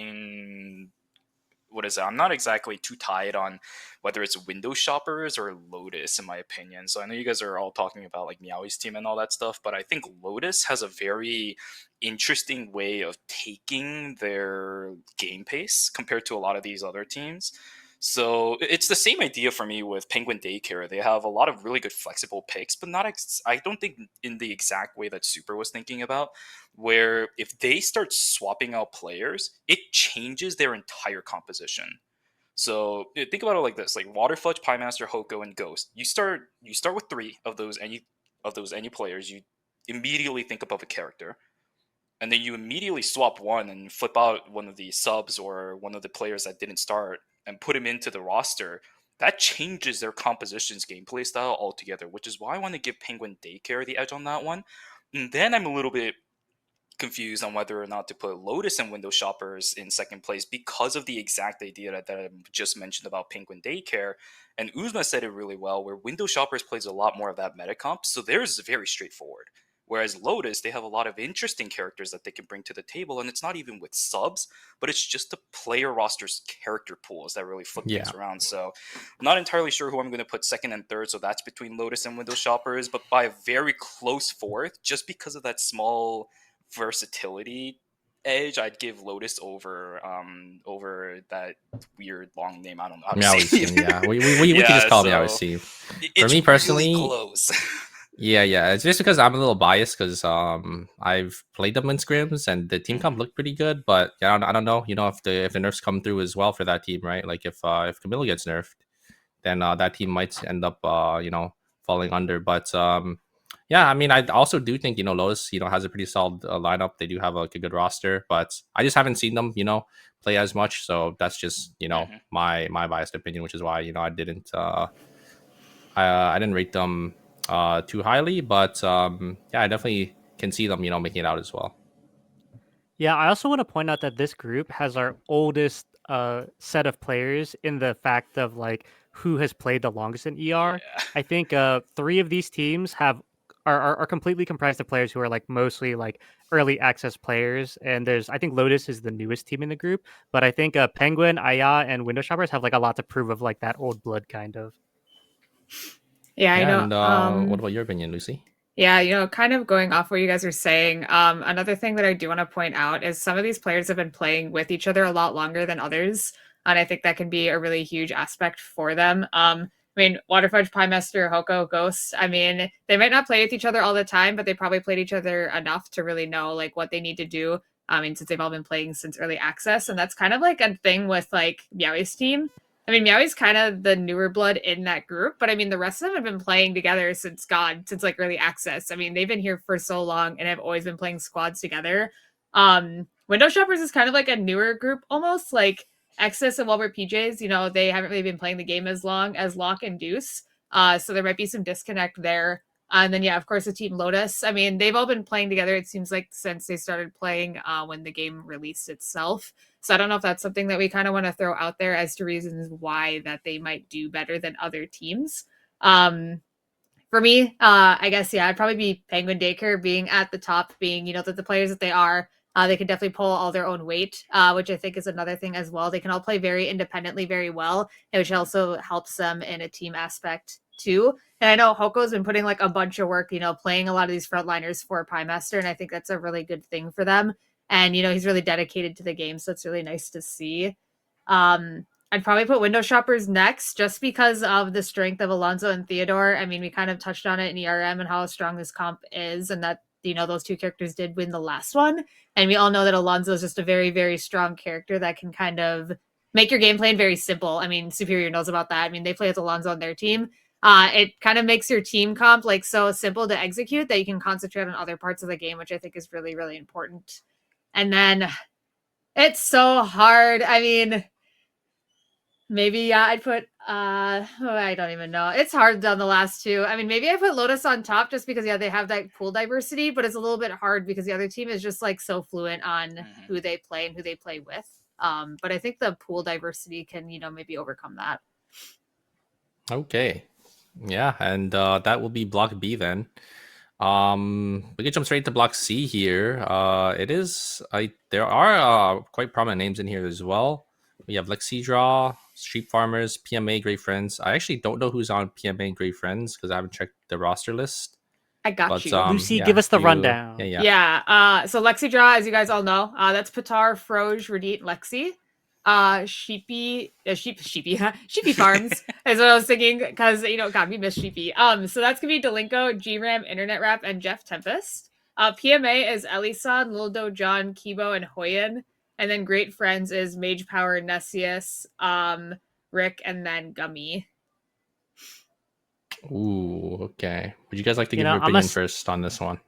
I'm not exactly too tied on whether it's Window Shoppers or Lotus, in my opinion. So I know you guys are all talking about like Meowie's team and all that stuff, but I think Lotus has a very interesting way of taking their game pace compared to a lot of these other teams. So it's the same idea for me with Penguin Daycare. They have a lot of really good flexible picks, but I don't think in the exact way that Super was thinking about, where if they start swapping out players, it changes their entire composition. So think about it like this: like Waterfudge, Pie Master, Hoko, and Ghost. You start with three of those any players. You immediately think about a character, and then you immediately swap one and flip out one of the subs or one of the players that didn't start and put him into the roster. that changes their composition's gameplay style altogether, which is why I want to give Penguin Daycare the edge on that one. And then I'm a little bit confused on whether or not to put Lotus and Window Shoppers in second place because of the exact idea that I just mentioned about Penguin Daycare. And Oozma said it really well, where Window Shoppers plays a lot more of that meta comp, so theirs is very straightforward. Whereas Lotus, they have a lot of interesting characters that they can bring to the table, and it's not even with subs, but it's just the player roster's character pools that really flip things around. So I'm not entirely sure who I'm going to put second and third, so that's between Lotus and Window Shoppers, but by a very close fourth, just because of that small versatility edge, I'd give Lotus over that weird long name. I don't know how to say it. Yeah, we can just call him Meowsy. For me personally, really close. yeah, it's just because I'm a little biased because I've played them in scrims and the team comp looked pretty good, but yeah, I don't know, if the nerfs come through as well for that team, right? Like if Camilla gets nerfed, then that team might end up falling under. But yeah, I mean, I also do think Lotus has a pretty solid lineup. They do have a good roster, but I just haven't seen them play as much. So that's just my biased opinion, which is why I didn't I didn't rate them too highly. But yeah, I definitely can see them making it out as well. Yeah, I also want to point out that this group has our oldest set of players in the fact of like who has played the longest in ER. Yeah. I think 3 of these teams are completely comprised of players who are like mostly like early access players, and I think Lotus is the newest team in the group, but I think Penguin, Aya, and Window Shoppers have like a lot to prove of like that old blood kind of. Yeah, I know. And what about your opinion, Lucy? Yeah, kind of going off what you guys are saying, another thing that I do want to point out is some of these players have been playing with each other a lot longer than others, and I think that can be a really huge aspect for them. I mean, Waterfudge, Piemaster, Hoko, Ghost, I mean, they might not play with each other all the time, but they probably played each other enough to really know, like, what they need to do, and since they've all been playing since early access, and that's kind of like a thing with, like, Meowie's team. I mean, Meowie's kind of the newer blood in that group, but I mean, the rest of them have been playing together since like early access. I mean, they've been here for so long and have always been playing squads together. Window Shoppers is kind of like a newer group, almost like Exodus and Wilbur PJs. They haven't really been playing the game as long as Locke and Deuce. So there might be some disconnect there. And then, yeah, of course, the Team Lotus. I mean, they've all been playing together, it seems like, since they started playing when the game released itself. So I don't know if that's something that we kind of want to throw out there as to reasons why that they might do better than other teams. For me, I guess, yeah, I'd probably be Penguin Daycare being at the top, being, the players that they are. They can definitely pull all their own weight, which I think is another thing as well. They can all play very independently, very well, which also helps them in a team aspect too. And I know Hoko's been putting like a bunch of work, playing a lot of these frontliners for Piemaster, and I think that's a really good thing for them. And, he's really dedicated to the game, so it's really nice to see. I'd probably put Window Shoppers next just because of the strength of Alonso and Theodore. I mean, we kind of touched on it in ERM and how strong this comp is, and that, those two characters did win the last one. And we all know that Alonso is just a very, very strong character that can kind of make your game plan very simple. I mean, Superior knows about that. I mean, they play with Alonso on their team. It kind of makes your team comp like so simple to execute that you can concentrate on other parts of the game, which I think is really, really important. And then it's so hard. I mean, maybe I'd put I don't even know. It's hard on the last two. I mean, maybe I put Lotus on top just because they have that pool diversity, but it's a little bit hard because the other team is just like so fluent on who they play and who they play with. But I think the pool diversity can, maybe overcome that. Okay. Yeah, and that will be Block B then. We can jump straight to Block C here. There are quite prominent names in here as well. We have Lexidraw, Street Farmers, PMA, Great Friends. I actually don't know who's on PMA and Great Friends because I haven't checked the roster list. I got you. Lucy, give us the rundown. Yeah. So Lexidraw, as you guys all know, that's Patar, Froge, Radit, Lexi. Sheepy Farms is what I was thinking because God, we miss Sheepy. So that's gonna be Delinko, G-Ram, Internet Rap, and Jeff Tempest. PMA is Elisan, Lildo, John, Kibo, and Hoyen, and then Great Friends is Mage Power, Nessius, Rick, and then Gummy. Ooh, okay. Would you guys like to give your opinion first on this one?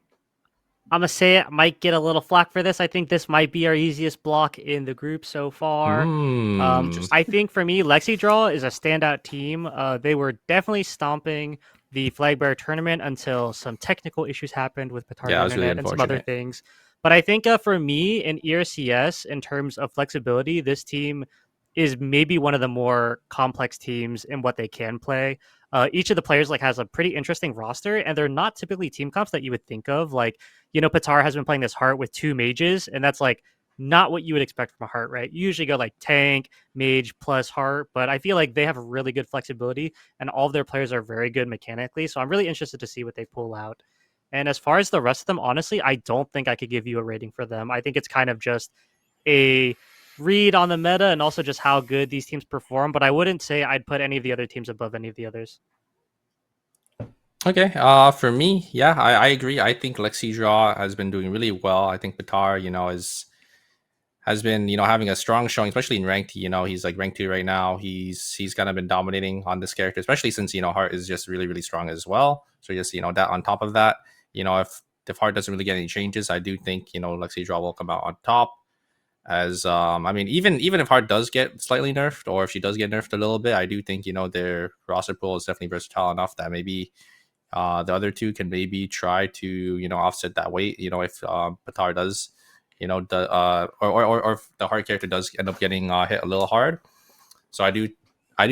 I'm gonna say it might get a little flack for this. I think this might be our easiest block in the group so far. I think for me, LexiDraw is a standout team. They were definitely stomping the Flag Bearer tournament until some technical issues happened with Petard Yeah, it was really Internet and some other unfortunate. things. But I think for me in ERCS, in terms of flexibility, this team is maybe one of the more complex teams in what they can play. Each of the players like has a pretty interesting roster, and they're not typically team comps that you would think of. Like, you know, Patar has been playing this heart with 2 mages, and that's like not what you would expect from a heart, right? You usually go like tank, mage plus heart, but I feel like they have really good flexibility, and all of their players are very good mechanically. So I'm really interested to see what they pull out. And as far as the rest of them, honestly, I don't think I could give you a rating for them. I think it's kind of just a read on the meta and also just how good these teams perform, but I wouldn't say I'd put any of the other teams above any of the others. Okay. For me, yeah, I agree. I think LexiDraw has been doing really well. I think Patar, has been, having a strong showing, especially in ranked. He's like ranked 2 right now. He's kind of been dominating on this character, especially since Heart is just really, really strong as well. So just that on top of that, if Heart doesn't really get any changes, I do think LexiDraw will come out on top. As I mean, even if Heart does get slightly nerfed, or if she does get nerfed a little bit, I do think their roster pool is definitely versatile enough that maybe the other two can maybe try to offset that weight. If Patar does, or if the hard character does end up getting hit a little hard. So I do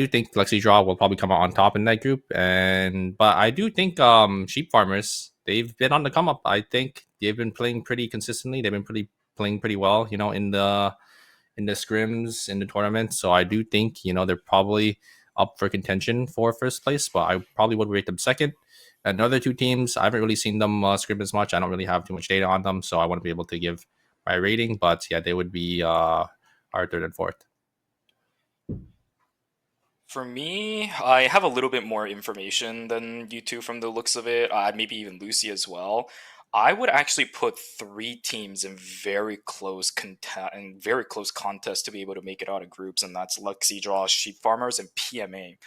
think LexiDraw will probably come out on top in that group. But I do think Sheep Farmers, they've been on the come up. I think they've been playing pretty consistently. They've been playing pretty well, in the scrims, in the tournament. So I do think they're probably up for contention for first place, but I probably would rate them second. And the other 2 teams, I haven't really seen them scrim as much. I don't really have too much data on them, so I wouldn't be able to give my rating. But yeah, they would be our 3rd and 4th. For me, I have a little bit more information than you two from the looks of it, maybe even Lucy as well. I would actually put 3 teams in very close contest to be able to make it out of groups, and that's LexiDraw, Sheep Farmers, and PMA.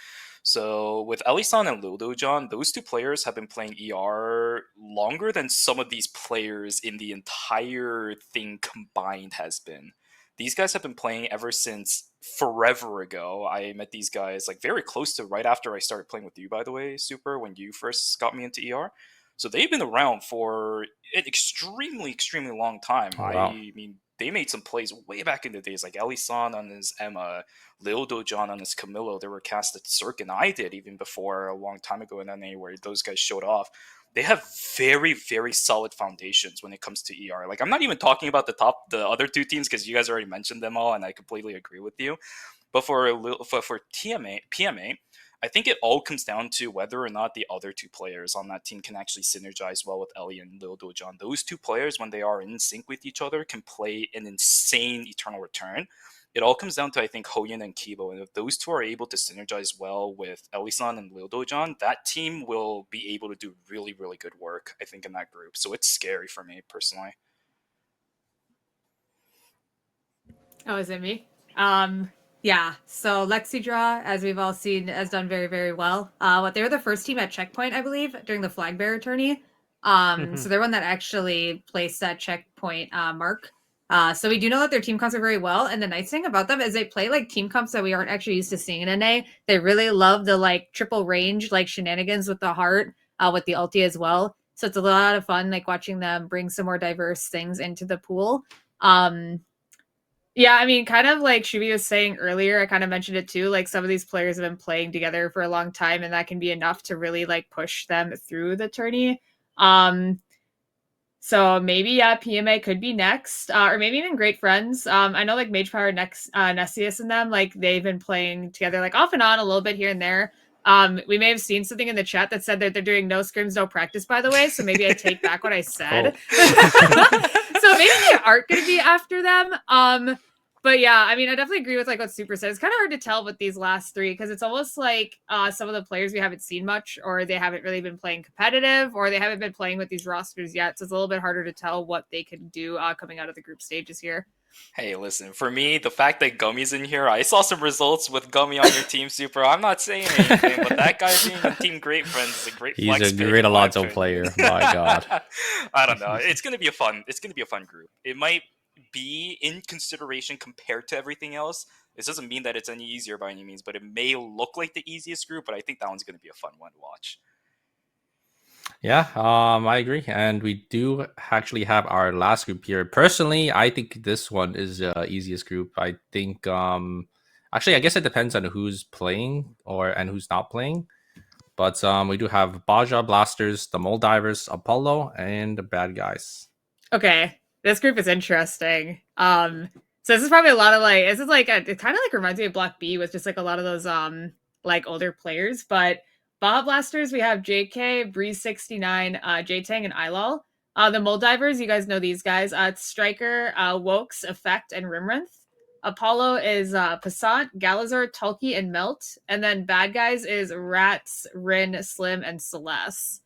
So with Elisan and Lildojon, those 2 players have been playing ER longer than some of these players in the entire thing combined has been. These guys have been playing ever since forever ago. I met these guys like very close to right after I started playing with you, by the way, Super, when you first got me into ER. So they've been around for an extremely, extremely long time. Oh, wow. I mean, they made some plays way back in the days, like Elisan on his Emma, Lil Dojon on his Camillo. They were cast at Cirque, and I did even before a long time ago in NA, where those guys showed off. They have very, very solid foundations when it comes to ER. Like, I'm not even talking about the other 2 teams, because you guys already mentioned them all, and I completely agree with you. But for PMA, I think it all comes down to whether or not the other 2 players on that team can actually synergize well with Ellie and Lil Dojon. Those 2 players, when they are in sync with each other, can play an insane Eternal Return. It all comes down to, I think, Hoyin and Kibo. And if those 2 are able to synergize well with Elisan and Lil Dojon, that team will be able to do really, really good work, I think, in that group. So it's scary for me, personally. Oh, is it me? Yeah, so LexiDraw, as we've all seen, has done very, very well. They were the first team at Checkpoint, I believe, during the Flag Bearer tourney. So they're one that actually placed that checkpoint mark. So we do know that their team comps are very well. And the nice thing about them is they play like team comps that we aren't actually used to seeing in NA. They really love the like triple range, like shenanigans with the heart, with the ulti as well. So it's a lot of fun, like watching them bring some more diverse things into the pool. Yeah, I mean, kind of like Shuvi was saying earlier, I kind of mentioned it too. Like some of these players have been playing together for a long time, and that can be enough to really like push them through the tourney. So maybe PMA could be next, or maybe even Great Friends. I know like Mage Power, Nessius and them, like they've been playing together like off and on a little bit here and there. We may have seen something in the chat that said that they're doing no scrims, no practice, by the way. So maybe I take back what I said. So maybe they aren't going to be after them. But yeah, I mean, I definitely agree with like what Super said. It's kind of hard to tell with these last 3 because it's almost like some of the players we haven't seen much, or they haven't really been playing competitive, or they haven't been playing with these rosters yet. So it's a little bit harder to tell what they can do coming out of the group stages here. Hey, listen, for me, the fact that Gummy's in here, I saw some results with Gummy on your team, Super. I'm not saying anything, but that guy being in Team Great Friends is a great He's flex a pick, great in my Alonso opinion. player. My God. I don't know. It's gonna be a fun group. It might be in consideration compared to everything else. This doesn't mean that it's any easier by any means, but it may look like the easiest group, but I think that one's gonna be a fun one to watch. Yeah, I agree. And we do actually have our last group here. Personally, I think this one is the easiest group. I think actually I guess it depends on who's playing and who's not playing. But we do have Baja Blasters, the Moldivers, Apollo, and the Bad Guys. Okay, this group is interesting. So this is probably a lot of like this is like it kind of like reminds me of Block B with just like a lot of those like older players. But Baja Blasters, we have JK, Breeze69, J-Tang, and Ilal. The Moldivers, you guys know these guys. It's Striker, Wokes, Effect, and Rimrinth. Apollo is Passat, Galazor, Tulky, and Melt. And then Bad Guys is Rats, Rin, Slim, and Celeste.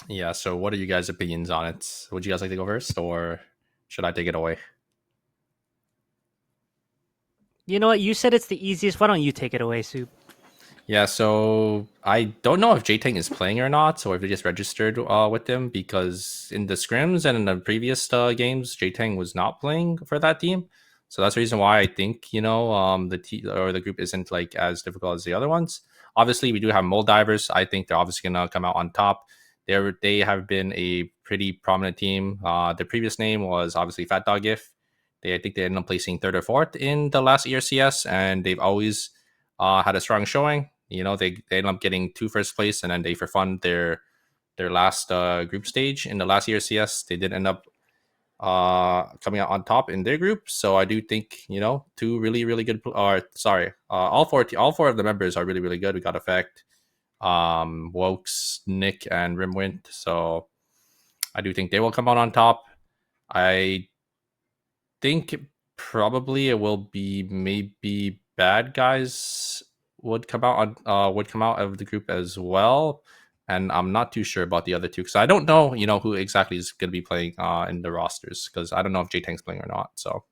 Yeah, so what are you guys' opinions on it? Would you guys like to go first, or should I take it away? You know what? You said it's the easiest. Why don't you take it away, Soup? Yeah, so I don't know if J-Tang is playing or not, or if they just registered with him, because in the scrims and in the previous games, J-Tang was not playing for that team. So that's the reason why I think, the group isn't like as difficult as the other ones. Obviously, we do have Moldivers. I think they're obviously gonna come out on top. They have been a pretty prominent team. Their previous name was obviously Fat Dog If. I think they ended up placing third or fourth in the last ERCS, and they've always had a strong showing. They ended up getting 2 first place, and then they for fun their last group stage in the last ERCS. They did end up coming out on top in their group. So I do think 2 really really good. All four of the members are really really good. We got Effect, Wokes, Nick, and Rimwind. So I do think they will come out on top. I think probably it will be maybe Bad Guys would come out of the group as well. And I'm not too sure about the other two because I don't know, who exactly is going to be playing in the rosters, because I don't know if J-Tank's playing or not. So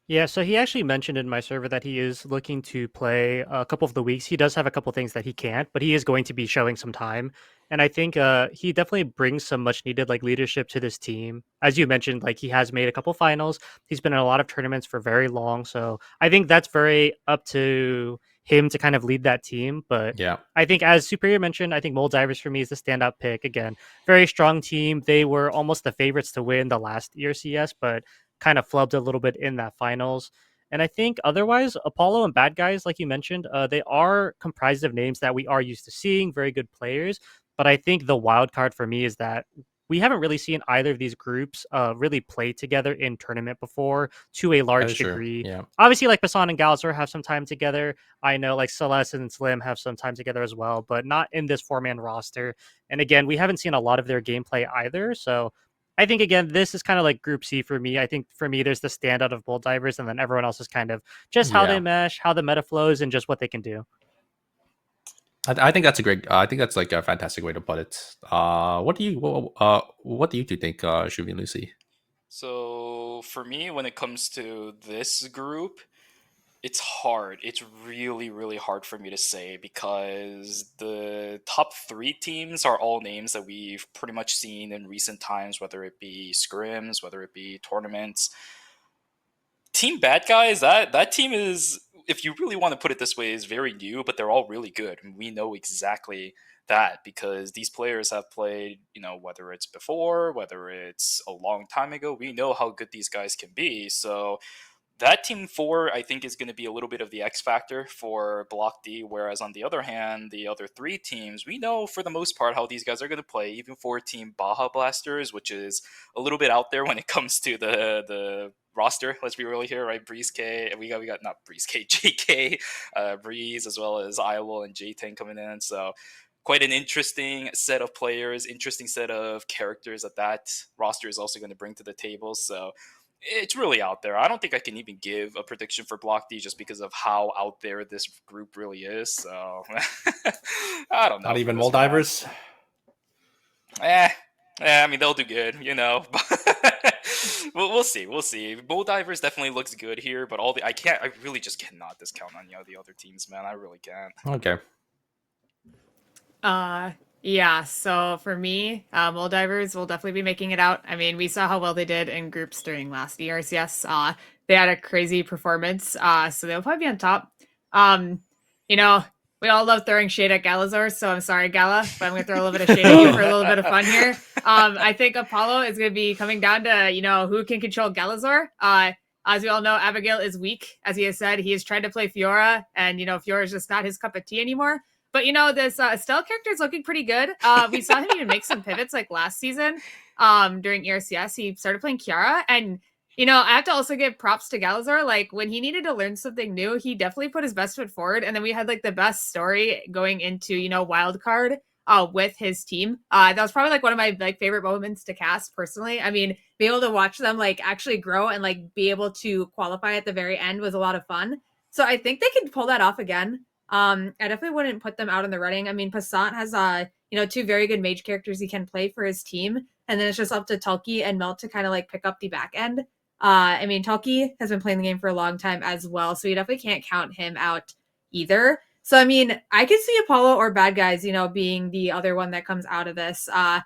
Yeah, so he actually mentioned in my server that he is looking to play a couple of the weeks. He does have a couple things that he can't, but he is going to be showing some time. And I think he definitely brings some much needed like leadership to this team. As you mentioned, like he has made a couple finals. He's been in a lot of tournaments for very long. So I think that's very up to him to kind of lead that team. But yeah, I think as Superior mentioned, I think Moldivers for me is the standout pick. Again, very strong team. They were almost the favorites to win the last ERCS, but kind of flubbed a little bit in that finals. And I think otherwise, Apollo and Bad Guys, like you mentioned, they are comprised of names that we are used to seeing, very good players. But I think the wild card for me is that we haven't really seen either of these groups really play together in tournament before to a that large is true. degree. Yeah, Obviously, like Basan and Galazor have some time together. I know like Celeste and Slim have some time together as well, but not in this 4-man roster. And again, we haven't seen a lot of their gameplay either. So I think again, this is kind of like Group C for me. I think for me, there's the standout of Moldivers, and then everyone else is kind of just how they yeah. mesh, how the meta flows, and just what they can do. I think that's a great. I think that's like a fantastic way to put it. What do you two think, Shuvi and Lucy? So for me, when it comes to this group, it's hard. It's really, really hard for me to say because the top 3 teams are all names that we've pretty much seen in recent times, whether it be scrims, whether it be tournaments. Team Bad Guys, that team is, if you really want to put it this way, is very new, but they're all really good. And we know exactly that because these players have played, whether it's before, whether it's a long time ago, we know how good these guys can be. So that team 4, I think, is going to be a little bit of the X factor for Block D. Whereas on the other hand, the other 3 teams, we know for the most part how these guys are going to play, even for Team Baja Blasters, which is a little bit out there when it comes to the roster. Let's be real here, right? Breeze K, we got not Breeze K, JK, Breeze, as well as Iowa and J10 coming in. So quite an interesting set of players, interesting set of characters that roster is also going to bring to the table. So it's really out there. I don't think I can even give a prediction for Block D just because of how out there this group really is. So I don't know. Not even for this one. Moldivers. I mean, they'll do good, we'll see. We'll see. Bull Divers definitely looks good here, but I really just cannot discount on the other teams, man. I really can't. Okay. Yeah, so for me, Mold Divers will definitely be making it out. I mean, we saw how well they did in groups during last ERCS. They had a crazy performance, so they'll probably be on top. You know, we all love throwing shade at Galazor, so I'm sorry, Gala, but I'm going to throw a little bit of shade at you for a little bit of fun here. I think Apollo is going to be coming down to, who can control Galazor. As we all know, Abigail is weak. As he has said, he has tried to play Fiora, and, Fiora is just not his cup of tea anymore. But, this Estelle character is looking pretty good. We saw him even make some pivots like last season during ERCS. He started playing Kiara. And, I have to also give props to Galazor. Like, when he needed to learn something new, he definitely put his best foot forward. And then we had, like, the best story going into, Wildcard with his team. That was probably, like, one of my, like, favorite moments to cast, personally. I mean, being able to watch them, like, actually grow and, like, be able to qualify at the very end was a lot of fun. So I think they can pull that off again. I definitely wouldn't put them out in the running. I mean, Passant has, two very good mage characters he can play for his team. And then it's just up to Tulki and Melt to kind of like pick up the back end. I mean, Tulki has been playing the game for a long time as well. So you definitely can't count him out either. So, I mean, I could see Apollo or Bad Guys, being the other one that comes out of this. Bad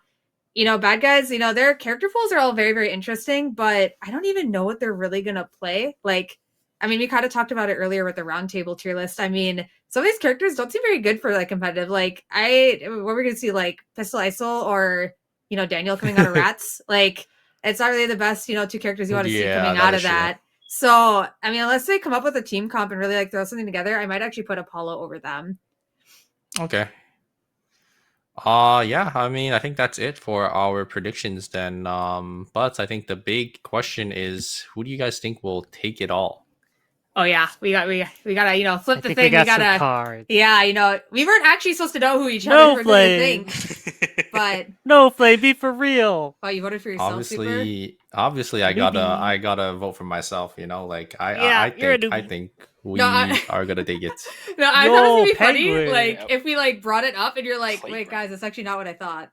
Guys, their character pools are all very, very interesting, but I don't even know what they're really going to play. Like, I mean, we kind of talked about it earlier with the roundtable tier list. I mean, some of these characters don't seem very good for like competitive. Like, what we're going to see, like Pistol Isol or, Daniel coming out of Rats. Like, it's not really the best, two characters you want to see coming out of that. So, I mean, unless they come up with a team comp and really like throw something together, I might actually put Apollo over them. Okay. Yeah, I mean, I think that's it for our predictions then. But I think the big question is, who do you guys think will take it all? Oh yeah, we gotta flip the thing. We got gotta some cards. Yeah, we weren't actually supposed to know who each other were going to think. But no, Flame, be for real. Oh, you voted for yourself, Obviously, I gotta vote for myself. Like I think we are gonna take it. No, I thought it was gonna be funny. Like if we like brought it up and you're like, wait, guys, that's actually not what I thought.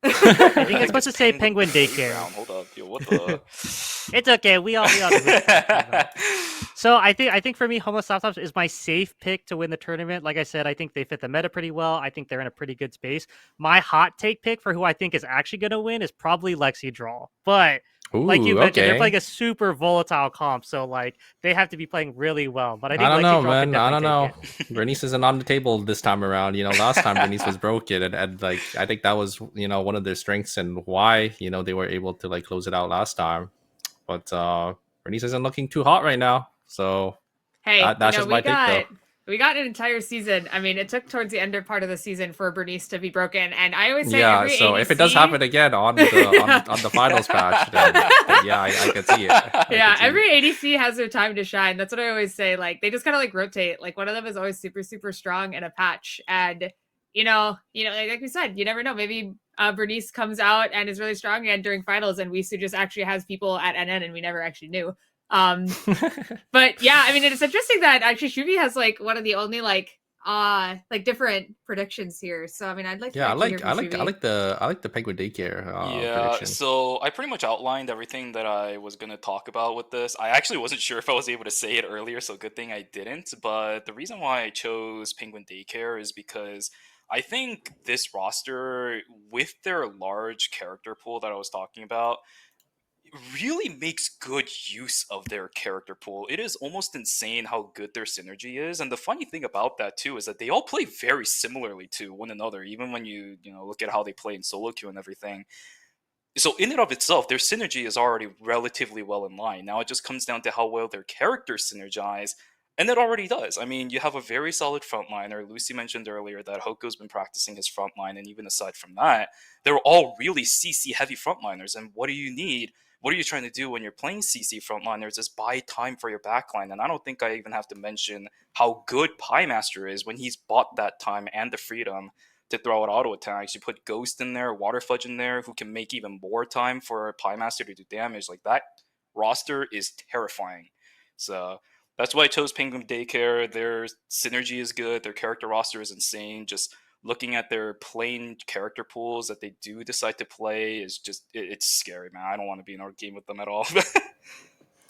I think it's supposed to say Penguin Daycare. Hold up, yo, what the? It's okay. We all. So I think for me, Homo Stop is my safe pick to win the tournament. Like I said, I think they fit the meta pretty well. I think they're in a pretty good space. My hot take pick for who I think is actually going to win is probably Lexi Draw. But like you mentioned, they're playing a super volatile comp, so like they have to be playing really well. But I think I don't know. Bernice isn't on the table this time around. Last time Bernice was broken, and like I think that was one of their strengths and why they were able to like close it out last time. But Bernice isn't looking too hot right now. So hey, that's just my take though. We got an entire season. I mean, it took towards the end part of the season for Bernice to be broken, and I always say, yeah. So if it does happen again on the on the finals patch, then yeah, I can see it. Yeah, every ADC has their time to shine. That's what I always say. Like they just kind of like rotate. Like one of them is always super, super strong in a patch, and like we said, you never know. Maybe Bernice comes out and is really strong again during finals, and Wisu just actually has people at NN, and we never actually knew. But yeah, I mean, it's interesting that actually Shuvi has like one of the only like different predictions here. So I mean, I'd like I like the Penguin Daycare prediction. So I pretty much outlined everything that I was gonna talk about with this. I actually wasn't sure if I was able to say it earlier, so good thing I didn't. But the reason why I chose Penguin Daycare is because I think this roster, with their large character pool that I was talking about, really makes good use of their character pool. It is almost insane how good their synergy is. And the funny thing about that too is that they all play very similarly to one another, even when you look at how they play in solo queue and everything. So in and of itself, their synergy is already relatively well in line. Now it just comes down to how well their characters synergize. And it already does. I mean, you have a very solid frontliner. Lucy mentioned earlier that Hoko's been practicing his frontline, and even aside from that, they're all really CC heavy frontliners. And what do you need? What are you trying to do when you're playing CC frontliners is buy time for your backline. And I don't think I even have to mention how good Piemaster is when he's bought that time and the freedom to throw out auto attacks. You put Ghost in there, Water Fudge in there, who can make even more time for Piemaster to do damage. Like, that roster is terrifying. So that's why I chose Penguin Daycare. Their synergy is good. Their character roster is insane. Just looking at their plain character pools that they do decide to play is just it's scary, man. I don't want to be in our game with them at all.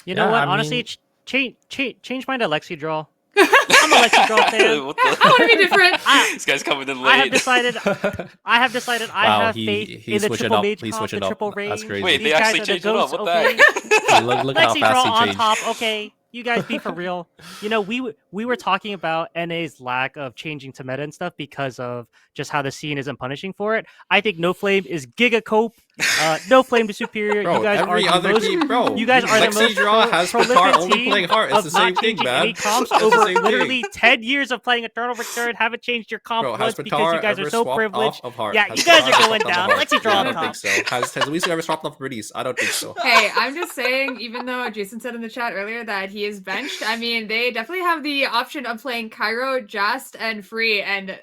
You know what? I Honestly, mean- change mine to Lexi Draw. I'm a Lexi Draw fan. What I want to be different. This guy's coming in I late. have decided. I have decided. I Wow, have he faith in the switched it triple up. mage He comp, switched the it up. triple That's range. crazy. Wait, These they guys actually are the changed it up. ghosts, What the okay? heck? Look how Lexi Draw fast he on changed. top. Okay, you guys be for real. You know, we were talking about NA's lack of changing to meta and stuff because of just how the scene isn't punishing for it. I think No Flame is giga cope. No Flame is superior. Bro, you guys are every the other most. team, bro. You guys are the Lexi most Draw has prolific Pitar only team playing Heart. It's of the same not thing, changing man. any comps That's the over same thing. literally 10 years of playing Eternal Return. Haven't changed your comp Bro, has once because you Pitar guys are ever so swapped privileged. off of Heart? Yeah, Has you guys Pitar are ever going swapped off down. of Heart? Lexi Draw I on don't top. think so. Has Lucy ever swapped off Breeze? I don't think so. Hey, I'm just saying, even though Jason said in the chat earlier that he is benched, I mean, they definitely have the option of playing Cairo, Just, and Free, and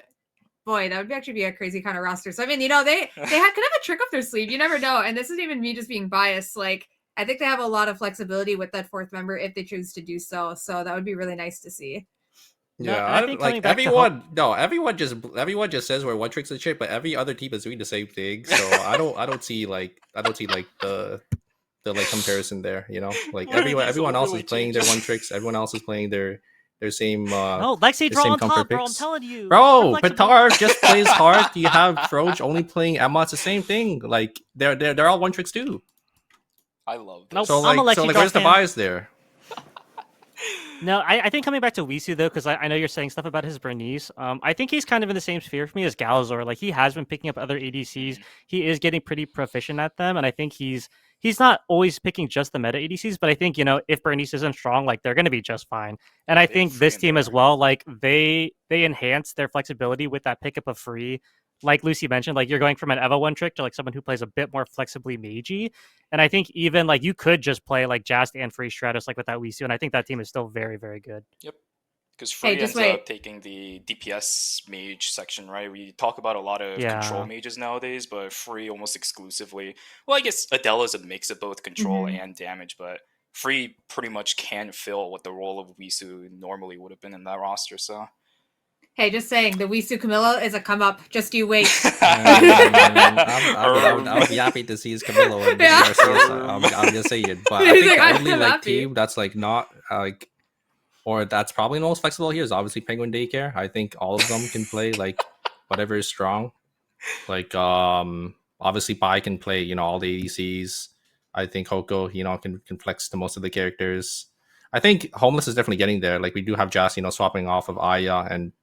boy, that would actually be a crazy kind of roster. So, I mean, you know, they could have a trick up their sleeve. You never know. And this isn't even me just being biased. Like, I think they have a lot of flexibility with that fourth member if they choose to do so. So that would be really nice to see. No, Yeah, and I think coming like back to everyone just says we're one tricks and shit, but every other team is doing the same thing. So I don't see the like comparison there. You know, like What are these everyone else is overlay playing their changes? one tricks. Everyone else is playing their same. No, Lexi the Draw same on top, comfort bro. I'm picks. telling you. Bro, We're flexible. Pitar just plays hard. You have Froge only playing Emma. It's the same thing. Like they're all one tricks too. I love this. Nope. So I'm a like Lexi Draw where's the fan. bias there? No, I think coming back to Wisu though, because I know you're saying stuff about his Bernice. I think he's kind of in the same sphere for me as Galazor. Like he has been picking up other ADCs. He is getting pretty proficient at them, and I think he's not always picking just the meta ADCs. But I think if Bernice isn't strong, like they're going to be just fine. And I They think have this Free in team as there. well, like they enhance their flexibility with that pickup of Free. Like Lucy mentioned, like you're going from an Eva one trick to like someone who plays a bit more flexibly magey. And I think even like you could just play like Jast and Free Stratus like with that Wisu, and I think that team is still very, very good. Yep. Because Free just ends wait. up taking the DPS mage section, right? We talk about a lot of control Yeah. mages nowadays, but Free almost exclusively. Well, I guess Adele is a mix of both control Mhm. and damage, but Free pretty much can fill what the role of Wisu normally would have been in that roster. So Hey, just saying, the Wisu Camilla is a come up. Just you wait. I would be happy to see his Camilo in the Yeah. ERCS. I'm just saying, but I He's think like, the only I'm like happy. team that's like not like, or that's probably the most flexible here is obviously Penguin Daycare. I think all of them can play like whatever is strong. Like obviously Pai can play all the ADCs. I think Hoko can flex to most of the characters. I think Homeless is definitely getting there. Like we do have Jas swapping off of Aya and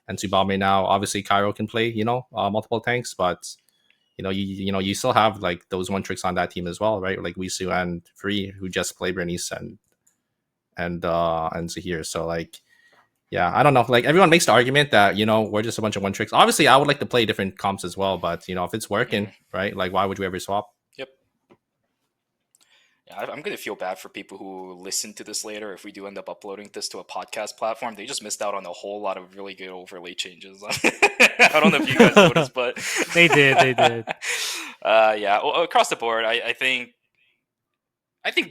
Tsubame now. Obviously Cairo can play multiple tanks, but you still have like those one tricks on that team as well, right? Like Wisu and Free who just play Bernice and Zahir. So like, yeah, I don't know. Like everyone makes the argument that we're just a bunch of one tricks. Obviously, I would like to play different comps as well, but if it's working, right? Like, why would you ever swap? Yep. Yeah, I'm gonna feel bad for people who listen to this later. If we do end up uploading this to a podcast platform, they just missed out on a whole lot of really good overlay changes. I don't know if you guys noticed, but They did. Yeah, well, across the board, I think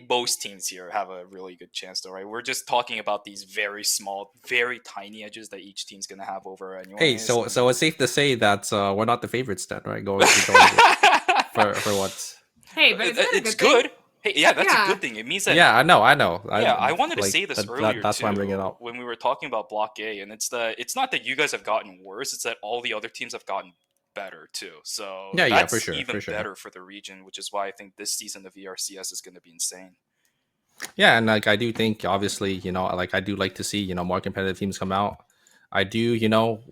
most teams here have a really good chance, though, right? We're just talking about these very small, very tiny edges that each team's gonna have over anyone. Hey, so it's safe to say that we're not the favorites then, right? Going for what? Hey, but it's a good. good. Hey, yeah, that's Yeah. a good thing. It means that. Yeah, I know. Yeah, I wanted to like, say this that- earlier that's too. why I'm bringing it up. When we were talking about Block A, and it's not that you guys have gotten worse; it's that all the other teams have gotten better too. So Yeah, that's for sure, even for sure. better for the region, which is why I think this season of ERCS is going to be insane. Yeah, and like I do think, obviously, like I do like to see more competitive teams come out. I do,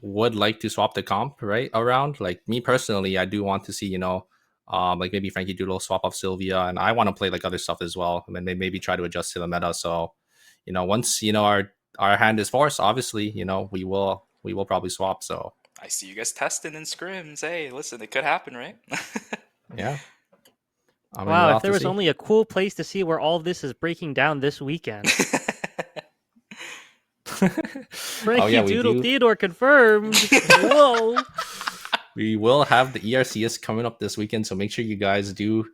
would like to swap the comp right around. Like me personally, I do want to see, like maybe Frankie Doodle swap off Sylvia, and I want to play like other stuff as well, and then maybe try to adjust to the meta. So, once our hand is forced, obviously, we will probably swap. So I see you guys testing in scrims. Hey, listen, it could happen, right? yeah. I mean, we'll Wow, have if there to was see. only a cool place to see where all this is breaking down this weekend. Frankie yeah, we Doodle do. Theodore confirmed. Whoa. We will have the ERCS coming up this weekend, so make sure you guys do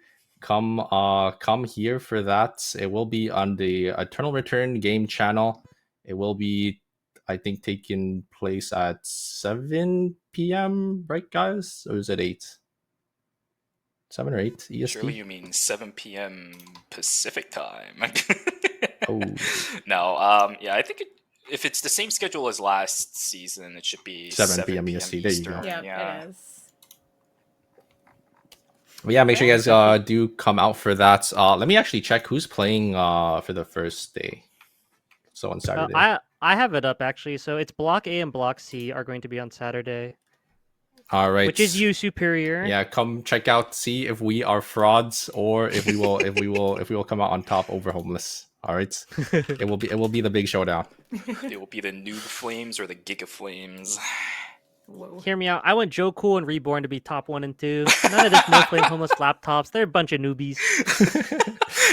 come here for that. It will be on the Eternal Return game channel. It will be I think, taking place at 7 p.m. Right, guys? Or is it 8? 7 or 8 EST? Surely you mean 7 p.m. Pacific time. Oh. No, yeah, I think if it's the same schedule as last season, it should be 7 p.m. EST. There you go. Eastern, Yeah, yeah. it is. But yeah, make sure you guys do come out for that. Let me actually check who's playing for the first day. So on Saturday. I have it up actually. So it's Block A and Block C are going to be on Saturday. All right. Which is you superior. Yeah, come check out, see if we are frauds or if we will come out on top over homeless. All right. It will be the big showdown. It will be the Noob Flames or the Giga Flames. Whoa. Hear me out. I want Joe Cool and Reborn to be top 1 and 2. None of this no flame homeless laptops. They're a bunch of newbies.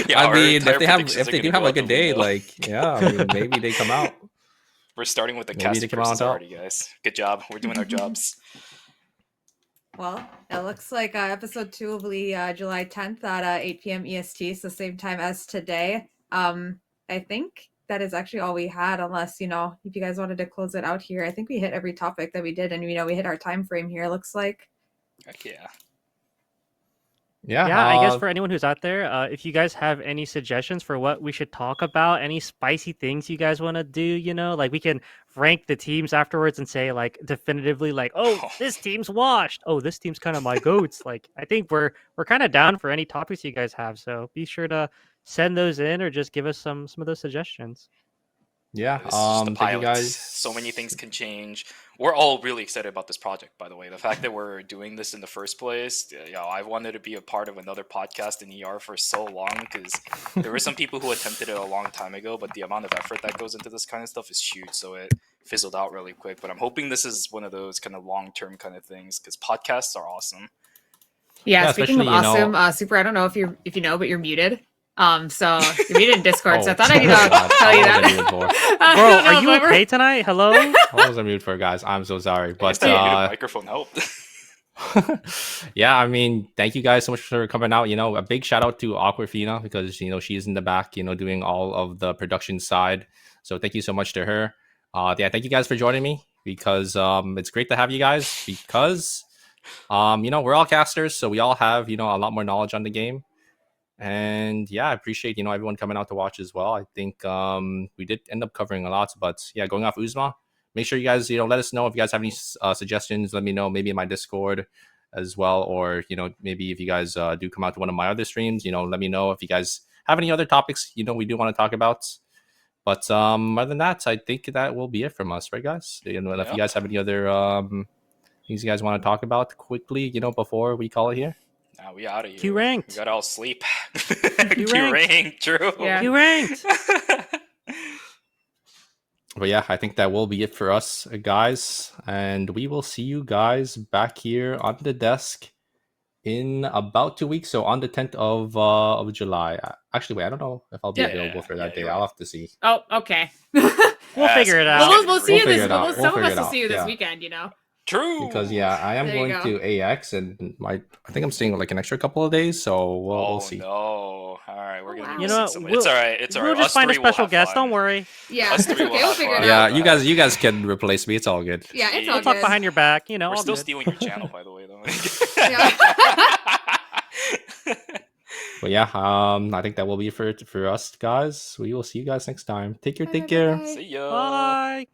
Yeah, I our mean, entire if they do have like a day, window. like yeah, I mean, maybe they come out. We're starting with the Maybe cast they of come out on persons top. already, guys. Good job. We're doing our jobs. Well, it looks like episode 2 will be July 10th at 8 p.m. EST, so same time as today. I think that is actually all we had, unless, you know, if you guys wanted to close it out here. I think we hit every topic that we did, and, you know, we hit our time frame here, looks like. Heck yeah. Yeah. I guess for anyone who's out there, if you guys have any suggestions for what we should talk about, any spicy things you guys want to do, you know, like we can rank the teams afterwards and say like definitively like, oh, this team's washed. Oh, this team's kind of my goats. Like I think we're kind of down for any topics you guys have. So be sure to send those in or just give us some of those suggestions. Yeah. This is just a Thank pilot. you guys. So many things can change. We're all really excited about this project, by the way. The fact that we're doing this in the first place, you know, I wanted to be a part of another podcast in ER for so long because there were some people who attempted it a long time ago, but the amount of effort that goes into this kind of stuff is huge, so it fizzled out really quick. But I'm hoping this is one of those kind of long-term kind of things because podcasts are awesome. Yeah, speaking of especially, you know- awesome, Super, I don't know if you know, but you're muted. So you're muted in Discord, so I thought I'd God, tell you I was that. muted for. Bro, are you okay tonight? Hello? I was muted for, guys. I'm so sorry, but the microphone helped. yeah, I mean, thank you guys so much for coming out. You know, a big shout out to Aquafina because you know she's in the back, you know, doing all of the production side. So thank you so much to her. Yeah, thank you guys for joining me because it's great to have you guys because you know, we're all casters, so we all have, you know, a lot more knowledge on the game. And yeah, I appreciate, you know, everyone coming out to watch as well. I think we did end up covering a lot, but yeah, going off Oozma, make sure you guys, you know, let us know if you guys have any suggestions. Let me know, maybe in my Discord as well, or you know, maybe if you guys do come out to one of my other streams, you know, let me know if you guys have any other topics, you know, we do want to talk about. But other than that, I think that will be it from us, right, guys? You know, if you guys have any other things you guys want to talk about quickly, you know, before we call it here. Now we out of here. Q ranked. We got all sleep. Q ranked, true. Yeah. Q ranked. But yeah, I think that will be it for us, guys. And we will see you guys back here on the desk in about 2 weeks. So on the 10th of July. Actually, wait, I don't know if I'll be available for that day. you're I'll right. have to see. Oh, okay. We'll figure it out. We'll see We'll you figure this. it out. Some We'll of figure us it will out. see you this Yeah. weekend. You know. True. Because yeah, I am There you going go. to AX and I think I'm staying like an extra couple of days, so we'll see. No. All right, we're gonna wow. be You know missing what? someone. It's all right. It's all right. We'll just Us find a three will special have guest. fun. Don't worry. Yeah, Us it's three will okay. We'll have figure it fun. out. Yeah, you guys can replace me. It's all good. Yeah, it's We'll all We'll talk good. behind your back. You know, We're all still good. stealing your channel, by the way, though. Yeah. But yeah, I think that will be for us, guys. We will see you guys next time. Take care. Bye, Take bye, care. bye. See ya. Bye.